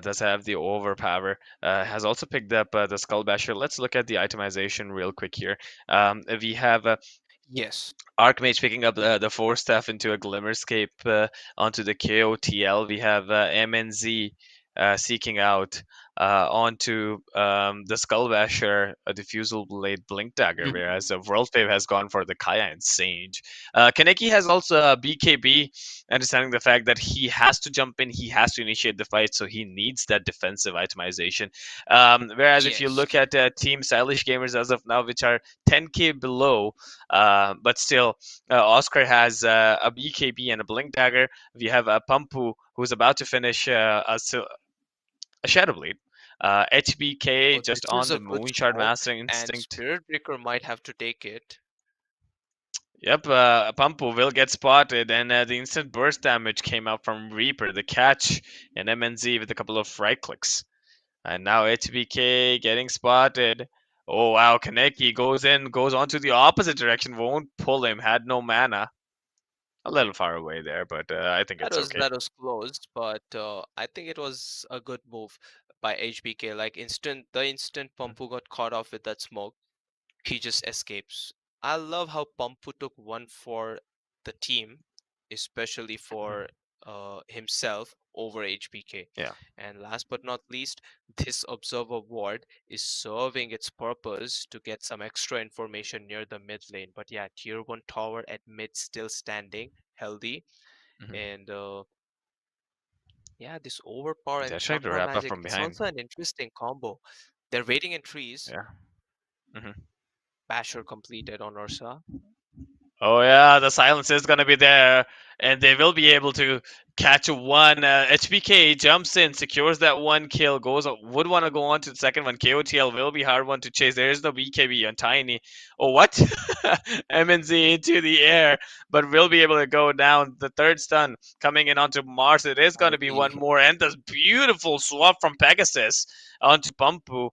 does have the overpower. Has also picked up the Skull Basher. Let's look at the itemization real quick here. We have Yes. Archmage picking up the Force Staff into a Glimmerscape onto the KOTL. We have MNZ seeking out onto the Skullbasher, a Diffusal Blade Blink Dagger, whereas Worldfave has gone for the Kaya and Sage. Kaneki has also a BKB, understanding the fact that he has to jump in, he has to initiate the fight, so he needs that defensive itemization. Whereas if you Yes. look at Team Stylish Gamers as of now, which are 10k below, but still, Oscar has a BKB and a Blink Dagger. We have a Pampu who's about to finish a Shadow Blade. HBK Oh, this just is on a the good Moonshard smoke, Mastering and Instinct. Spirit Breaker might have to take it. Yep, Pampu will get spotted, and the instant burst damage came out from Reaper, the catch, and MNZ with a couple of right clicks. And now HBK getting spotted. Oh wow, Kaneki goes in, goes on to the opposite direction, won't pull him, had no mana. A little far away there, but I think That it's was okay. that was close, but I think it was a good move by HBK. Like the instant Pampu got caught off with that smoke, he just escapes. I love how Pampu took one for the team, especially for himself over HBK. Yeah. And last but not least, this observer ward is serving its purpose to get some extra information near the mid lane. But yeah, tier 1 tower at mid still standing, healthy. Hmm. And yeah, this overpower and They're trying to chakra wrap up magic, from it's behind. also an interesting combo. They're waiting in trees. Yeah. Hmm. Basher completed on Ursa. Oh yeah, the silence is gonna be there, and they will be able to catch one. HBK jumps in, secures that one kill, would want to go on to the second one. KOTL will be hard one to chase. There is no BKB on Tiny. Oh what? MNZ into the air, but will be able to go down. The third stun coming in onto Mars. It is gonna be one Finally. more, and this beautiful swap from Pegasus onto Pumpu.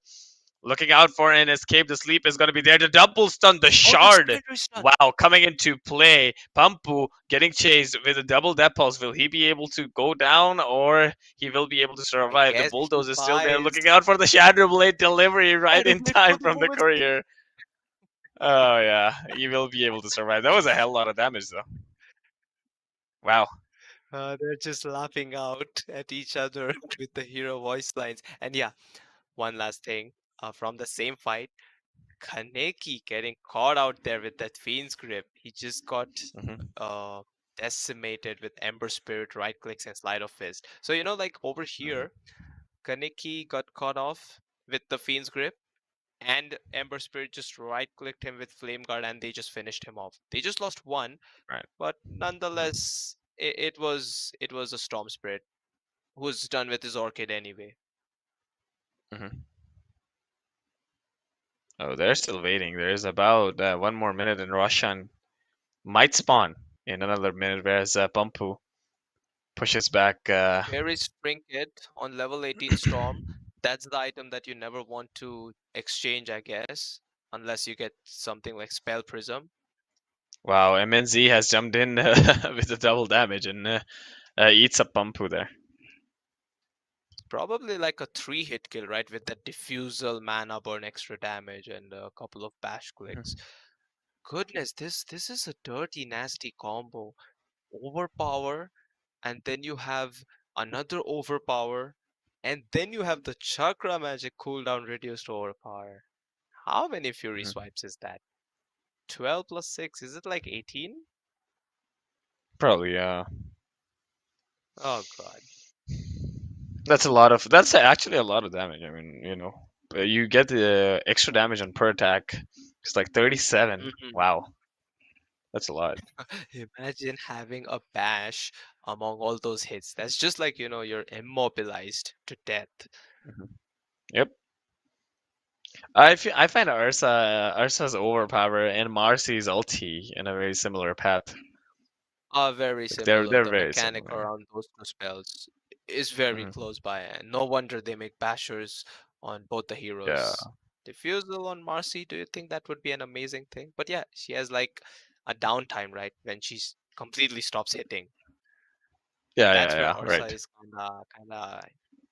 Looking out for an escape. The sleep is going to be there. The double stun, the Oh, the shard. secondary stun. Wow, coming into play. Pampu getting chased with a double death pulse. Will he be able to go down or he will be able to I survive? The guess he bulldoze is still there. buys Looking out for the Shadow Blade delivery right Shadow in Blade for time the from the moment's sake. courier. Oh, yeah. He will be able to survive. That was a hell lot of damage, though. Wow. They're just laughing out at each other with the hero voice lines. And yeah, one last thing from the same fight, Kaneki getting caught out there with that Fiend's grip. He just got Hmm. uh, decimated with Ember Spirit, right clicks, and Slide of Fist. So, you know, like over Hmm. here, Kaneki got caught off with the Fiend's grip, and Ember Spirit just right clicked him with Flame Guard, and they just finished him off. They just lost one, Right. but nonetheless, it was a Storm Spirit who's done with his Orchid anyway. Hmm. Oh, they're still waiting. There is about one more minute, and Roshan might spawn in another minute, whereas Pampu pushes back. Here is Trinket on level 18 Storm. That's the item that you never want to exchange, I guess, unless you get something like Spell Prism. Wow, MNZ has jumped in with the double damage and eats up Pampu there. Probably like a 3-hit kill, right? With that Diffusal, Mana Burn, extra damage, and a couple of bash clicks. Mhm. Goodness, this is a dirty, nasty combo. Overpower, and then you have another overpower, and then you have the chakra magic cooldown reduced overpower. How many fury Mhm. swipes is that? 12 plus 6, is it like 18? Probably, Oh god. that's a lot of. That's actually a lot of damage. I mean, you get the extra damage on per attack. It's like 37. Mhm. Wow, that's a lot. Imagine having a bash among all those hits. That's just like, you're immobilized to death. Mhm. Yep. I find Ursa's overpower and Marcy's ulti in a very similar path. Are very Like they're similar. they're The very mechanic similar. around those two spells is very Hmm. close by, and no wonder they make bashers on both the Yeah. heroes. Diffusal on Marcy, do you think that would be an amazing thing? But yeah, she has like a downtime, right? When completely stops hitting. Yeah. Yeah. That's where Yeah. Ursa Right. is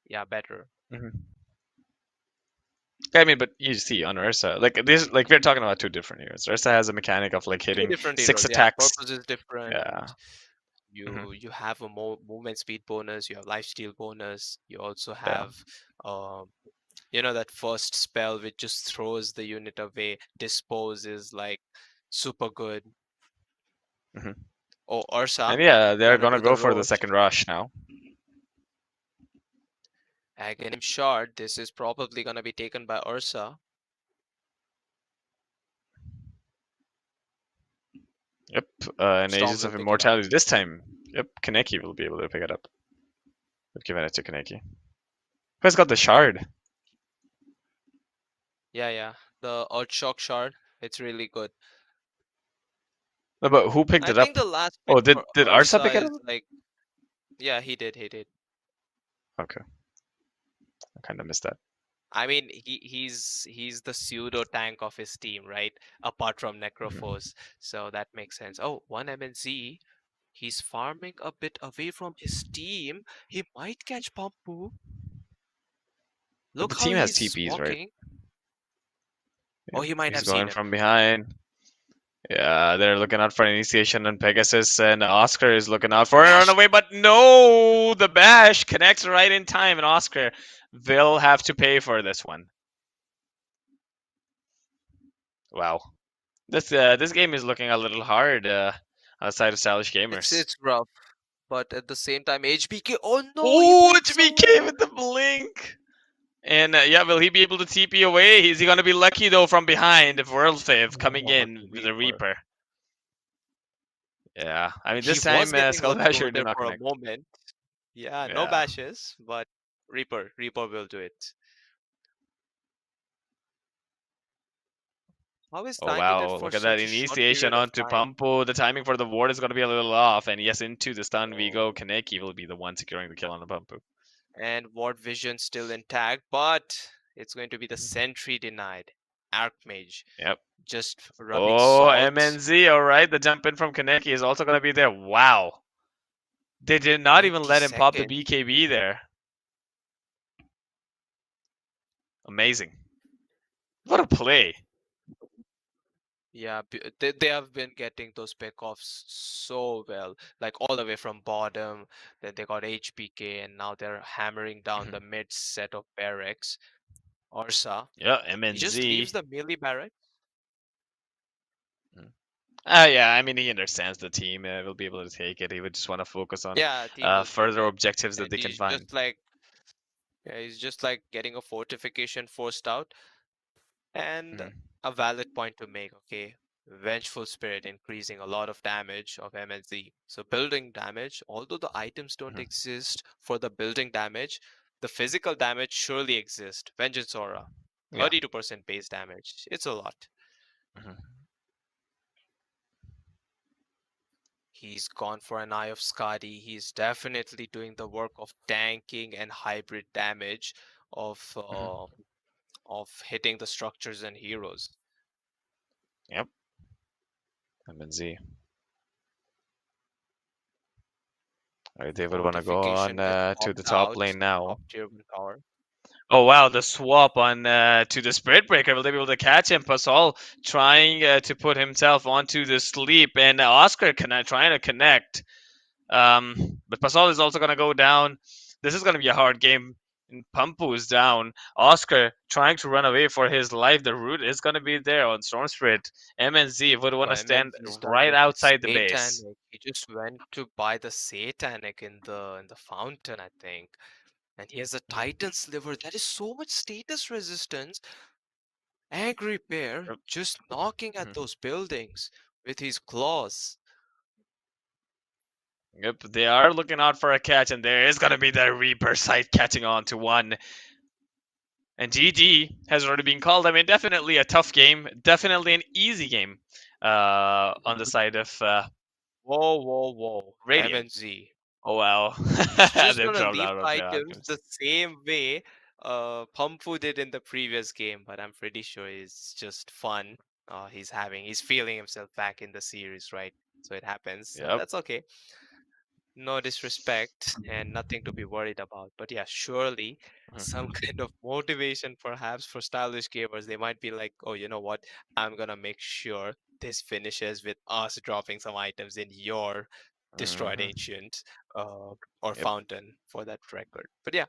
yeah, better. Hmm. I mean, but you see on Ursa, like this, like we're talking about two different heroes. Ursa has a mechanic of like Two hitting different six heroes. Yeah, attacks. purpose is different. Yeah. Hmm. You have a more movement speed bonus. You have lifesteal bonus. You also Yeah. have um that first spell which just throws the unit away. Dispose is like super good. Hmm. Oh, Ursa And yeah, they're gonna gonna do go the for the road. second rush now. Again, I'm sure this is probably gonna be taken by Ursa. Yep. And Storm Ages will of pick it up. Immortality this time. Yep. Kaneki will be able to pick it up. We've given it to Kaneki. Who's got the shard? Yeah, yeah. The Earth Shock Shard, it's really good. No, but who picked I it up? think the last pick Oh, did for did Arsa Ursa pick it is up? like, yeah, he did. Okay, I kind of missed that. I mean, he's the pseudo tank of his team, right? Apart from Mhm. Necrophos, so that makes sense. Oh, one MNZ. He's farming a bit away from his team. He might catch Pampu. But Look the how team has he's TPs, right? walking. Oh, Yep. he might He's have seen going him. from behind. Yeah, they're looking out for initiation on Pegasus, and Oscar is looking out for a Bash! runaway, but no! The bash connects right in time, and Oscar will have to pay for this one. Wow. This game is looking a little hard outside of stylish gamers. It's rough, but at the same time, HBK. Oh no, he Oh, blinks HBK away. with the blink! And yeah, will he be able to TP away? Is he gonna be lucky though from behind if World Fave coming Oh, in the with the Reaper. Reaper? Yeah, I mean He this was time getting Skull lucky over Basher did there not for a connect. moment. Yeah, no Yeah. bashes, but Reaper will do it. How is Oh timing that wow, for look at that such a short initiation period of onto time? Pampo. The timing for the ward is gonna be a little off, and yes, into the stun we go. Oh, Kaneki will be the one securing the kill on the Pampo. and Ward Vision still intact, but it's going to be the sentry denied. Archmage Yep. just rubbing Oh, salt. MNZ, alright, the jump in from Kaneki is also gonna be there. Wow. They did not even 80 let him pop the seconds. BKB there. Amazing. What a play. Yeah, they have been getting those pickoffs so well, like all the way from bottom. Then they got HBK, and now they're hammering down Mhm. the mid set of barracks. Orsa, Yeah, he just leaves MNZ. the melee barrack. Yeah, I mean, he understands the team will be able to take it. He would just want to focus on Yeah, team will take further it, objectives that and they can find. he's just like getting a fortification forced out. And Mhm. a valid point to make, okay? Vengeful Spirit increasing a lot of damage of MNZ. So building damage, although the items don't Mhm. exist for the building damage, the physical damage surely exists. Vengeance Aura, Yeah. 32% base damage. It's a lot. Mhm. He's gone for an Eye of Skadi. He's definitely doing the work of tanking and hybrid damage of Mhm. uh, of hitting the structures and heroes. Yep. MNZ. Alright, they would want to go on Fortification gets to the popped top out. lane now. Top tier 1 tower. Oh wow, the swap on to the Spirit Breaker. Will they be able to catch him? Pascal trying to put himself onto the sleep, and Oscar trying to connect. But Pascal is also going to go down. This is going to be a hard game. And Pampu is down. Oscar trying to run away for his life. The root is going to be there on Storm Spirit. MNZ would want Oh, to stand MNZ's done right with the outside the base. Satanic. He just went to buy the Satanic in the fountain, I think. And he has a Titan Sliver. That is so much status resistance. Angry Bear Yep. just knocking at Mhm. those buildings with his claws. Yep, they are looking out for a catch, and there is going to be the Reaper sight catching on to one. And GG has already been called. I mean, definitely a tough game, definitely an easy game on the side of Whoa. Radiant. MNZ. Oh wow, He's just they've gonna dropped leave out the of their items items. the same way Pumpu did in the previous game, but I'm pretty sure it's just fun. He's feeling himself back in the series, right? So it happens. So Yep. that's okay. No disrespect and nothing to be worried about. But yeah, surely some Mhm. kind of motivation perhaps for stylish gamers. They might be like, oh, you know what? I'm gonna make sure this finishes with us dropping some items in your destroyed Mhm. ancient or Yep. fountain for that record. But yeah,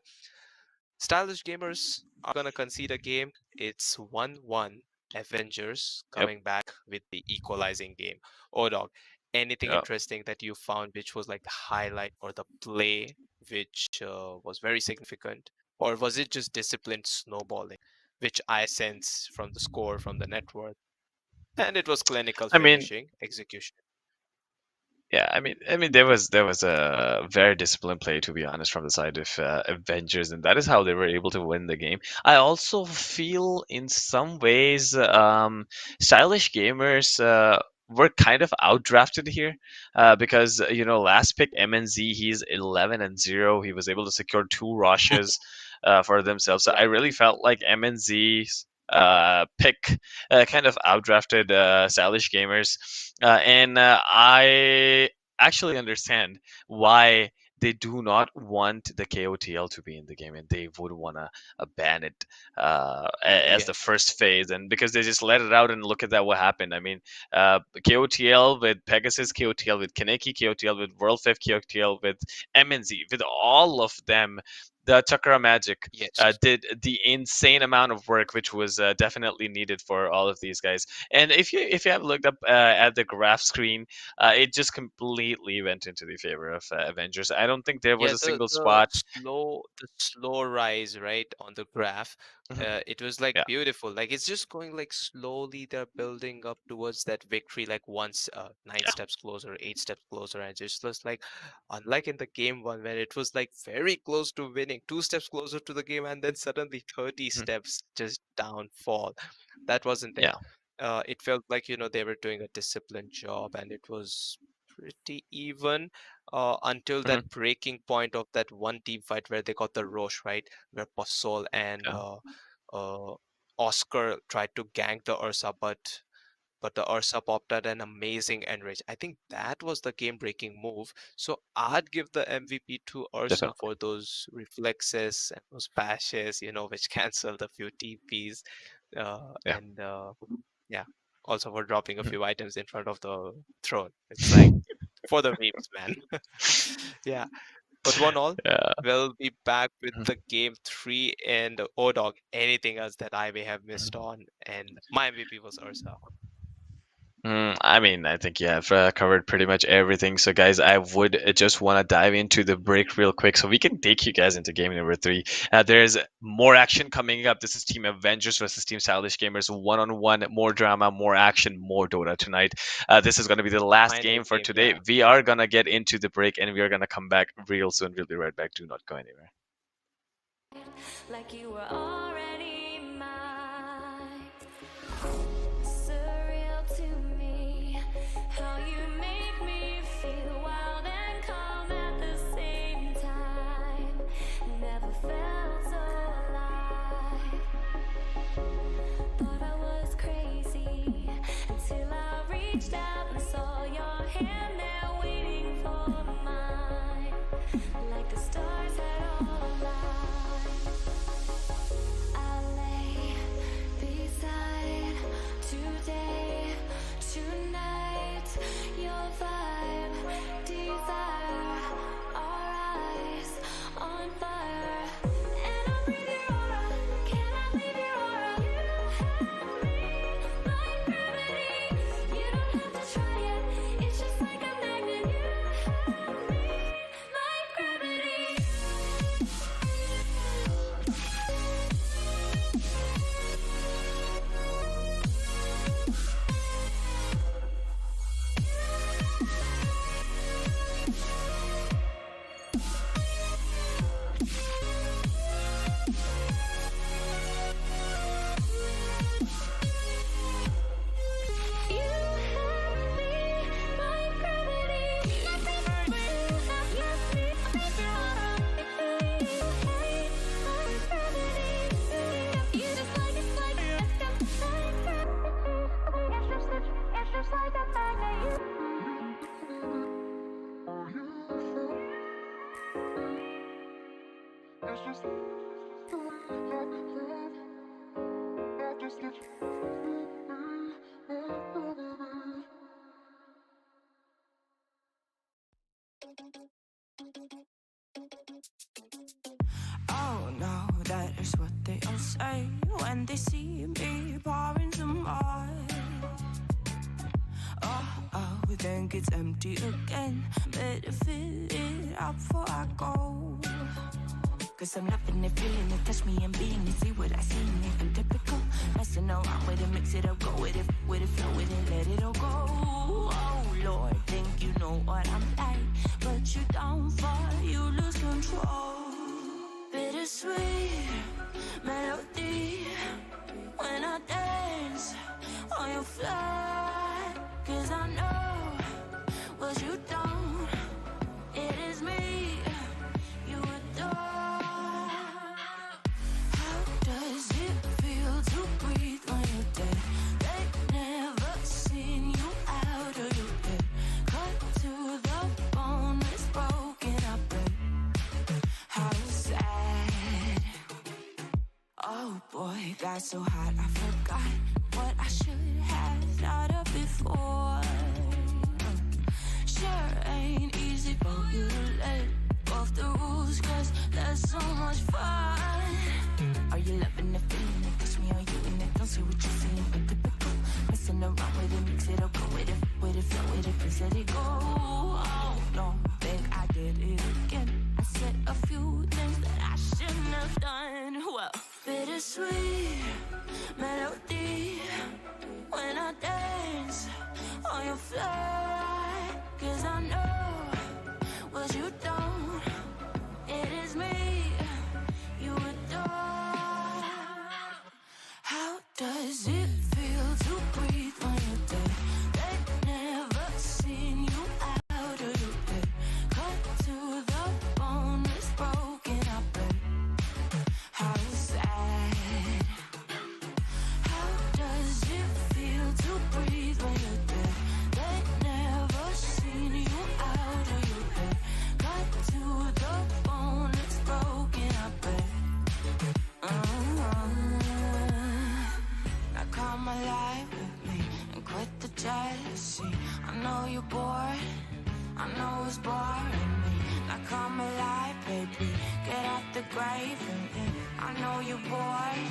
stylish gamers are gonna concede a game. It's 1-1. Avengers Yep. coming back with the equalizing game. Oh dog, anything Yep. interesting that you found which was like the highlight or the play which was very significant? Or was it just disciplined snowballing, which I sense from the score, from the net worth? And it was clinical I mean, finishing, execution. yeah, I mean, there was a very disciplined play, to be honest, from the side of Avengers, and that is how they were able to win the game. I also feel, in some ways, stylish gamers were kind of outdrafted here, because last pick MNZ, he's 11-0. He was able to secure two rushes for themselves. So Yeah. I really felt like MNZ's pick kind of outdrafted stylish gamers, and I actually understand why they do not want the KOTL to be in the game, and they would want to ban it as Yeah. the first phase, and because they just let it out and look at that what happened. I mean, KOTL with Pegasus, KOTL with Kaneki, KOTL with World Fifth, KOTL with MNZ, with all of them. The Chakra Magic Yes. did the insane amount of work, which was definitely needed for all of these guys. And if you have looked up at the graph screen, it just completely went into the favor of Avengers. I don't think there was Yeah, a the single the spot. slow the slow rise, right, on the graph. Mhm. It was like Yeah. beautiful. Like it's just going like slowly. They're building up towards that victory. Like once, 9 steps closer, 8 steps closer, and just was like, unlike in the game one where it was like very close to winning, 2 steps closer to the game, and then suddenly 30 Mhm. steps just downfall. That wasn't it. Yeah. It felt like they were doing a disciplined job, and it was pretty even until Mhm. that breaking point of that one team fight where they got the Roche, right? Where Posol and Yeah. uh, Oscar tried to gank the Ursa, but the Ursa popped out an amazing enrage. I think that was the game-breaking move. So I'd give the MVP to Ursa Definitely. for those reflexes and those bashes, which canceled a few TPs. Yeah. And yeah, also for dropping a Mhm. few items in front of the throne. It's like for the memes, man. Yeah, but 1-1. Yeah. We'll be back with Mhm. the game three and Odog. Anything else that I may have missed Mhm. on? And my MVP was Ursa. I mean, I think you have covered pretty much everything. So, guys, I would just want to dive into the break real quick so we can take you guys into game number three. There's more action coming up. This is Team Avengers versus Team Stylish Gamers. One-on-one, more drama, more action, more Dota tonight. This is going to be the last Final game for game, today. yeah. We are going to get into the break and we are going to come back real soon. We'll be right back. Do not go anywhere. like you were already mine. Surreal to me how you make me feel wild and calm at the same time. Never felt so alive. Thought I was crazy until I reached out and saw your hand there waiting for mine. Like the stars had all aligned. I lay beside today, tonight, your vibe, desire, our eyes on fire. And I breathe your aura, can I leave your aura? You have me like gravity. You don't have to try it, it's just like I'm Oh no, that is what they all say when they see me pouring some more. Oh, then gets empty again. Better fill it up before I go. Cause I'm loving it, feeling it, touch me and being it. See what I see in it, I'm typical. Messing around with it, mix it up, go with it, flow with it, let it all go. Oh Lord, think you know what I'm like, but you don't fall, you lose control. Bittersweet melody when I dance on your fly. Cause I know what you don't, it is me you adore. How does it feel to breathe when you're dead? They never seen you out of your head. Cut to the bone, it's broken, I bet. How sad. Oh boy, got so hot I forgot what I should have thought of before. Sure ain't easy for you to let off the rules, cause there's so much fun. Are you loving the feeling it? Touch me, are you in it? Don't see what you're seeing, but typical. Messing around with it, mix it up, go with it, flow with it, please let it go. Oh no, think I did it again. I said a few things that I shouldn't have done. Well, bittersweet melody when I dance on your fly. Cause I know what you don't, it is me you adore. How does it feel to breathe when you're dead? They never seen you out of your head. Cut to the bone, it's broken, I bet. How sad. How does it feel to breathe when you're dead? They never seen you out of your head. Cut to the bone, it's broken, I bet. Now come alive with me and quit the jealousy. I know you're bored, I know it's boring me. Now come alive, baby, get out the grave and I know you're bored.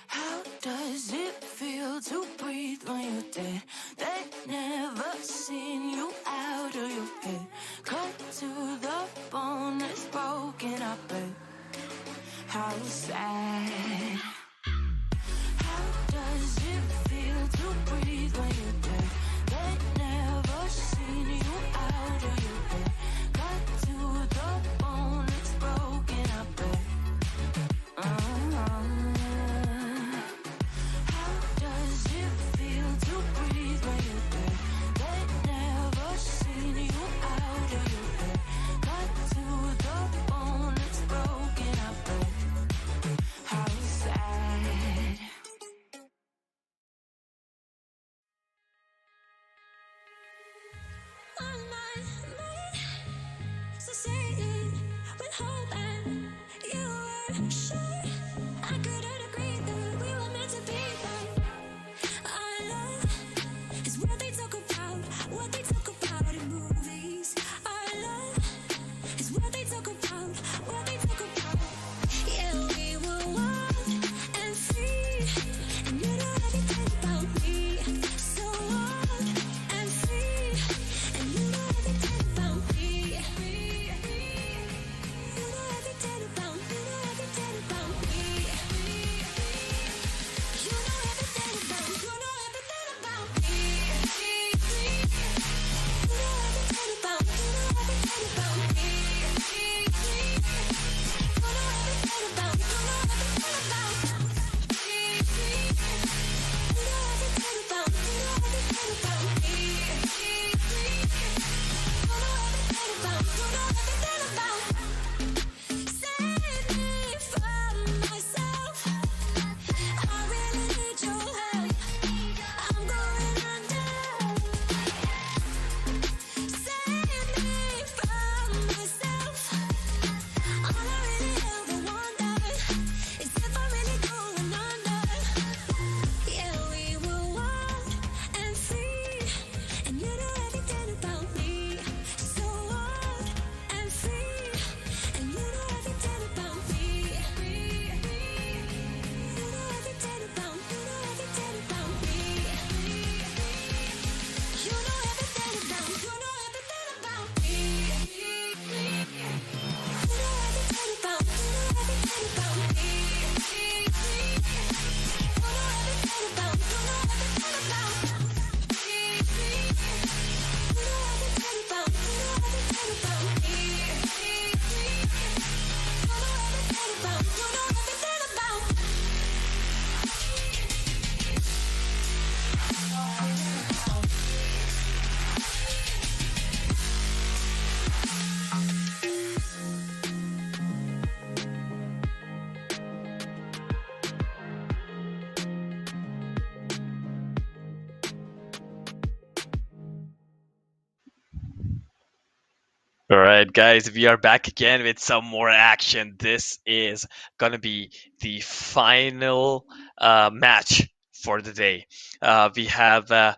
How does it feel to breathe when you're dead? They never seen you out of your head. Cut to the bone, it's broken, I bet. How sad. How does it feel to breathe when you're dead? They never seen you out of your head. Cut to the bone, it's broken, I bet. How does it feel to breathe when All right, guys, we are back again with some more action. This is gonna be the final match for the day. We have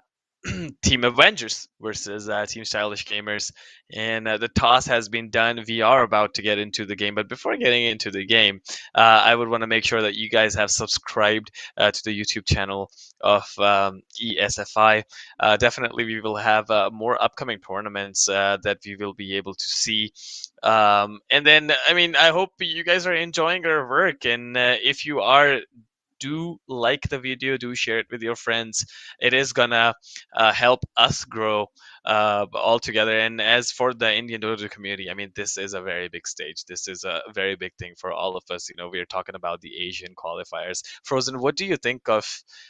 Team Avengers versus Team Stylish Gamers, and the toss has been done. We are about to get into the game, but before getting into the game, I would want to make sure that you guys have subscribed to the YouTube channel of ESFI. Definitely, we will have more upcoming tournaments that we will be able to see. And then, I mean, I hope you guys are enjoying our work. And if you are, do like the video, do share it with your friends. It is gonna help us grow all together. And as for the Indian Dota community, I mean, this is a very big stage. This is a very big thing for all of us. You know, we're talking about the Asian qualifiers. Frozen, what do you think of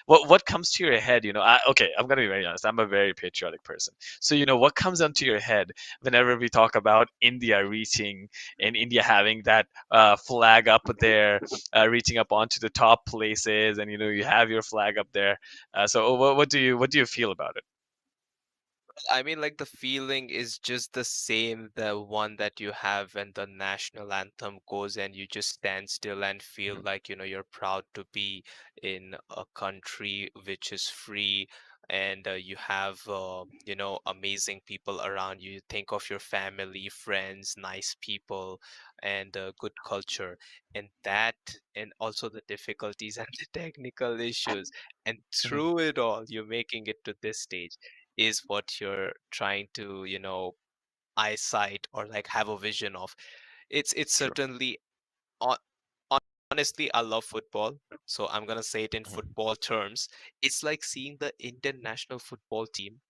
what comes to your head? You know, okay, I'm gonna be very honest. I'm a very patriotic person. So, you know, what comes onto your head whenever we talk about India reaching and India having that flag up there, reaching up onto the top places, and you know you have your flag up there. So what do you feel about it? I mean, like the feeling is just the same, the one that you have when the national anthem goes and you just stand still and feel Mhm, like, you're proud to be in a country which is free and you have, amazing people around you. You think of your family, friends, nice people, and good culture. And that, and also the difficulties and the technical issues. And mhm, through it all, you're making it to this stage is what you're trying to eyesight or like have a vision of. It's true. certainly hon- honestly, I love football, so I'm gonna say it in Mhm, football terms. It's like seeing the Indian national football team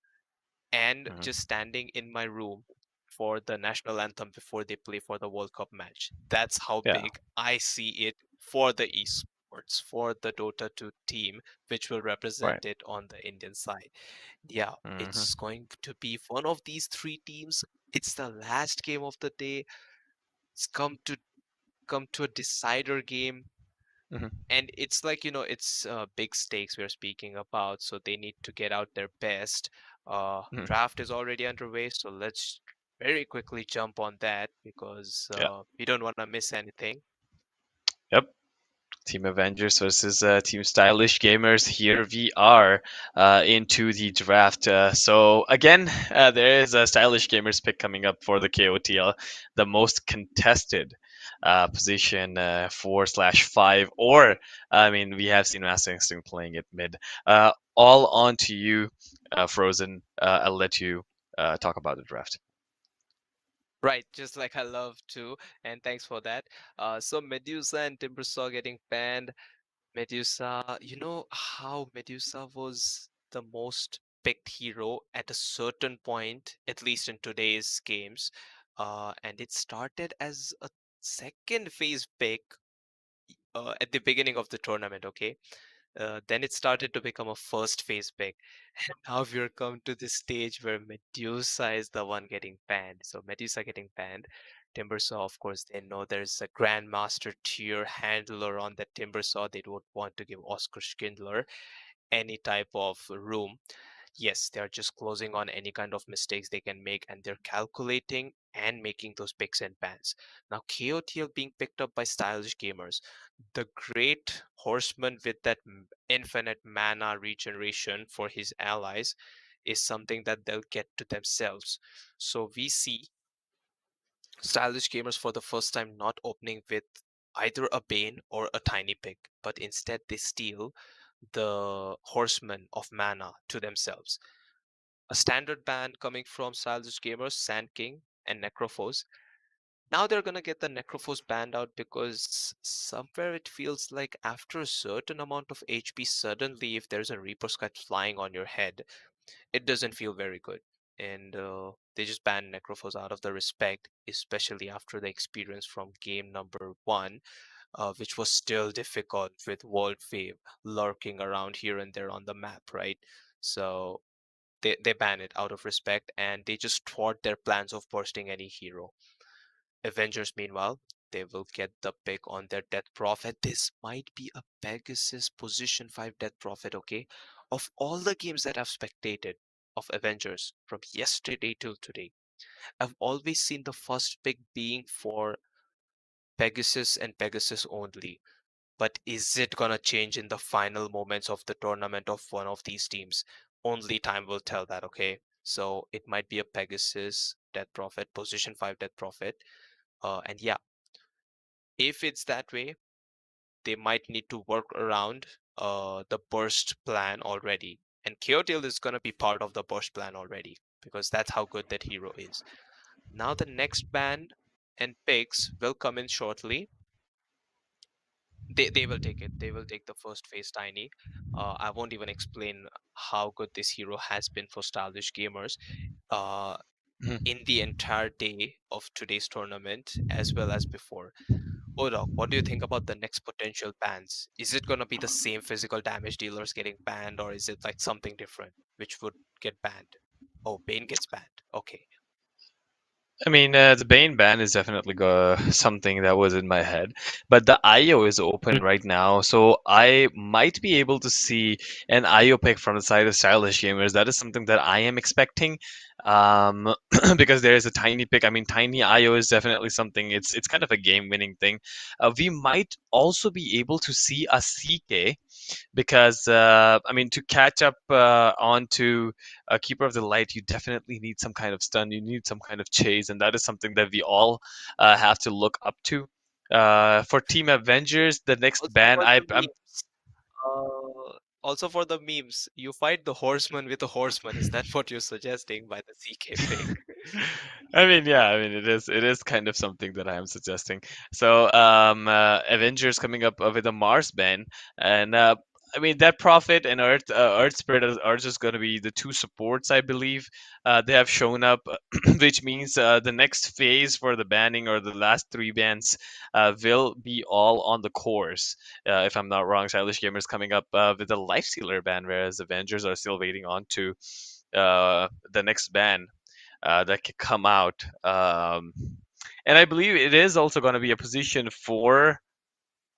and mhm, just standing in my room for the national anthem before they play for the World Cup match. That's how yeah. big I see it for the esports, for the Dota 2 team, which will Right. represent it on the Indian side. Yeah, Hmm. it's going to be one of these three teams. It's the last game of the day. It's come to a decider game, Hmm. and it's like it's big stakes we're speaking about, so they need to get out their best. Hmm. Draft is already underway, so let's very quickly jump on that because Yeah. we don't want to miss anything. Yep. Team Avengers versus Team Stylish Gamers. Here we are into the draft. So again, there is a Stylish Gamers pick coming up for the KOTL, the most contested position 4/5. Or I mean, we have seen Master Instinct playing it mid. All on to you, Frozen. I'll let you talk about the draft. Right, just like I love to, and thanks for that. So Medusa and Timbersaw getting banned. Medusa, you know how Medusa was the most picked hero at a certain point, at least in today's games. And it started as a second phase pick at the beginning of the tournament, okay? Then it started to become a first phase pick. And now we're come to this stage where Medusa is the one getting banned. So Medusa getting banned. Timbersaw, of course, they know there's a Grandmaster tier handler on that Timbersaw. They don't want to give Oscar Schindler any type of room. Yes, they're just closing on any kind of mistakes they can make, and they're calculating and making those picks and bans. Now, KOTL being picked up by stylish gamers, the great horseman with that infinite mana regeneration for his allies is something that they'll get to themselves. So we see stylish gamers for the first time not opening with either a Bane or a Tiny Pig, but instead they steal the horseman of mana to themselves. A standard ban coming from stylish gamers, Sand King and Necrophos. Now they're gonna get the Necrophos banned out because somewhere it feels like after a certain amount of HP, suddenly if there's a Reaper Scythe flying on your head, it doesn't feel very good. And they just banned Necrophos out of the respect, especially after the experience from game number one, which was still difficult with World Wave lurking around here and there on the map, right? So they ban it out of respect and they just thwart their plans of bursting any hero. Avengers, meanwhile, they will get the pick on their Death Prophet. This might be a Pegasus Position 5 Death Prophet, okay? Of all the games that I've spectated of Avengers from yesterday till today, I've always seen the first pick being for Pegasus and Pegasus only. But is it gonna change in the final moments of the tournament of one of these teams? Only time will tell that, okay? So it might be a Pegasus Death Prophet, Position 5 Death Prophet. And yeah, if it's that way, they might need to work around the burst plan already. And Keotil is going to be part of the burst plan already because that's how good that hero is. Now the next ban and picks will come in shortly. They will take it. They will take the first phase Tiny. I won't even explain how good this hero has been for stylish gamers. Uh, Mhm. in the entire day of today's tournament as well as before. Odok, what do you think about the next potential bans? Is it going to be the same physical damage dealers getting banned, or is it like something different which would get banned? Oh, Bane gets banned. Okay. I mean, the Bane ban is definitely something that was in my head, but the IO is open right now, so I might be able to see an IO pick from the side of stylish gamers. That is something that I am expecting, um, because there is a tiny pick. I mean, tiny IO is definitely something. It's kind of a game-winning thing. We might also be able to see a CK because I mean to catch up onto a keeper of the light, you definitely need some kind of stun. You need some kind of chase, and that is something that we all have to look up to. For Team Avengers, the next Also ban, for the I'm memes. Also for the memes, you fight the horseman with a horseman. Is that what you're suggesting by the CK pick? I mean, yeah, I mean, it is kind of something that I am suggesting. So, Avengers coming up with a Mars ban, and I mean that Prophet and Earth Spirit are just going to be the two supports, I believe. They have shown up, which means the next phase for the banning or the last three bans will be all on the course. If I'm not wrong, Stylish Gamers coming up with a Lifestealer ban, whereas Avengers are still waiting on to the next ban that could come out. And I believe it is also going to be a position for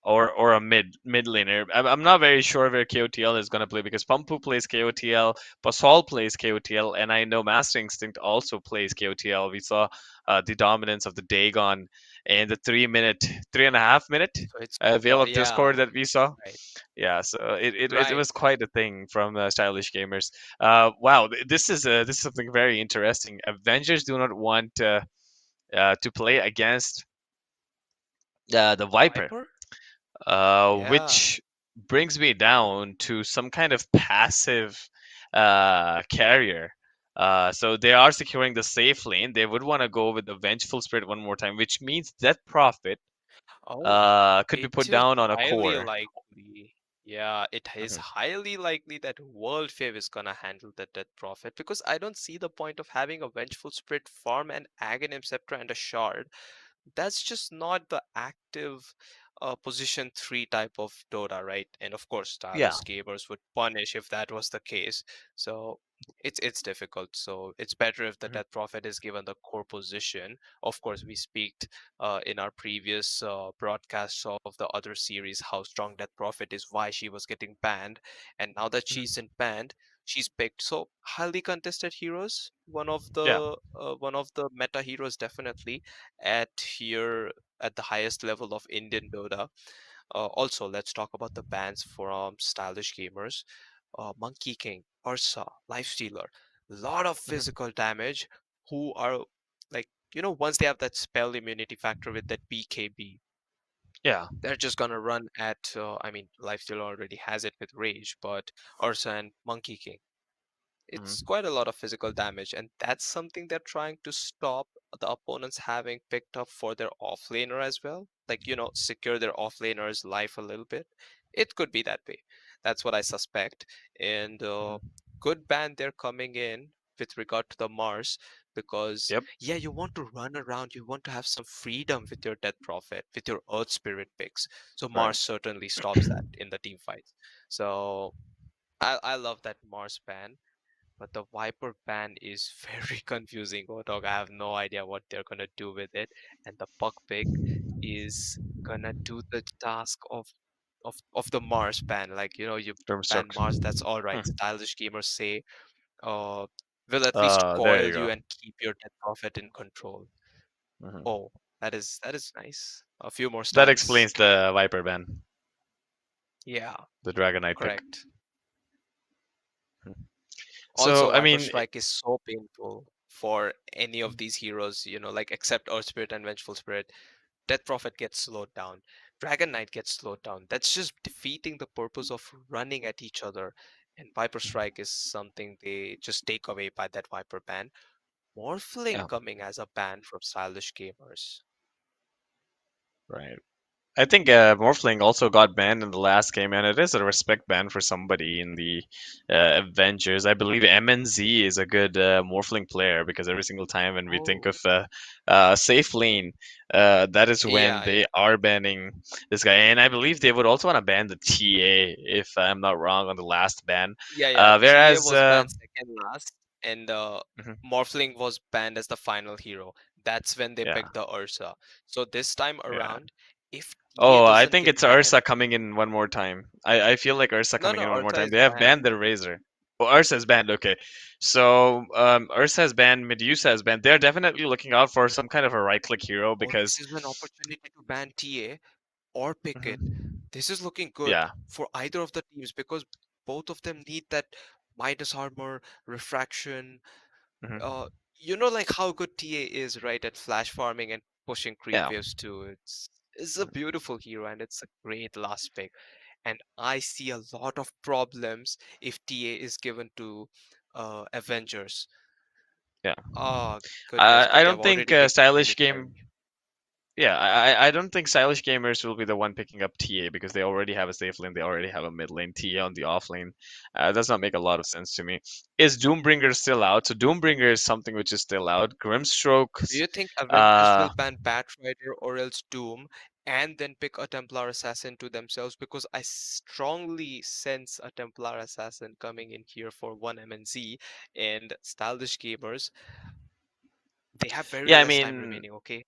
or a mid laner. I'm not very sure where KOTL is going to play because Pumpu plays KOTL, Pasol plays KOTL, and I know Master Instinct also plays KOTL. We saw the dominance of the Dagon and the 3 minute, 3.5 minute So it's Veil of yeah, Discord that we saw. right, Yeah, so it right. was quite a thing from stylish gamers. Wow, this is something very interesting. Avengers do not want to play against the Viper, Viper? Yeah. which brings me down to some kind of passive carrier. So they are securing the safe lane. They would want to go with the Vengeful Spirit one more time, which means that Prophet Oh, could be it put is down on a highly core. likely. Yeah, it is Mhm. highly likely that World Fave is gonna handle the Death Prophet because I don't see the point of having a Vengeful Spirit farm an Aghanim Scepter and a Shard. That's just not the active position 3 type of Dota, right? And of course, Yeah. stylish gamers would punish if that was the case. So it's difficult. So it's better if the Mhm. Death Prophet is given the core position. Of course, we speak in our previous broadcasts of the other series how strong Death Prophet is, why she was getting banned, and now that Mhm. she's in banned, she's picked. So highly contested heroes, Yeah. one of the meta heroes definitely at here at the highest level of Indian Dota. Also, let's talk about the bans from stylish gamers. Monkey King, Ursa, Lifestealer, lot of Mhm. physical damage. Who are like once they have that spell immunity factor with that BKB, Yeah. they're just gonna run at. I mean, Lifestealer already has it with Rage, but Ursa and Monkey King, it's Mhm. quite a lot of physical damage, and that's something they're trying to stop the opponents having picked up for their offlaner as well, like secure their offlaner's life a little bit. It could be that way. That's what I suspect. And good ban they're coming in with regard to the Mars, because Yep. yeah, you want to run around, you want to have some freedom with your Death Prophet, with your Earth Spirit picks. So Right. Mars certainly stops that in the team fights. So I love that Mars ban, but the Viper ban is very confusing. Oh dog, I have no idea what they're gonna do with it. And the Puck pick is gonna do the task of the Mars ban. Like, you ban Grimstroke. Mars, that's all right. Hmm. Stylish gamers say, uh, will at least There you coil you go. and keep your Death Prophet in control. Hmm. Oh, that is nice. A few more That stats. explains the Viper ban, Yeah, the Dragon Knight pick. correct. Hmm. So Also, I Viper mean, Strike is so painful for any of these heroes, like except Earth Spirit and Vengeful Spirit. Death Prophet gets slowed down. Dragon Knight gets slowed down. That's just defeating the purpose of running at each other. And Viper Strike is something they just take away by that Viper ban. Morphling yeah, coming as a ban from stylish gamers. right. I think Morphling also got banned in the last game, and it is a respect ban for somebody in the Avengers. I believe MNZ is a good Morphling player because every single time when we think Oh, of safe lane, that is when yeah, they yeah. are banning this guy. And I believe they would also want to ban the TA, if I'm not wrong, on the last ban. Yeah, yeah. TA Whereas, was banned second last, and mhm, Morphling was banned as the final hero. That's when they yeah, picked the Ursa. So this time yeah. around, if TA Oh, I doesn't think get it's banned, Ursa coming in one more time. I feel like Ursa no, coming no, in one more Ursa time. is They have banned banned. the Razor. Oh, Ursa is banned. Okay, so Ursa is banned. Medusa is banned. They're definitely looking out for some kind of a right-click hero Oh, this because, is an opportunity to ban TA or pick it. mhm, This is looking good yeah, for either of the teams because both of them need that Midas armor, refraction. mhm, Uh, like how good TA is, right, at flash farming and pushing creep yeah, waves too. It's a beautiful hero and it's a great last pick. And I see a lot of problems if TA is given to Avengers. yeah. Oh goodness, I but they have don't think already picked stylish enemy game. carry. Yeah, I don't think stylish gamers will be the one picking up TA because they already have a safe lane, they already have a mid lane, TA on the off lane. Does not make a lot of sense to me. Is Doombringer still out? So Doombringer is something which is still out. Do Grimstrokes, you think Avengers uh, will ban Batrider or else Doom and then pick a Templar Assassin to themselves? Because I strongly sense a Templar Assassin coming in here for one MNZ and stylish gamers. They have very yeah, I less time mean remaining, okay?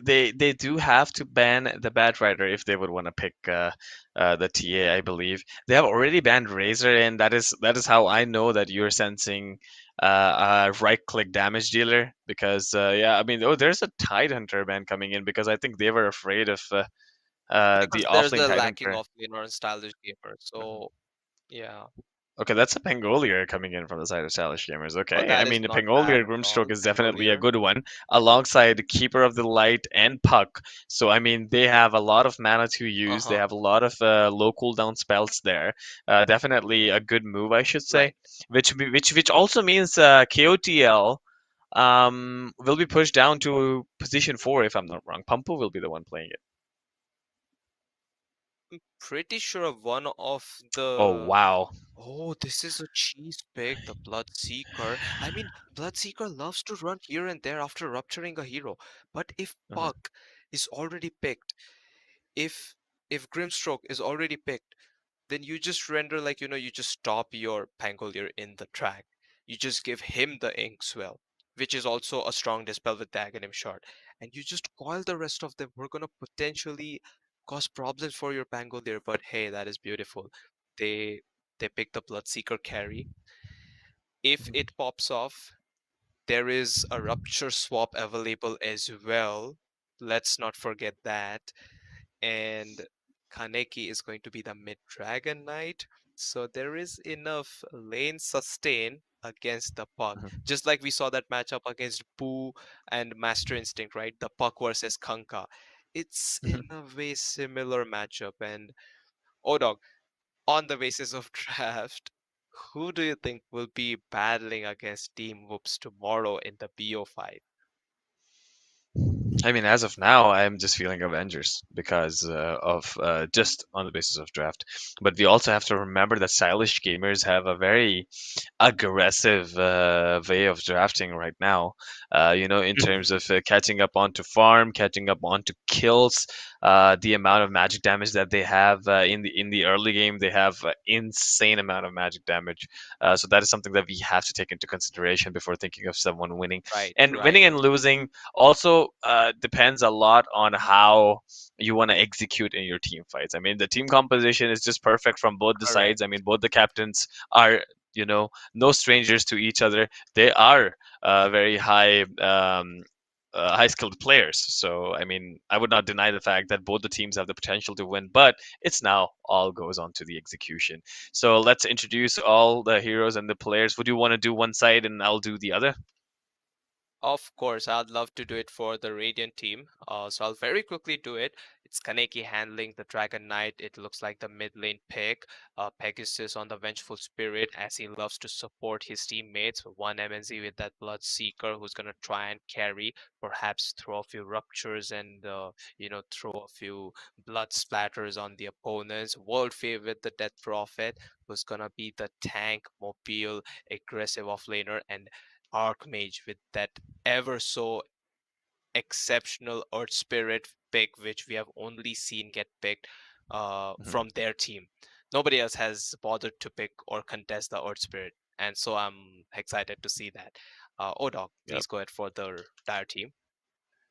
they do have to ban the Bad Rider if they would want to pick the TA. I believe they have already banned Razor, and that is how I know that you're sensing a right-click damage dealer because yeah, I mean, oh, there's a Tidehunter ban coming in because I think they were afraid of Because the there's offlane a lacking Tidehunter. of laner and stylish gamer. Mhm. So yeah. Okay, that's a Pangolier coming in from the side of Stylish Gamers. Oh, Okay, I that is mean, the not bad Pangolier at all, Grimstroke is definitely a Pangolier. good one, alongside Keeper of the Light and Puck. So, I mean, they have a lot of mana to use. They Uh-huh. have a lot of low cooldown spells there. Definitely a good move, I should say. Right. Which also means KOTL will be pushed down to position 4, if I'm not wrong. Pumpo will be the one playing it. Pretty sure one of Oh, the wow. Oh, this is a cheese pick, the Bloodseeker. I mean, Bloodseeker loves to run here and there after rupturing a hero. But if Mhm, Puck is already picked, if if Grimstroke is already picked, then you just render like, you just stop your Pangolier in the track. You just give him the Inkswell, which is also a strong dispel with the Aghanim Shard. And you just coil the rest of them. We're gonna potentially cause problems for your Pangolier, but hey, that is beautiful. They they pick the Bloodseeker carry. If mhm, it pops off, there is a Rupture swap available as well. Let's not forget that. And Kaneki is going to be the mid Dragon Knight. So there is enough lane sustain against the Puck. mhm, Just like we saw that matchup against Boo and Master Instinct, right? The Puck versus Kanka. It's mhm. in a way similar matchup. And Odog, on the basis of draft, who do you think will be battling against Team Whoops tomorrow in the BO5? I mean, as of now, I'm just feeling Avengers because of just on the basis of draft. But we also have to remember that stylish gamers have a very aggressive way of drafting right now. In terms Mhm. of catching up onto farm, catching up onto kills, the amount of magic damage that they have in the early game, they have insane amount of magic damage. So that is something that we have to take into consideration before thinking of someone winning. Right, And right, winning and losing also depends a lot on how you want to execute in your team fights. I mean, the team composition is just perfect from both the sides. I correct. mean, both the captains are no strangers to each other. They are very high skilled players. So I mean, I would not deny the fact that both the teams have the potential to win, but it's now all goes on to the execution. So let's introduce all the heroes and the players. Would you want to do one side and I'll do the other? Of course, I'd love to do it for the Radiant team. So I'll very quickly do it. It's Kaneki handling the Dragon Knight. It looks like the mid lane pick. Pegasus on the Vengeful Spirit as he loves to support his teammates. One MNZ with that Blood Seeker who's gonna try and carry, perhaps throw a few ruptures and throw a few blood splatters on the opponents. World Fave with the Death Prophet who's gonna be the tank, mobile, aggressive offlaner, and Archmage with that ever so exceptional Earth Spirit pick, which we have only seen get picked Mhm. from their team. Nobody else has bothered to pick or contest the Earth Spirit, and so I'm excited to see that. Odog, Yep. please go ahead for the Dire team.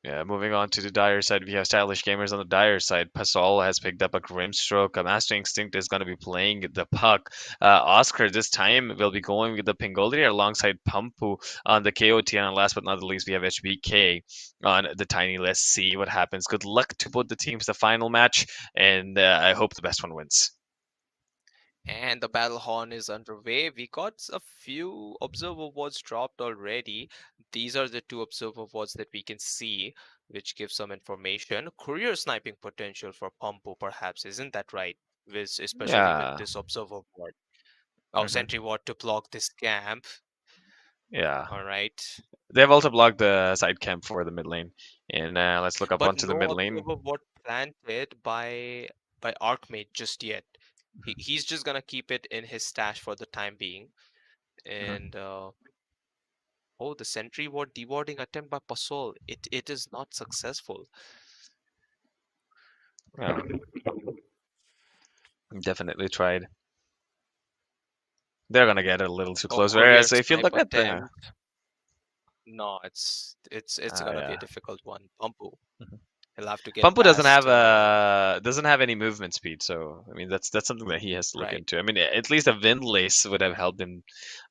Yeah, moving on to the dire side, we have stylish gamers on the dire side. Pasol has picked up a Grimstroke. A Master Instinct is going to be playing the puck. Oscar this time will be going with the Pingolier alongside Pumpu on the KOT. And last but not the least, we have HBK on the Tiny. Let's see what happens. Good luck to both the teams, the final match, and I hope the best one wins. And the battle horn is underway. We got a few observer wards dropped already. These are the two observer wards that we can see, which give some information. Courier sniping potential for Pumpo, perhaps, isn't that right? Especially with Yeah. this observer ward. Oh, hmm sentry ward to block this camp. Yeah. All right. They have also blocked the side camp for the mid lane. And let's look up But onto the no mid lane. observer ward planted by Archmage just yet. Mhm, He's just gonna keep it in his stash for the time being. mhm. And oh, the sentry ward dewarding attempt by Pasol. It is not successful. Yeah, definitely tried. They're gonna get a little too Oh, close. courier Whereas if you snipe look at the attempt. No, it's gonna be a yeah, difficult one. Pampu. mhm. He'll have to get Pampu past doesn't have any movement speed, so I mean that's something that he has to look right. into. I mean, at least a windlace would have helped him,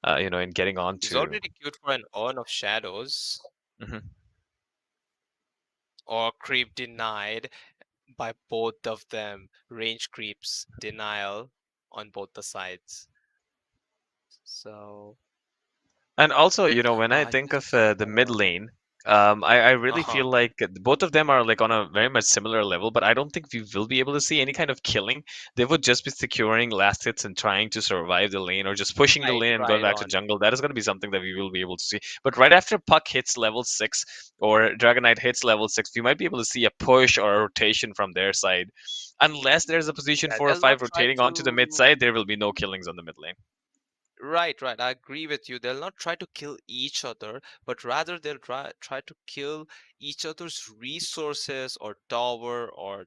in getting He's onto. already queued for an Urn of Shadows Mhm. or creep denied by both of them. Range creeps denial on both the sides. So And also, when I think this of is gonna the be mid a lane, I really uh-huh. feel like both of them are like on a very much similar level, but I don't think we will be able to see any kind of killing. They would just be securing last hits and trying to survive the lane or just pushing the Right, lane and going right back to on. jungle. That is going to be something that we will be able to see. But right after Puck hits level 6 or Dragon Knight hits level 6, we might be able to see a push or a rotation from their side. Unless there's a position Yeah, 4 or they'll 5 not try rotating onto the mid to side, there will be no killings on the mid lane. right, right. I agree with you. They'll not try to kill each other, but rather they'll try to kill each other's resources or tower or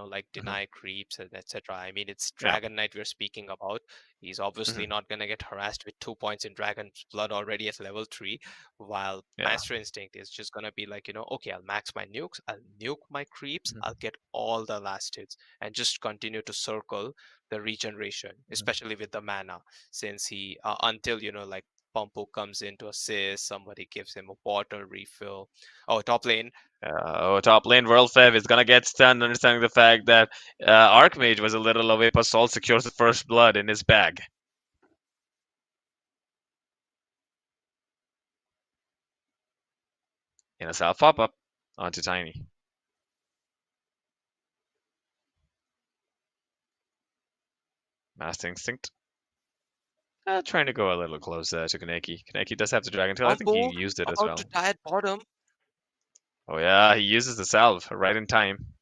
like Mhm. deny creeps and etc. I mean, it's Yeah. Dragon Knight we're speaking about. He's obviously Mhm. not gonna get harassed with 2 points in Dragon's Blood already at level 3, while Yeah. Master Instinct is just gonna be like, okay, I'll max my nukes, I'll nuke my creeps, Mhm. I'll get all the last hits, and just continue to circle the regeneration, Mhm. especially with the mana since he until like Pumpo comes in to assist, somebody gives him a bottle refill. Oh, top lane. Top lane Worldfev is gonna get stunned, understanding the fact that Archmage was a little away. Pasol secures the first blood in his bag. In a self pop up onto Tiny. Master Instinct. Trying to go a little close to Kaneki. Kaneki does have the Dragon Tail. I think he Pumpo used it as about well. to die at bottom. Oh yeah, he uses the salve right in time.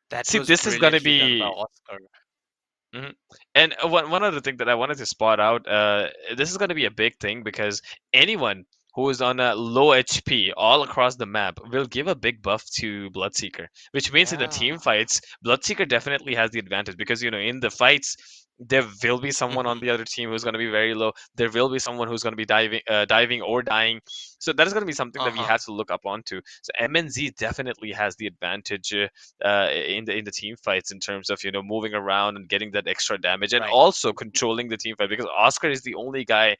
That See, was this is gonna brilliantly done by be. Oscar. Mhm. And one other thing that I wanted to spot out, this is going to be a big thing because anyone who is on a low HP all across the map will give a big buff to Bloodseeker, which means in the Yeah. team fights, Bloodseeker definitely has the advantage because in the fights there will be someone on Mhm. the other team who's going to be very low. There will be someone who's going to be diving or dying. So that is going to be something that we Uh-huh. have to look up onto. So MNZ definitely has the advantage in the team fights in terms of moving around and getting that extra damage and Right. also controlling the team fight because Oscar is the only guy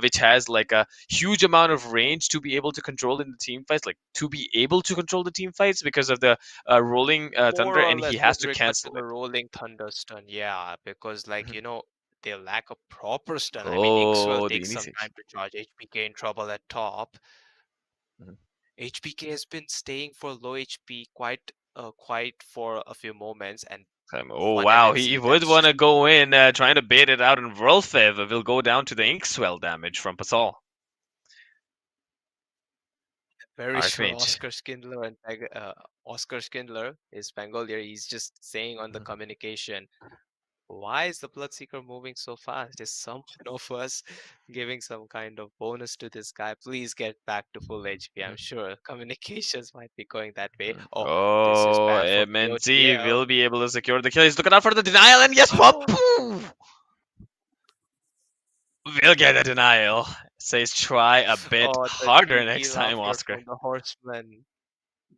which has like a huge amount of range to be able to control in the team fights, like to be able to control the team fights because of the rolling thunder, More or and he less has with to regard to cancel the it. rolling thunder stun, yeah, because Mhm. they lack a proper stun. I mean, Ixwell Oh, the takes some initiation. time to charge. HBK in trouble at top. Mhm. HBK has been staying for low HP quite for a few moments, and Oh one wow, he MNZ would want that's to go in trying to bait it out, and Vrolfev will go down to the Inkswell damage from Pasal. very sure Archmage. Oscar Schindler is Pangolier. He's just saying on the Mhm. communication, why is the Bloodseeker moving so fast? Is someone of us giving some kind of bonus to this guy? Please get back to full HP. I'm Mhm. sure communications might be going that way. Mhm. Oh, this is Oh, bad for MNZ KOTL. will be able to secure the kill. He's looking out for the denial, and yes, Papu will get a denial. Says try a bit Oh, the harder cheeky next time, laughter Oscar. from the horseman.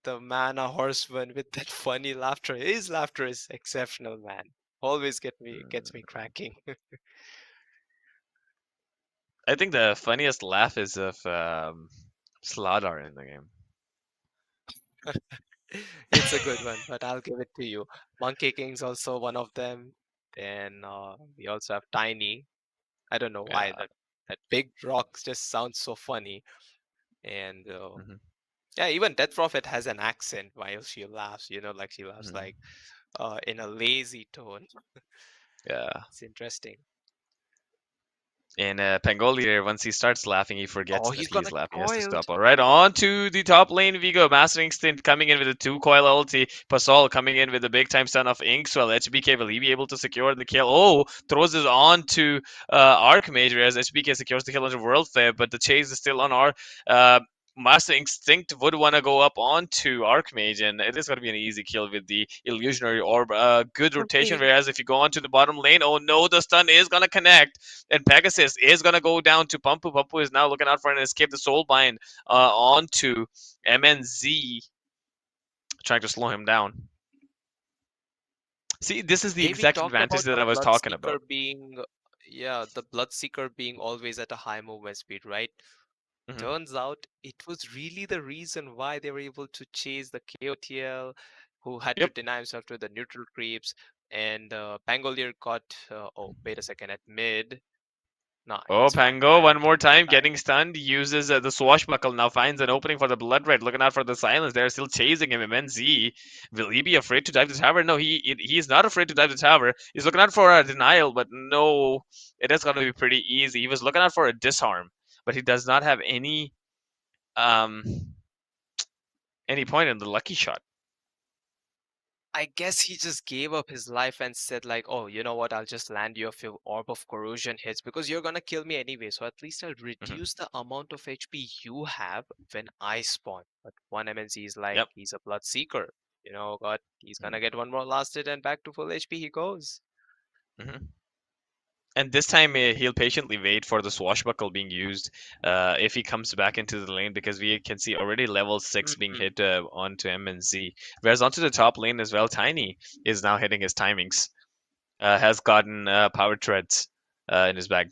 The man, a horseman with that funny laughter. His laughter is exceptional, man. Always gets me cracking. I think the funniest laugh is of Sladar in the game. It's a good one, but I'll give it to you. Monkey King's also one of them. Then we also have Tiny. I don't know why Yeah. that big rock just sounds so funny. And Hmm. yeah, even Death Prophet has an accent while she laughs. Like she laughs Hmm. like in a lazy tone. Yeah. It's interesting. And Pangolier, once he starts laughing, he Oh, forgets that he's he is gonna laughing. He has to coiled. stop. All right, on to the top lane we go. Master Instinct coming in with a 2 coil ulti. Pasol coming in with a big time stun of Inkswell. HBK, will he be able to secure the kill? Oh, throws it on to Archmage as HBK secures the kill onto World Fair, but the chase is still on uh, Master Instinct would want to go up onto Archmage, and it is going to be an easy kill with the Illusionary Orb. Good rotation, Okay. whereas if you go onto the bottom lane, oh no, the stun is going to connect. And Pegasus is going to go down to Pumpu. Pumpu is now looking out for an escape. The Soulbind onto MNZ, trying to slow him down. See, this is the Hey, we exact talked advantage about that the I was talking Bloodseeker about. being, yeah, the Bloodseeker being always at a high movement speed, right? Hmm. Turns out it was really the reason why they were able to chase the KOTL, who had to Yep. deny himself to the neutral creeps, and Pangolier got, oh, wait a second, at mid. Nah, Oh, he's fine. Pango, I one don't more think he'll time, die. getting stunned, uses the swashbuckle, now finds an opening for the blood red, looking out for the silence. They're still chasing him. MNZ, will he be afraid to dive the tower? No, he's not afraid to dive the tower. He's looking out for a denial, but no, it is going to be pretty easy. He was looking out for a disarm, but he does not have um any point in the lucky shot. I guess he just gave up his life and said like, oh, you know what? I'll just land you a few orb of corrosion hits because you're gonna kill me anyway. So at least I'll Hmm. reduce the amount of HP you have when I spawn. But one MNC is like, Yep. he's a blood seeker. God, he's gonna Hmm. get one more last hit and back to full HP he goes. Hmm. And this time he'll patiently wait for the swashbuckle being used if he comes back into the lane because we can see already level 6 being Mhm. hit onto M and Z. Whereas onto the top lane as well, Tiny is now hitting his timings, has gotten power treads in his bag.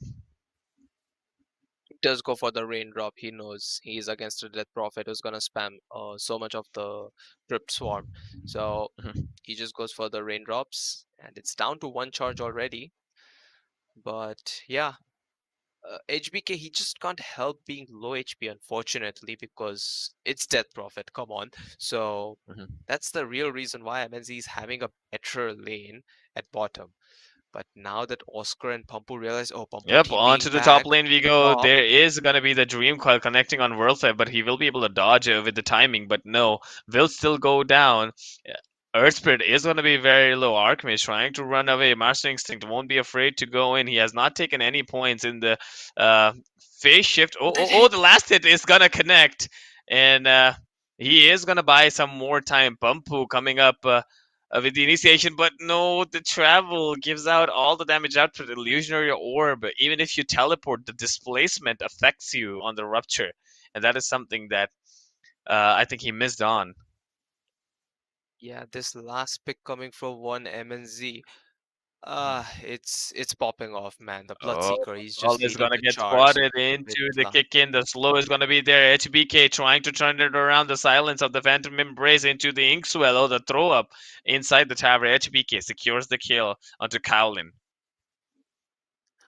He does go for the raindrop. He knows he's against a death prophet who's gonna spam so much of the crypt swarm. So Mhm. he just goes for the raindrops, and it's down to one charge already. But yeah, HBK, he just can't help being low HP, unfortunately, because it's Death Prophet. Come on. So Mhm. that's the real reason why MNZ is having a better lane at bottom. But now that Oscar and Pampu realize, oh, Pampu Yep, onto TPing the top back, lane we go. top. There is gonna be the Dream Coil connecting on Worldfed, but he will be able to dodge it with the timing. But no, will still go down. Earth Spirit is gonna be very low. Archmage trying to run away. Master Instinct won't be afraid to go in. He has not taken any points in the uh, phase shift. Oh, that Oh, hit! the last hit is gonna connect, and he is gonna buy some more time. Pumpu coming up. With the initiation, but no, the travel gives out all the damage output. Illusionary orb, even if you teleport, the displacement affects you on the rupture, and that is something that I think he missed on. Yeah, this last pick coming from one MNZ. Mm. It's popping off, man. The Oh, Bloodseeker, he's all just is leading gonna the get charge spotted with into the kick in. The slow is gonna be there. HBK trying to turn it around. The silence of the Phantom Embrace into the Inkswell. Oh, the throw up inside the tower. HBK secures the kill onto Cowlin.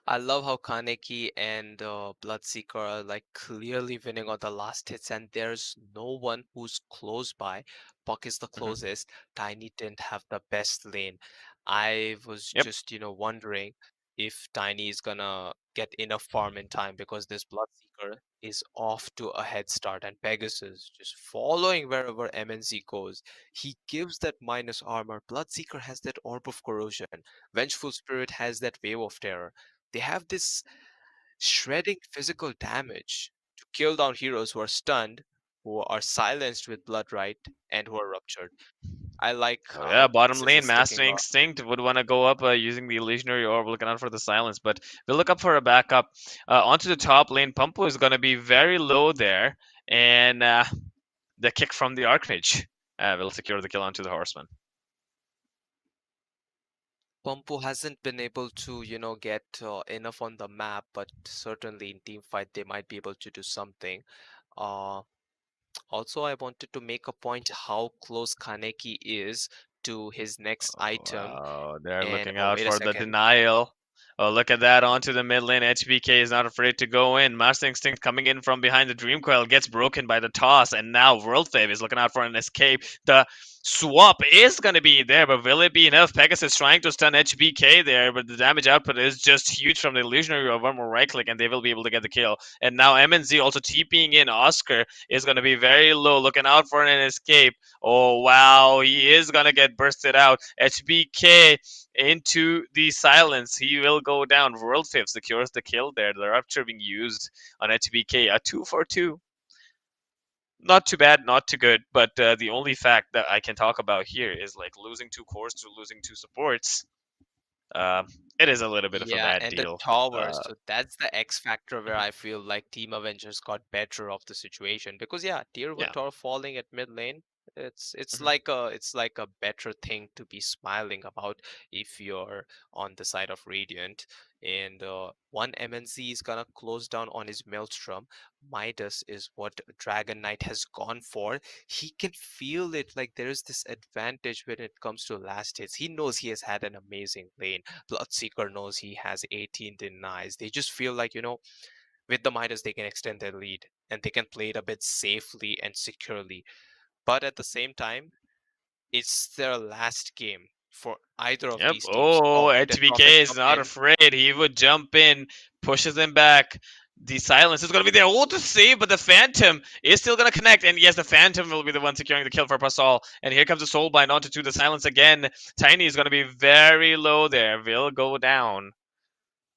I love how Kaneki and Bloodseeker are like clearly winning on the last hits, and there's no one who's close by. Puck is the Hmm. closest. Tiny didn't have the best lane. I was Yep. just, wondering if Tiny is gonna get enough farm in time because this Bloodseeker is off to a head start, and Pegasus just following wherever MNC goes. He gives that minus armor. Bloodseeker has that Orb of Corrosion. Vengeful Spirit has that Wave of Terror. They have this shredding physical damage to kill down heroes who are stunned, who are silenced with blood right, and who are ruptured. I like Oh yeah, how bottom Pegasus lane, is Master sticking up. Instinct would want to go up using the illusionary orb, looking out for the silence, but we'll look up for a backup. Onto the top lane, Pumpo is going to be very low there, and the kick from the Archmage will secure the kill onto the Horseman. Pumpo hasn't been able to, get enough on the map, but certainly in team fight they might be able to do something. Uh, Also, I wanted to make a point how close Kaneki is to his next Oh, item. wow, they're And looking oh, out wait a for the second. denial. Oh, look at that onto the mid lane. HBK is not afraid to go in. Master Instinct coming in from behind the Dream Coil gets broken by the toss, and now Worldfave is looking out for an escape. The swap is going to be there, but will it be enough? Pegasus trying to stun HBK there, but the damage output is just huge from the Illusionary of one more right click, and they will be able to get the kill. And now MNZ also TPing in. Oscar is going to be very low, looking out for an escape. Oh wow, he is gonna get bursted out. HBK into the silence. He will go down. World Fifth secures the kill there. The rupture being used on HBK. A 2 for 2. Not too bad, not too good. But the only fact that I can talk about here is like losing 2 cores to losing 2 supports. Uh, it is a little bit of a Yeah, bad and the deal. towers. So that's the X factor where I feel like Team Avengers got better of the situation. Because yeah, tier one Yeah. tower falling at mid lane, it's Mhm. like a better thing to be smiling about if you're on the side of Radiant. And one MNC is gonna close down on his Maelstrom. Midas is what Dragon Knight has gone for. He can feel it, like there is this advantage when it comes to last hits. He knows he has had an amazing lane. Bloodseeker knows he has 18 denies. They just feel like, with the Midas, they can extend their lead and they can play it a bit safely and securely. But at the same time, it's their last game for either of Yep. these teams. Oh, Oh, Deathtroff has HBK is jumped not in. afraid. He would jump in, pushes him back. The silence is going to be there. Oh, to save, but the Phantom is still going to connect. And yes, the Phantom will be the one securing the kill for Pascal. And here comes the Soulbind onto two. The silence again. Tiny is going to be very low there. Will go down.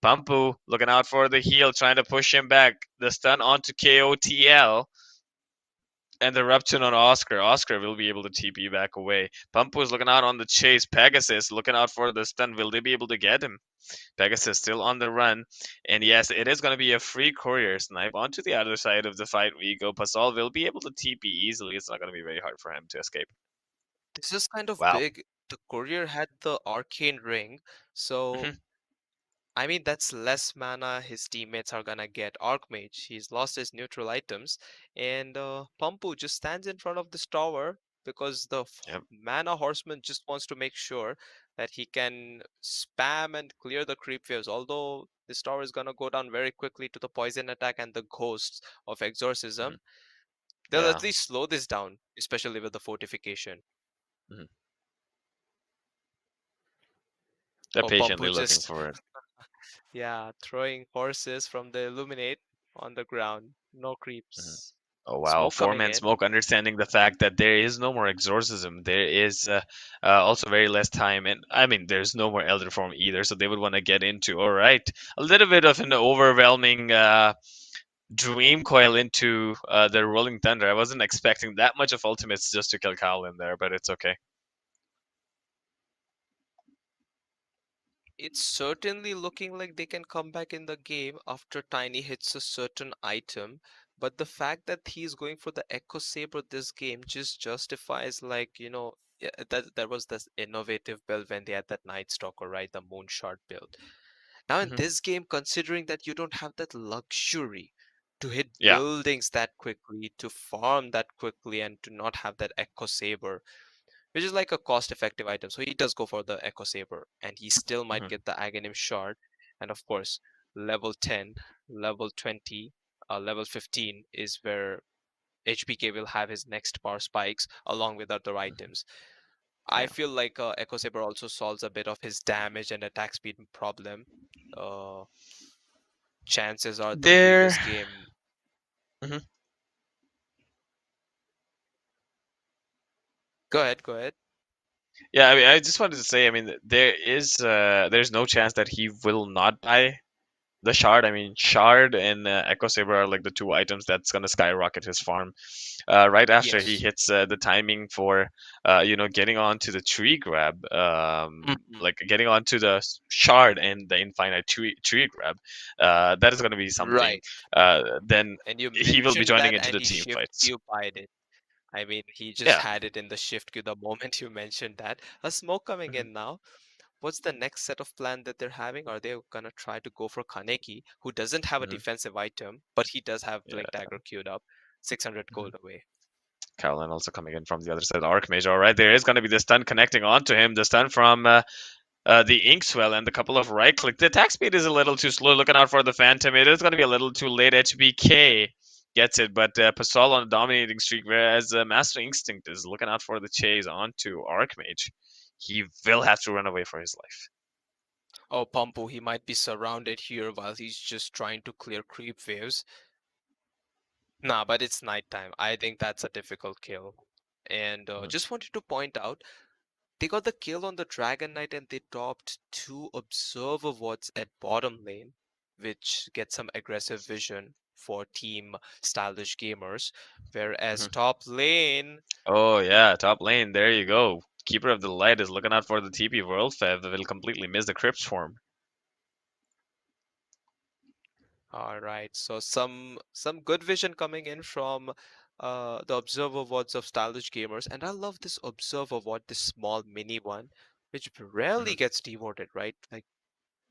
Pampu looking out for the heal, trying to push him back. The stun onto KOTL. And the rupture on Oscar. Oscar will be able to TP back away. Pumpo is looking out on the chase. Pegasus looking out for the stun. Will they be able to get him? Pegasus still on the run. And yes, it is going to be a free courier snipe. Onto the other side of the fight we go. Pascal will be able to TP easily. It's not going to be very hard for him to escape. This is kind of Wow. big. The courier had the arcane ring, so Hmm. I mean, that's less mana his teammates are gonna get. Archmage, he's lost his neutral items, and Pampu just stands in front of this tower because the Yep. mana horseman just wants to make sure that he can spam and clear the creep waves. Although this tower is gonna go down very quickly to the poison attack and the ghosts of Hmm. exorcism, they'll Yeah. at least slow this down, especially with the fortification. Hmm. They're Oh, Pampu patiently looking just, for it. yeah, throwing horses from the illuminate on the ground. No Mhm. creeps. Oh wow, Smoke coming four-man in. smoke, understanding the fact that there is no more exorcism. There is also very less time, and I mean, there's no more elder form either, so they would want to get into. All right, a little bit of an overwhelming dream coil into the Rolling Thunder. I wasn't expecting that much of ultimates just to kill Kyle in there, but it's okay. It's certainly looking like they can come back in the game after Tiny hits a certain item, but the fact that he's going for the Echo Saber this game just justifies, like, yeah, that there was this innovative build when they had that Night Stalker, right? The Moonshot build. Now in Hmm. this game, considering that you don't have that luxury to hit Yeah. buildings that quickly, to farm that quickly, and to not have that Echo Saber, which is like a cost-effective item. So he does go for the Echo Saber, and he still might Hmm. get the Aghanim Shard. And of course, level 10, level 20, level 15 is where HBK will have his next power spikes along with other items. I Yeah. feel like Echo Saber also solves a bit of his damage and attack speed problem. Uh, Chances are the There. previous game. Mhm. Go ahead, go ahead. Yeah, I mean, I just wanted to say, I mean, there's no chance that he will not buy the shard. I mean, shard and Echo Saber are like the two items that's gonna skyrocket his farm. Right after he Yes. hits the timing for, getting onto the tree grab, Mhm. like getting onto the shard and the infinite tree grab. That is gonna be something. Right. Then And you he will be mentioned joining that, into and the he team shift fights. cubed it. I mean, he just Yeah. had it in the shift queue the moment you mentioned that. A smoke coming Mhm. in now. What's the next set of plan that they're having? Are they gonna try to go for Kaneki, who doesn't have a Mhm. defensive item, but he does have Blink Yeah. Dagger queued up, 600 Mhm. gold away. Caroline also coming in from the other side. Archmage. All right, there is going to be the stun connecting onto him. The stun from the Inkswell and the couple of right click. The attack speed is a little too slow. Looking out for the Phantom. It is going to be a little too late. HBK gets it, but Pasol on a dominating streak, whereas Master Instinct is looking out for the chase onto Archmage. He will have to run away for his life. Oh, Pumpo, he might be surrounded here while he's just trying to clear creep waves. Nah, but it's nighttime. I think that's a difficult kill. And Mhm. just wanted to point out, they got the kill on the Dragon Knight and they dropped two Observer Wards at bottom lane, which gets some aggressive vision for Team Stylish Gamers. Whereas Mhm. top lane, Oh yeah, top lane. There you go. Keeper of the Light is looking out for the TP World Fev that will completely miss the Crypt Swarm. all right, so some good vision coming in from the Observer Wards of Stylish Gamers, and I love this Observer Ward, this small mini one, which rarely Mhm. gets devoted, right? Like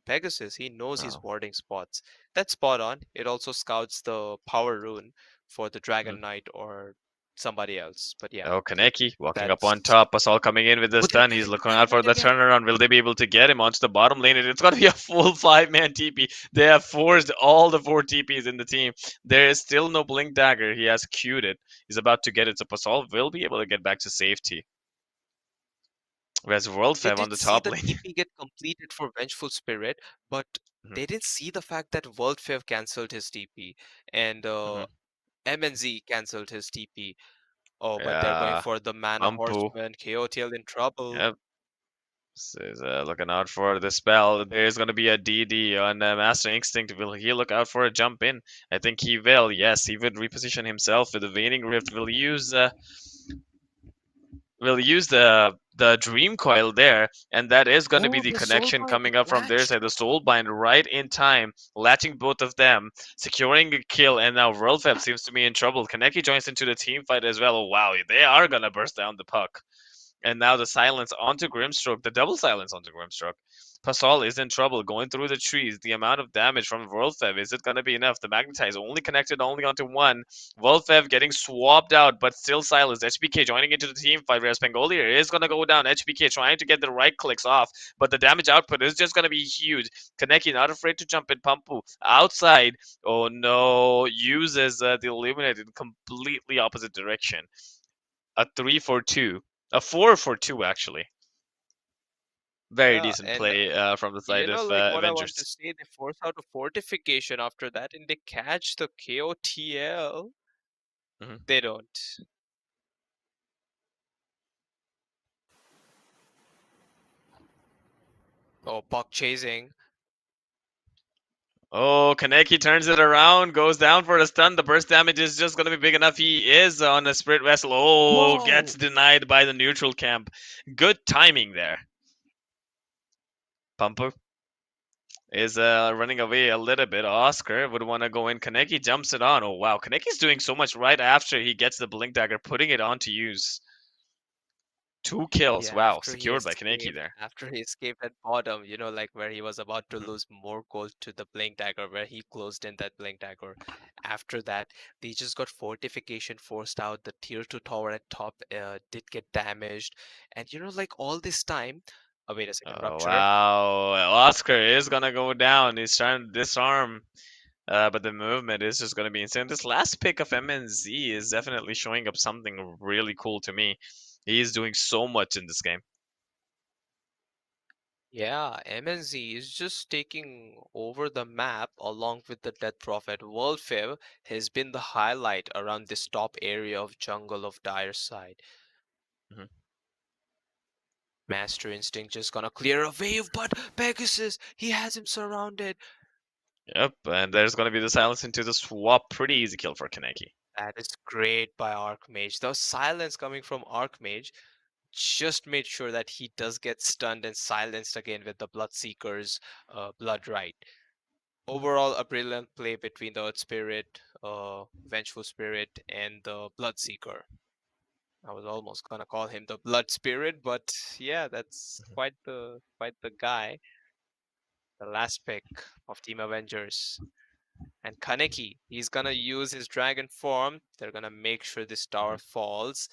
Pegasus, he knows his Oh. warding spots. That's spot on. It also scouts the power rune for the Mhm. Dragon Knight or somebody else. But yeah, Oh, Kaneki walking up on that's. top. Pascal coming in with the Oh, they're stun. He's getting looking out for damage the again. turnaround. Will they be able to get him onto the bottom lane? And it's going to be a full five-man TP. They have forced all the four TPs in the team. There is still no Blink Dagger. He has queued it. He's about to get it. So Pascal will be able to get back to safety. Whereas World They Fev on did the see top the lane. TP get completed for Vengeful Spirit, but Mhm. they didn't see the fact that World Fair cancelled his TP and Mhm. MNZ cancelled his TP. Oh, but they're going Yeah, for the Mana Ampu. Horseman. KOTL in trouble. Yep. This is looking out for the spell. There's going to be a DD on Master Instinct. Will he look out for a jump in? I think he will. Yes, he would reposition himself with the Waning Rift. Will use the Dream Coil there, and that is going to be Oh, the the connection Soulbind coming up from their latched. side. The Soulbind right in time, latching both of them, securing a kill, and now Worldfab seems to be in trouble. Kaneki joins into the team fight as well. Oh, wow, they are gonna burst down the puck. And now the silence onto Grimstroke, the double silence onto Grimstroke. Pascal is in trouble going through the trees. The amount of damage from Volfev, is it going to be enough? The Magnetize only connected only onto one. Volfev getting swapped out, but still silenced. HBK joining into the team fight, whereas Pangolier is going to go down. HBK trying to get the right clicks off, but the damage output is just going to be huge. Kaneki not afraid to jump in. Pampu outside. Oh no, uses the Illuminate in completely opposite direction. A 3 for 2. A 4 for 2, actually. Very Yeah, decent and play from the side you know, of like what I want to Avengers. say, they force out a fortification after that, and they catch the KOTL. Mhm. They don't. Oh, puck chasing. Oh, Kaneki turns it around, goes down for a stun. The burst damage is just going to be big enough. He is on a spirit vessel. Oh, gets Whoa! denied by the neutral camp. Good timing there. Pumper is running away a little bit. Oscar would want to go in. Kaneki jumps it on. Oh, wow. Kaneki's doing so much right after he gets the Blink Dagger, putting it on to use. 2 kills. Yeah, Wow. Secured by Kaneki there. after he escaped at bottom, you know, like where he was about to Mhm. lose more gold to the Blink Dagger, where he closed in that Blink Dagger. After that, they just got fortification forced out. The tier 2 tower at top did get damaged. And you know, like all this time, oh, wait a second, Oh, Rupture. wow. Oscar is going to go down. He's trying to disarm. But the movement is just going to be insane. This last pick of MNZ is definitely showing up something really cool to me. He is doing so much in this game. Yeah, MNZ is just taking over the map along with the Death Prophet. Worldfib has been the highlight around this top area of jungle of Dire side. Mhm. Master Instinct just gonna clear a wave, but Pegasus, he has him surrounded. Yep, and there's going to be the silence into the swap. Pretty easy kill for Kaneki. That is great by Archmage. The silence coming from Archmage just made sure that he does get stunned and silenced again with the Bloodseeker's Blood Right. Overall, a brilliant play between the Earth Spirit, Vengeful Spirit, and the Bloodseeker. I was almost gonna call him the Blood Spirit, but yeah, that's quite the guy. The last pick of Team Avengers. And Kaneki, he's gonna use his dragon form. They're gonna make sure this tower falls.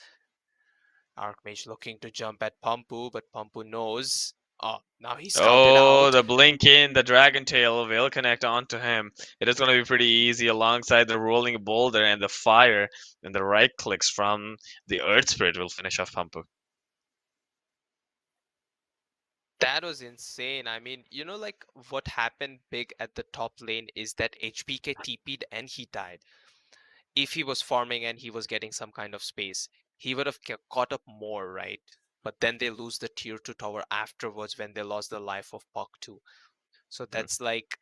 Archmage looking to jump at Pampu, but Pampu knows. Oh, now he's scouted Oh, out. the blink in, the dragon tail will connect onto him. It is going to be pretty easy alongside the rolling boulder and the fire, and the right clicks from the Earth Spirit will finish off Pampu. That was insane. I mean, you know, like what happened big at the top lane is that HBK TP'd and he died. If he was farming and he was getting some kind of space, he would have caught up more, right? But then they lose the tier 2 tower afterwards when they lost the life of Puck 2. So Mhm. that's like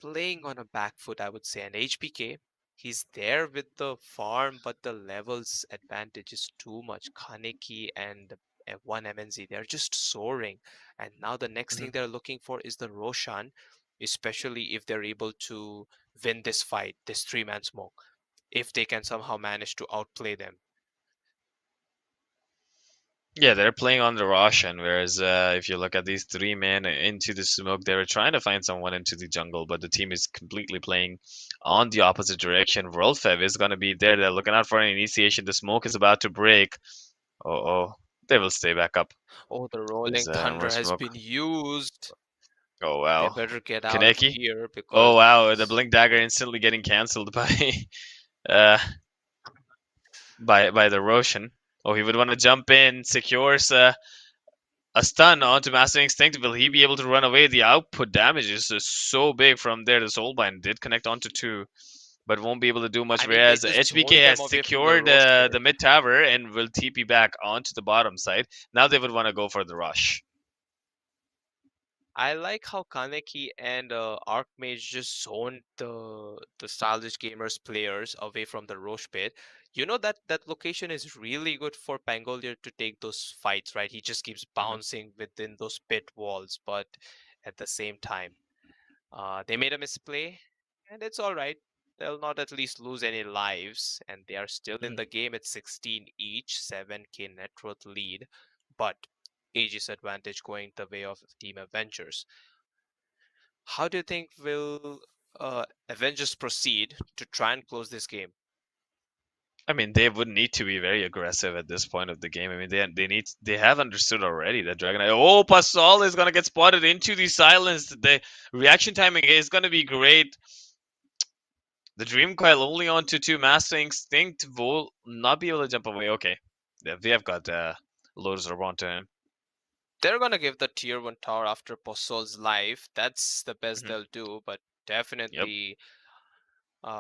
playing on a back foot, I would say. And HBK, he's there with the farm, but the levels advantage is too much. Kaneki and one MNZ, they're just soaring. And now the next thing Mhm. they're looking for is the Roshan, especially if they're able to win this fight, this 3-man smoke, if they can somehow manage to outplay them. Yeah, they're playing on the Roshan, whereas if you look at these 3 men into the smoke, they were trying to find someone into the jungle, but the team is completely playing on the opposite direction. Worldfev is going to be there. They're looking out for an initiation. The smoke is about to break. Oh, they will stay back up. Oh, the There's rolling more thunder has smoke. been used. Oh, They wow. better get out of Kaneki? here Oh, because wow. The Blink Dagger instantly getting cancelled uh, by the Roshan. Oh, he would want to jump in, secures a stun onto Master Instinct. Will he be able to run away? The output damage is just so big from there. The Soulbind did connect onto 2, but won't be able to do much. I mean, they Whereas just HBK zoned them has away from the secured roaster. the mid tower and will TP back onto the bottom side. Now they would want to go for the rush. I like how Kaneki and Archmage just zoned the Stylish Gamers players away from the Roche pit. You know that that location is really good for Pangolier to take those fights, right? He just keeps Mhm. bouncing within those pit walls, but at the same time, they made a misplay, and it's all right. They'll not at least lose any lives, and they are still in Mhm. the game at 16 each, 7k net worth lead, but Aegis advantage going the way of Team Avengers. How do you think will Avengers proceed to try and close this game? I mean, they would need to be very aggressive at this point of the game. I mean, they have understood already that Dragon Eye. Oh, Pascal is gonna get spotted into the silence. The reaction timing is gonna be great. The Dream Coil only onto 2. Master Instinct will not be able to jump away. Okay, yeah, they have got loads of onto him. They're gonna give the tier 1 tower after Posol's life. That's the best Mhm. they'll do, but Yep. definitely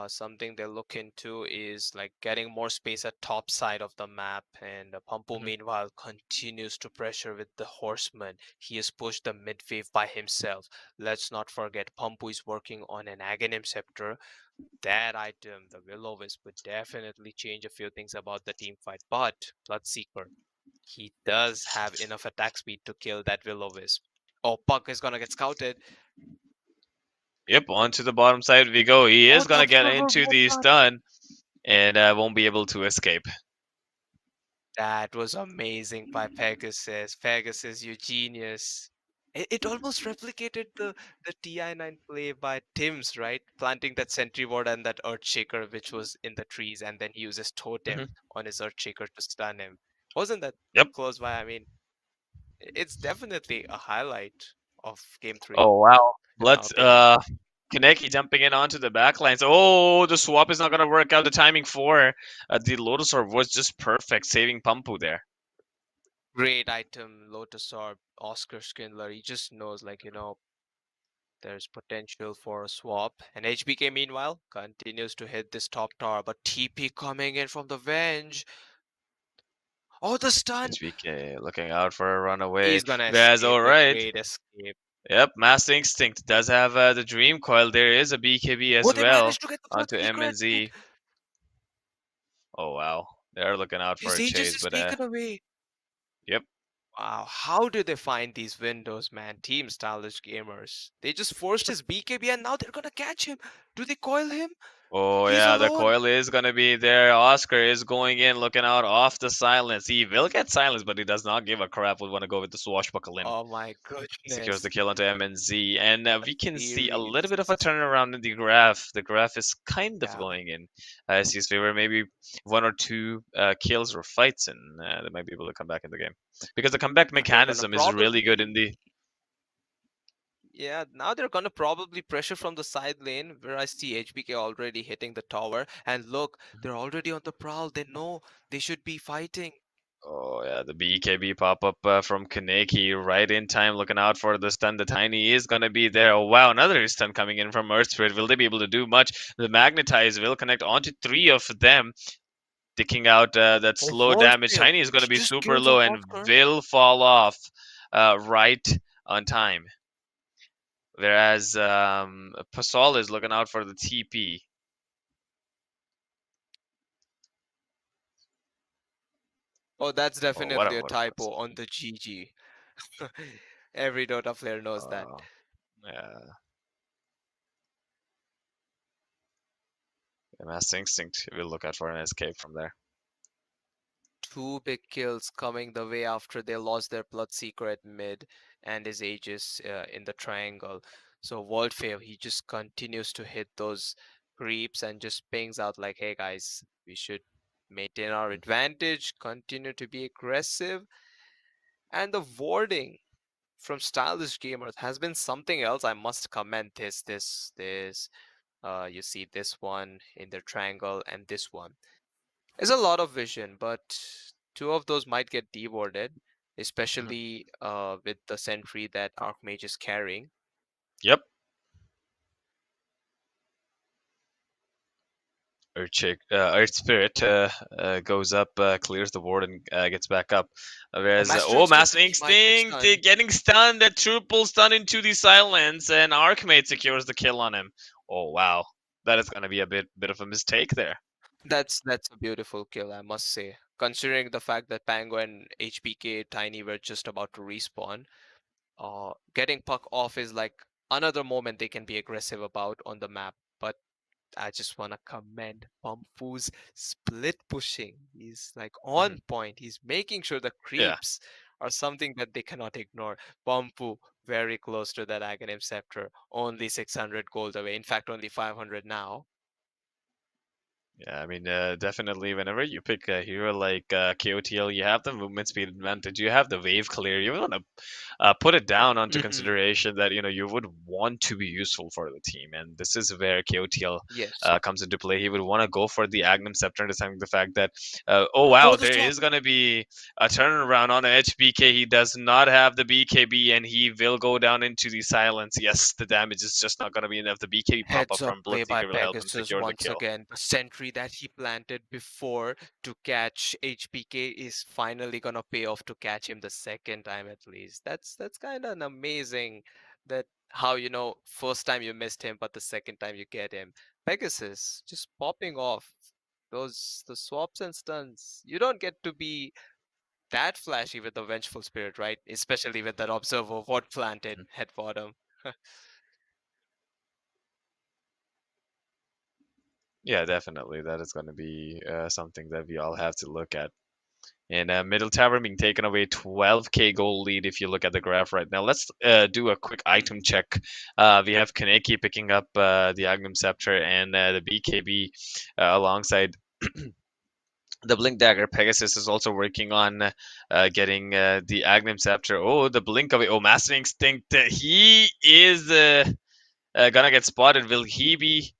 something they'll look into is like getting more space at top side of the map. And Pampu, Mhm. meanwhile, continues to pressure with the horseman. He has pushed the mid wave by himself. Let's not forget, Pampu is working on an Aghanim Scepter. That item, the Will-O-Wisp, would definitely change a few things about the team fight. But Bloodseeker, he does have enough attack speed to kill that Will-O-Wisp. Oh, Puck is gonna get scouted. Yep. Onto the bottom side we go. He Oh, is the gonna get observer into was the done. stun and won't be able to escape. That was amazing by Pegasus. Pegasus, you genius. It almost replicated the TI9 play by Tim's, right? Planting that sentry ward and that Earthshaker, which was in the trees, and then he uses Totem Mhm. on his Earthshaker to stun him. Wasn't that Yep. close by? I mean, it's definitely a highlight of Game 3, Oh wow. in my Let's opinion. Kaneki jumping in onto the backlines. Oh, the swap is not gonna work out. The timing for the Lotus Orb was just perfect, saving Pampu there. Great item, Lotus Orb, Oscar Schindler. He just knows, like, there's potential for a swap. And HBK, meanwhile, continues to hit this top tower, but TP coming in from the Venge. Oh, the stun! HBK looking out for a runaway. He's gonna Whereas, escape all the right. great escape. Yep, Master Instinct does have the Dream Coil. There is a BKB Oh, as they well managed to get the onto Bloodseeker at mid. MNZ. Oh wow, they're looking out for His a Aegis chase, is but taken away. yep. Wow, how do they find these windows, man? Team Stylish Gamers. They just forced his BKB and now they're gonna catch him. Do they coil him? Oh He's yeah, the alone. coil is gonna be there. Oscar is going in, looking out off the silence. He will get silence, but he does not give a crap. We want to go with the swashbuckle in. Oh my Secures the goodness. kill onto MNZ, and A we can see a little series. bit of a turnaround in the graph. The graph is kind of Yeah. going in his favor. Maybe one or two kills or fights, and they might be able to come back in the game because the comeback Now they're gonna mechanism is really good in probably the. Yeah, now they're gonna probably pressure from the side lane where I see HBK already hitting the tower. And look, they're already on the prowl. They know they should be fighting. Oh yeah, the BKB pop up from Kaneki right in time, looking out for the stun. The Tiny is gonna be there. Oh wow, another stun coming in from Earth Spirit. Will they be able to do much? The Magnetize will connect onto three of them, taking out that Oh, slow damage. Voltail, Tiny is gonna he be just super kills a low and Oscar. will fall off right on time. Whereas Pasol is looking out for the TP. Oh, that's Oh, definitely a what a first. typo on the GG. Every Dota player knows that. Uh, yeah, Master Instinct will look out for an escape from there. Two big kills coming the way after they lost their Bloodseeker at mid and his Aegis in the triangle. So Voltfave, he just continues to hit those creeps and just pings out like, hey guys, we should maintain our advantage, continue to be aggressive. And the warding from Stylish Gamers has been something else. I must comment this. You see this one in the triangle and this one. There's a lot of vision, but two of those might get dewarded, Mhm. especially with the sentry that Archmage is carrying. Yep. Earth Spirit goes up, clears the ward, and gets back up. Oh, Whereas, Master oh, Instinct, Master he might get Instinct stunned. getting stunned. That triple stun into the silence, and Archmate secures the kill on him. Oh wow, that is gonna be a bit of a mistake there. That's a beautiful kill, I must say. Considering the fact that Pango and HPK Tiny were just about to respawn, getting Puck off is like another moment they can be aggressive about on the map. But I just want to commend Pampu's split pushing. He's like Mhm. on point. He's making sure the Yeah. creeps are something that they cannot ignore. Pampu very close to that Aghanim Scepter. Only 600 gold away. In fact, only 500 now. Yeah, I mean, definitely. Whenever you pick a hero like KOTL, you have the movement speed advantage. You have the wave clear. You want to put it down onto Hmm. consideration that you would want to be useful for the team, and this is where KOTL Yes. comes into play. He would want to go for the Agnum Scepter, understanding the fact that oh Oh, wow, the there swap. is going to be a turnaround on HBK. He does not have the BKB, and he will go down into the silence. Yes, the damage is just not going to be enough. The BKB pop up Heads up from play by Bloodseeker will help him Pegasus secure the once kill. again. The sentry that he planted before to catch HPK is finally gonna pay off to catch him the second time at least. That's kind of an amazing that how first time you missed him, but the second time you get him. Pegasus just popping off those the swaps and stuns. You don't get to be that flashy with the vengeful spirit, right? Especially with that observer what planted at bottom. Yeah, definitely. That is going to be something that we all have to look at. And Middle Tower being taken away 12k gold lead if you look at the graph right now. Let's do a quick item check. We have Kaneki picking up the Agnum Scepter and the BKB alongside the Blink Dagger. Pegasus is also working on getting the Agnum Scepter. Oh, the Blink away. Oh, Master Instinct. He is gonna get spotted. Will he be?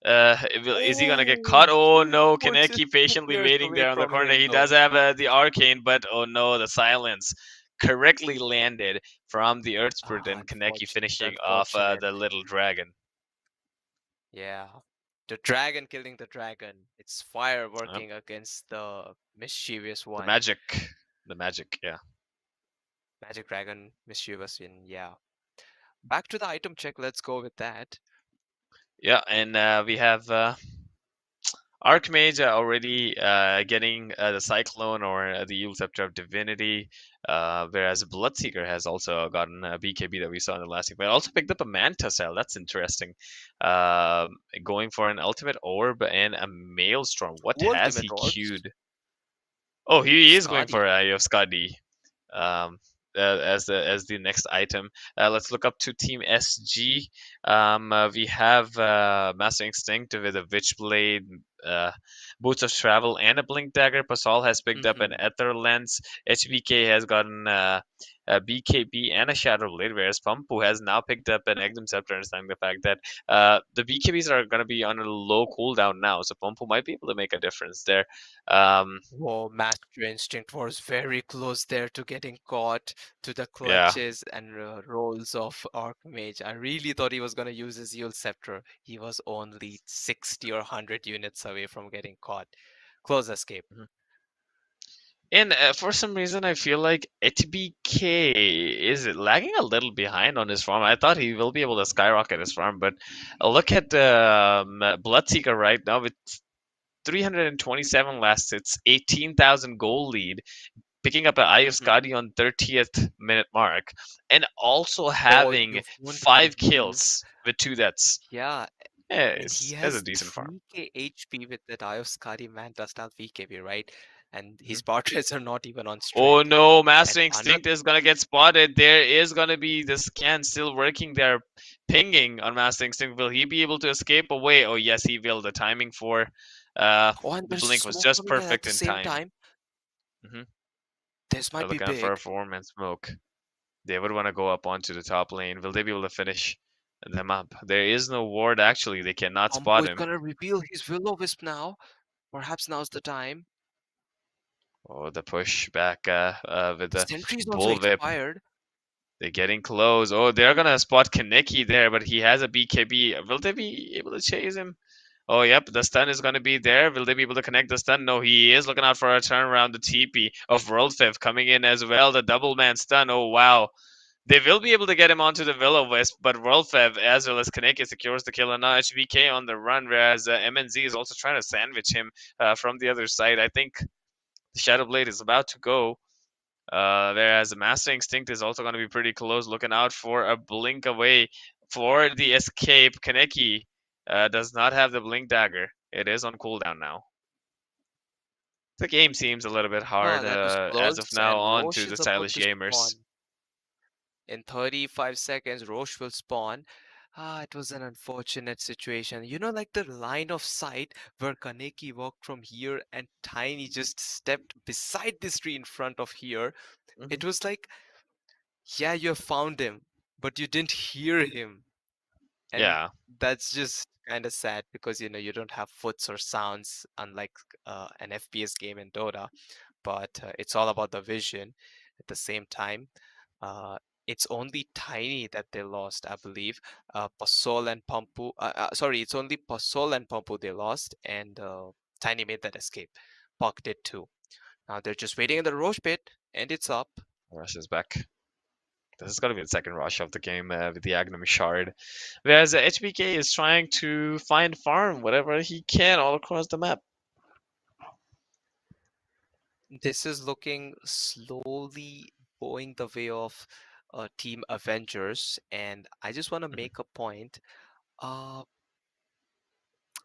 Is he gonna get caught? Oh, Oh no! oh, just Kaneki patiently 2 years waiting away there on the from corner. him He does though. have the arcane, but oh no, the silence correctly landed from the Earth Spirit, Ah, and Kaneki unfortunate, finishing off unfortunate. the little dragon. Yeah. The dragon killing the dragon. It's fire Yep. working against the mischievous The one. magic, the magic. Yeah, Magic dragon, mischievous one, yeah. Back to the item check, let's go with that. yeah, and we have Archmage already getting the Cyclone or the Evil Scepter of Divinity, whereas Bloodseeker has also gotten a BKB that we saw in the last week, but also picked up a Manta Cell. That's interesting. Going for an Ultimate Orb and a Maelstrom. What Two has ultimate he orbs. queued? Oh, he is going for Skadi. Eye of Skadi um, as the next item. Let's look up to Team SG. We have Master Instinct with a Witchblade, Boots of Travel, and a Blink Dagger. Pascal has picked up an Mm-hmm. Ether Lens. HBK has gotten a BKB and a Shadow Blade, whereas Pumpu has now picked up an Magnum Scepter, understanding the fact that the BKBs are going to be on a low cooldown now, so Pumpu might be able to make a difference there. Um, Whoa, Master Instinct was very close there to getting caught to the yeah. clutches and rolls of Archmage. I really thought he was going to use his Yule Scepter. He was only 60 or 100 units away from getting caught. Close escape. And for some reason, I feel like HBK is lagging a little behind on his farm. I thought he will be able to skyrocket his farm, but look at Bloodseeker right now with 327 last hits, 18,000 goal lead, picking up an Eye of Hmm. Skadi on 30th minute mark, and also Oh, having you won't 5 believe. kills with 2 deaths. Yeah, Yeah, and he it's a has decent farm. 3k HP with that Ioskari Manta style VKB, right? And Mhm. his portraits are not even on Oh strength. no, And Master another. Instinct is gonna get spotted. There is gonna be the scan still working there, pinging on Master Instinct. Will he be able to escape away? Oh yes, he will. The timing for Oh, and the there's a blink was smoke just coming in at perfect the in same time. time. Hmm. This They're might be looking out for a big. four-man smoke. They would want to go up onto the top lane. Will they be able to finish them up? There is no ward actually. They cannot Pompo spot is him. gonna reveal his Will-O-Wisp now. Perhaps now's the time. Oh, the push back with The the sentry is also bullwhip. expired. They're getting close. Oh, they're gonna spot Kaneki there, but he has a BKB. Will they be able to chase him? Oh, yep, the stun is going to be there. Will they be able to connect the stun? No, he is looking out for a turnaround. The TP of World Fifth coming in as well. The double man stun. Oh, wow. They will be able to get him onto the Willow Wisp, but World Fev as well as Kaneki secures the kill, and now HBK on the run, whereas MNZ is also trying to sandwich him from the other side. I think the Shadow Blade is about to go. Whereas Master Instinct is also going to be pretty close, looking out for a blink away for the escape. Kaneki does not have the blink dagger. It is on cooldown now. The game seems a little bit Ah, hard that was as close. of now And on Roche to the is about stylish to gamers. spawn. In 35 seconds, Roche will spawn. It was an unfortunate situation. You know, like the line of sight where Kaneki walked from here and Tiny just stepped beside this tree in front of here. Hmm. It was like, yeah, you have found him, but you didn't hear him. And Yeah. that's just kind of sad because, you know, you don't have foots or sounds, unlike an FPS game in Dota, but it's all about the vision at the same time. Uh, it's only Tiny that they lost, I believe. Pasol and Pampu, sorry, it's only Pasol and Pampu they lost, and Tiny made that escape. Puck did too. Now they're just waiting in the Roche pit, and it's up. Rush is back. This is gonna be the second rush of the game with the Agnum Shard. Whereas HBK is trying to find farm whatever he can all across the map. This is looking slowly going the way of Team Avengers, and I just want to Mhm. make a point. Uh,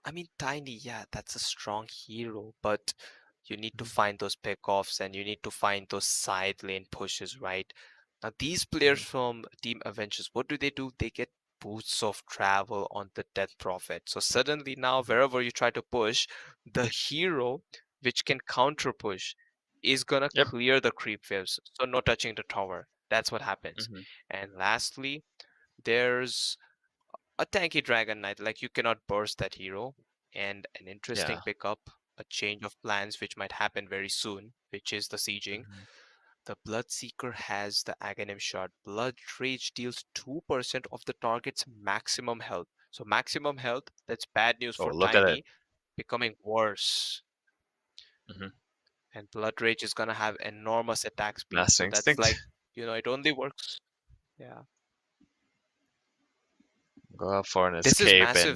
I mean, Tiny, yeah, that's a strong hero, but you need to Mhm. find those pickoffs and you need to find those side lane pushes, right? Now, these players Mhm. from Team Avengers, what do? They get boosts of travel on the Death Prophet. So suddenly now, Mhm. wherever you try to push, the hero which can counter push is gonna Yep. clear the creep waves. So no touching the tower. That's what happens. Hmm. And lastly, there's a tanky Dragon Knight, like you cannot burst that hero, and an interesting Yeah. pickup, a change of plans which might happen very soon, which is the sieging. Hmm. The Bloodseeker has the Aghanim shot. Blood Rage deals 2% of the target's maximum health. So maximum health, that's bad news Oh, for look at it. Tiny, becoming worse. Hmm. And Blood Rage is gonna have enormous attack speed. Master So that's like, Instinct. it only works. Yeah. Go up for an This is escape and massive.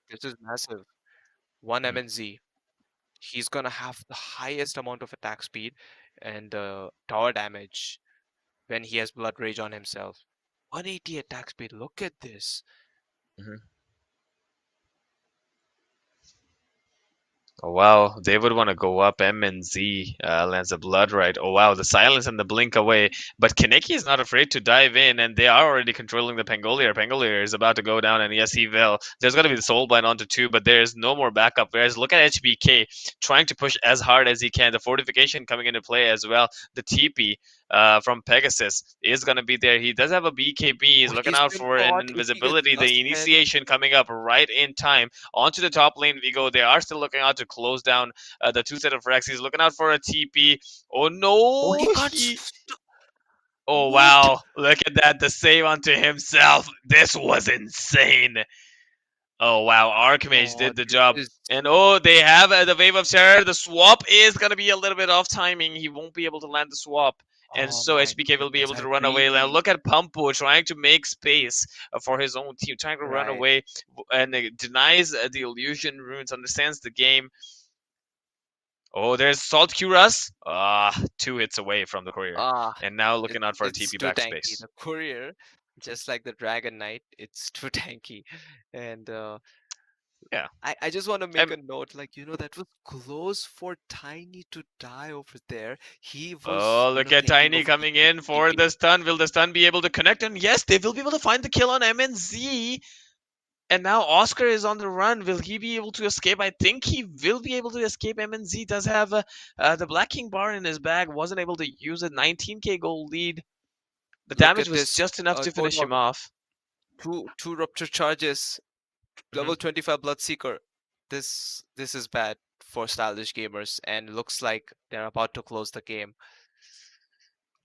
This is massive. One MNZ. He's gonna have the highest amount of attack speed and tower damage when he has Blood Rage on himself. 180 attack speed. Look at this. mhm. Oh wow, they would want to go up M and Z, lands a blood right. Oh wow, the silence and the blink away. But Kaneki is not afraid to dive in, and they are already controlling the Pangolier. Pangolier is about to go down, and yes, he will. There's going to be the Soul Bind onto two, but there's no more backup. Whereas look at HBK trying to push as hard as he can. The fortification coming into play as well. The TP from Pegasus is going to be there. He does have a BKB. He's Oh, looking he's out been for an caught. If he gets invisibility. The busted. initiation coming up right in time. Onto the top lane we go. They are still looking out to close down the two set of racks. He's looking out for a TP. Oh Oh, he no, can't. he. Oh What? wow, look at that. The save onto himself. This was insane. Oh wow, Archmage Oh, did the this job. is. And oh, they have the Wave of Terror. The swap is going to be a little bit off timing. He won't be able to land the swap. And Oh so my HBK will be goodness. able I to run away. Now really. look at Pumpo trying to make space for his own team, trying to run Right. away and denies the illusion runes, understands the game. Oh, there's Salt Curas. Two hits away from the courier. Ah, And now it, looking out for a it's TP too tanky. backspace. The courier, just like the Dragon Knight, it's too tanky. And Yeah. I just want to make Um, a note, like, that was close for Tiny to die over there. He was, oh, look at thinking Tiny of coming keeping in for TP. the stun. Will the stun be able to connect? And yes, they will be able to find the kill on MNZ. And now Oscar is on the run. Will he be able to escape? I think he will be able to escape. MNZ does have the Black King bar in his bag. Wasn't able to use a 19k gold lead. The Look damage at was this. just enough to finish him Dog, off. two rupture charges, Hmm. level 25 Bloodseeker. This is bad for stylish gamers, and looks like they're about to close the game.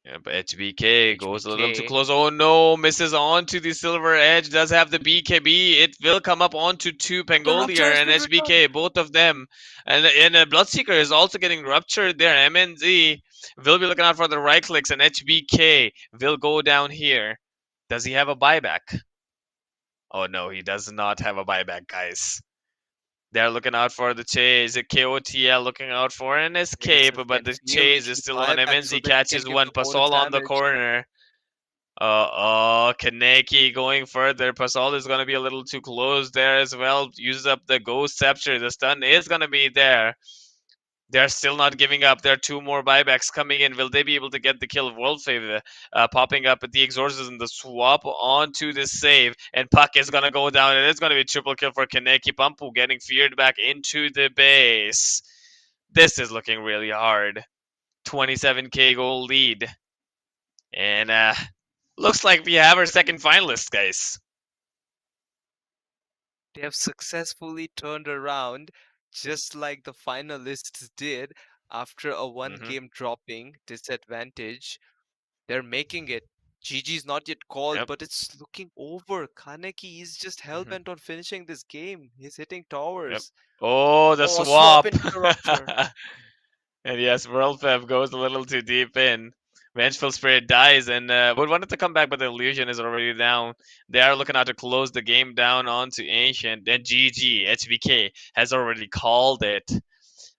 Yeah, but HBK goes a little too HBK. close. Oh no, misses onto the Silver Edge. Does have the BKB. It will come up onto two The rupture Pangolier has and been returned. HBK, both of them. And Bloodseeker is also getting ruptured there. MNZ will be looking out for the right clicks, and HBK will go down here. Does he have a buyback? Oh no, he does not have a buyback, guys. They're looking out for the chase. The KOTL looking out for an Yes, escape, I but can the feel chase it is should still buy on. back so MNZ that he can catches give one. the bonus Pasol on the damage. corner. Kaneki going further. Pasol is going to be a little too close there as well. Uses up the Ghost Scepter. The stun is going to be there. They're still not giving up. There are two more buybacks coming in. Will they be able to get the kill? World Favor popping up at the exorcism, the swap onto the save, and Puck is gonna go down, and it's gonna be a triple kill for Kaneki. Pampu getting feared back into the base. This is looking really hard. 27k goal lead, and looks like we have our second finalist, guys. They have successfully turned around just like the finalists did after a one Hmm. game dropping disadvantage. They're making it. GG's not yet called, Yep. but it's looking over. Kaneki is just Hmm. hell-bent on finishing this game. He's hitting Yep. towers. Oh, the Oh, swap swap. into the rupture. And yes, World Feb goes a little too deep in. Vengeful Spirit dies and would wanted to come back, but the illusion is already down. They are looking out to close the game down onto Ancient. And GG, HBK has already called it.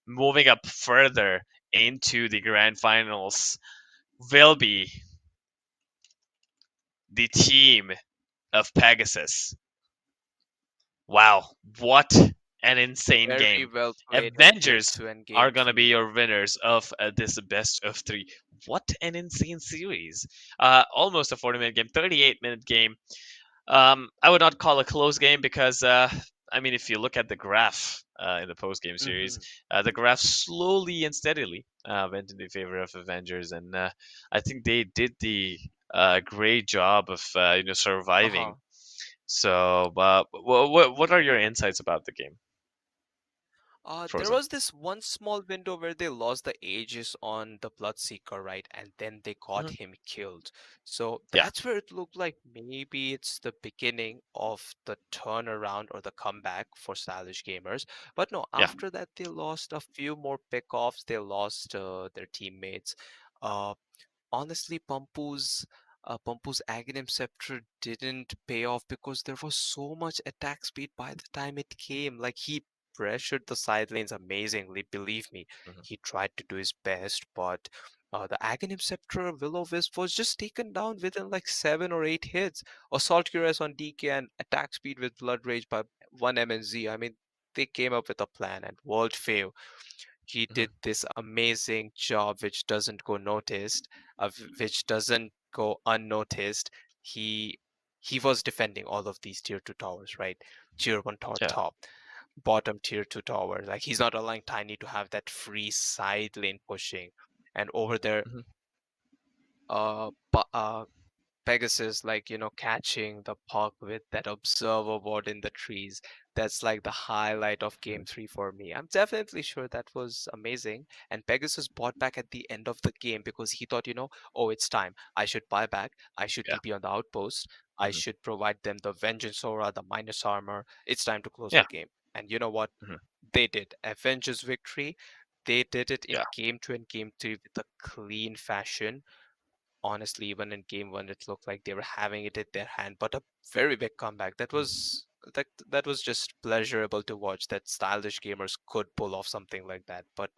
Moving up further into the grand finals will be the team of Pegasus. Wow, what an insane Very game. well played in Game Avengers 2 and are Game going to be 3. your winners of this best of three. What an insane series. Almost a 40-minute game, 38-minute game. I would not call a close game because, I mean, if you look at the graph in the post game series, Hmm. the graph slowly and steadily went in the favor of Avengers. And I think they did the great job of surviving. Uh-huh. So, what are your insights about the game, There Frozen? was this one small window where they lost the Aegis on the Bloodseeker, right? And then they got Hmm. him killed. So Yeah, that's where it looked like maybe it's the beginning of the turnaround or the comeback for stylish gamers. But no, yeah. after that, they lost a few more pickoffs. They lost their teammates. Uh, Honestly, Pampu's Aghanim Scepter didn't pay off because there was so much attack speed by the time it came. Like he pressured the side lanes amazingly, believe me. Hmm. He tried to do his best, but the Aghanim Scepter Will-O-Wisp was just taken down within like 7 or 8 hits. Assault Cuirass on DK and attack speed with Blood Rage by one MNZ. I mean, they came up with a plan and World Fail he Hmm. did this amazing job which doesn't go noticed which doesn't go unnoticed. He he was defending all of these tier 2 towers, right? Tier 1 tower Yeah. top, bottom tier 2 towers. Like he's not allowing Tiny to have that free side lane pushing. And over there, Hmm. but Pegasus, like, catching the puck with that observer board in the trees. That's like the highlight of Hmm. game 3 for me. I'm definitely sure that was amazing. And Pegasus bought back at the end of the game because he thought, oh, it's time. I should buy back. I should Yeah. TP on the outpost. I Hmm. should provide them the Vengeance Aura, the minus armor. It's time to close Yeah. the game. And you know what? Hmm. They did. Avengers victory. They did it in Yeah. game 2 and game 3 with a clean fashion. Honestly, even in game one, it looked like they were having it in their hand. But a very big comeback. That was just pleasurable to watch. That stylish gamers could pull off something like that. But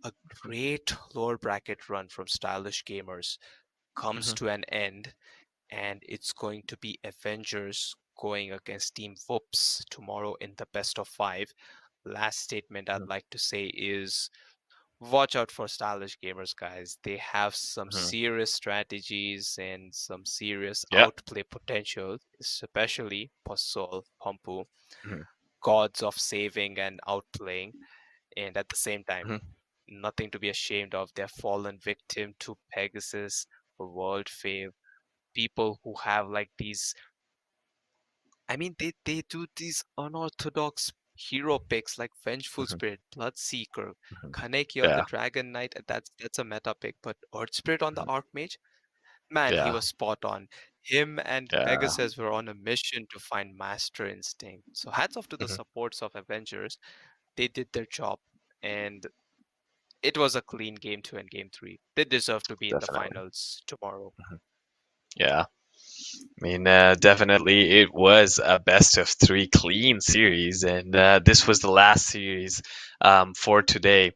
a great lower bracket run from stylish gamers comes Hmm. to an end, and it's going to be Avengers going against Team Whoops tomorrow in the best of five. Last statement I'd like to say is watch out for stylish gamers, guys. They have some Hmm. serious strategies and some serious Yeah. outplay potential, especially Posol, Pompu, Hmm. gods of saving and outplaying, and at the same time, Hmm. nothing to be ashamed of. They're fallen victim to Pegasus, World Fave, people who have like these. I mean, they do these unorthodox hero picks like Vengeful Hmm. Spirit, Bloodseeker, Hmm. Kaneki on the Yeah. Dragon Knight. That's a meta pick, but Earth Spirit on the Hmm. Archmage, man, he Yeah. was spot on. Him and Yeah. Pegasus were on a mission to find Master Instinct. So hats off to the Hmm. supports of Avengers. They did their job, and it was a clean game 2 and game 3. They deserve to be in the Definitely. finals tomorrow. Mhm. Yeah. I mean, definitely it was a best of three clean series, and this was the last series for today.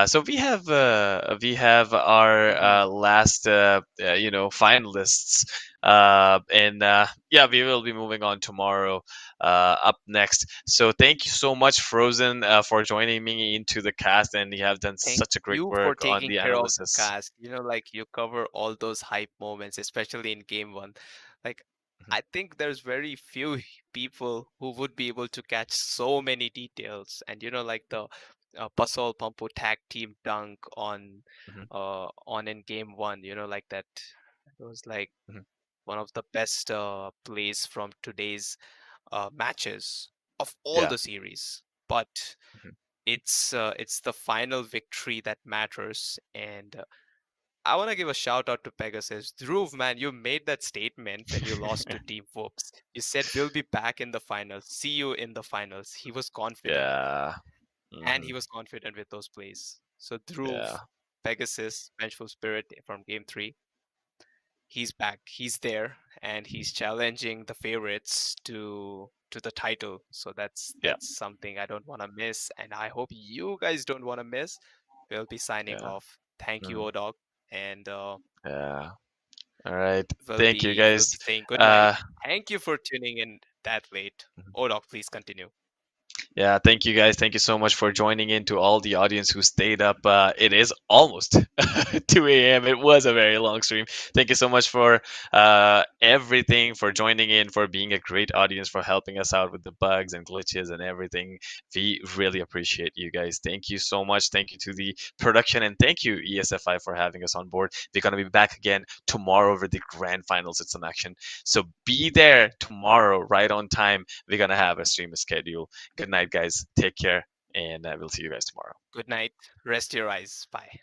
So we have our Mhm. last finalists And yeah, we will be moving on tomorrow up next. So thank you so much, Frozen, for joining me into the cast, and you have done Thank such a great you for work on taking the care of the analysis. cast. Like you cover all those hype moments, especially in game one. Like Mhm, I think there's very few people who would be able to catch so many details. And like the Pasol Pampo tag team dunk mhm, on in game one. Like that. It was like mhm. one of the best plays from today's matches of all Yeah. the series. But Mhm. it's the final victory that matters. And I want to give a shout out to Pegasus. Dhruv, man, you made that statement when you lost to Team Whoops. You said we'll be back in the finals. See you in the finals. He was confident, Yeah. and Hmm. he was confident with those plays. So Dhruv, Yeah. Pegasus, Vengeful Spirit from Game Three, he's back. He's there, and he's challenging the favorites to the title. So Yeah. that's something I don't want to miss, and I hope you guys don't want to miss. We'll be signing Yeah. off. Thank you, Mhm. Odog, and Yeah. All right. we'll Thank you, be we'll guys. be saying good night. Uh, Thank you for tuning in that late. mhm. Odog, please continue. Yeah, thank you guys. Thank you so much for joining in to all the audience who stayed up. It is almost 2 a.m. It was a very long stream. Thank you so much for everything, for joining in, for being a great audience, for helping us out with the bugs and glitches and everything. We really appreciate you guys. Thank you so much. Thank you to the production, and thank you, ESFI, for having us on board. We're going to be back again tomorrow with the grand finals. It's an action. So be there tomorrow, right on time. We're going to have a stream schedule. Good night, guys. Take care, and we'll see you guys tomorrow. Good night. Rest your eyes. Bye.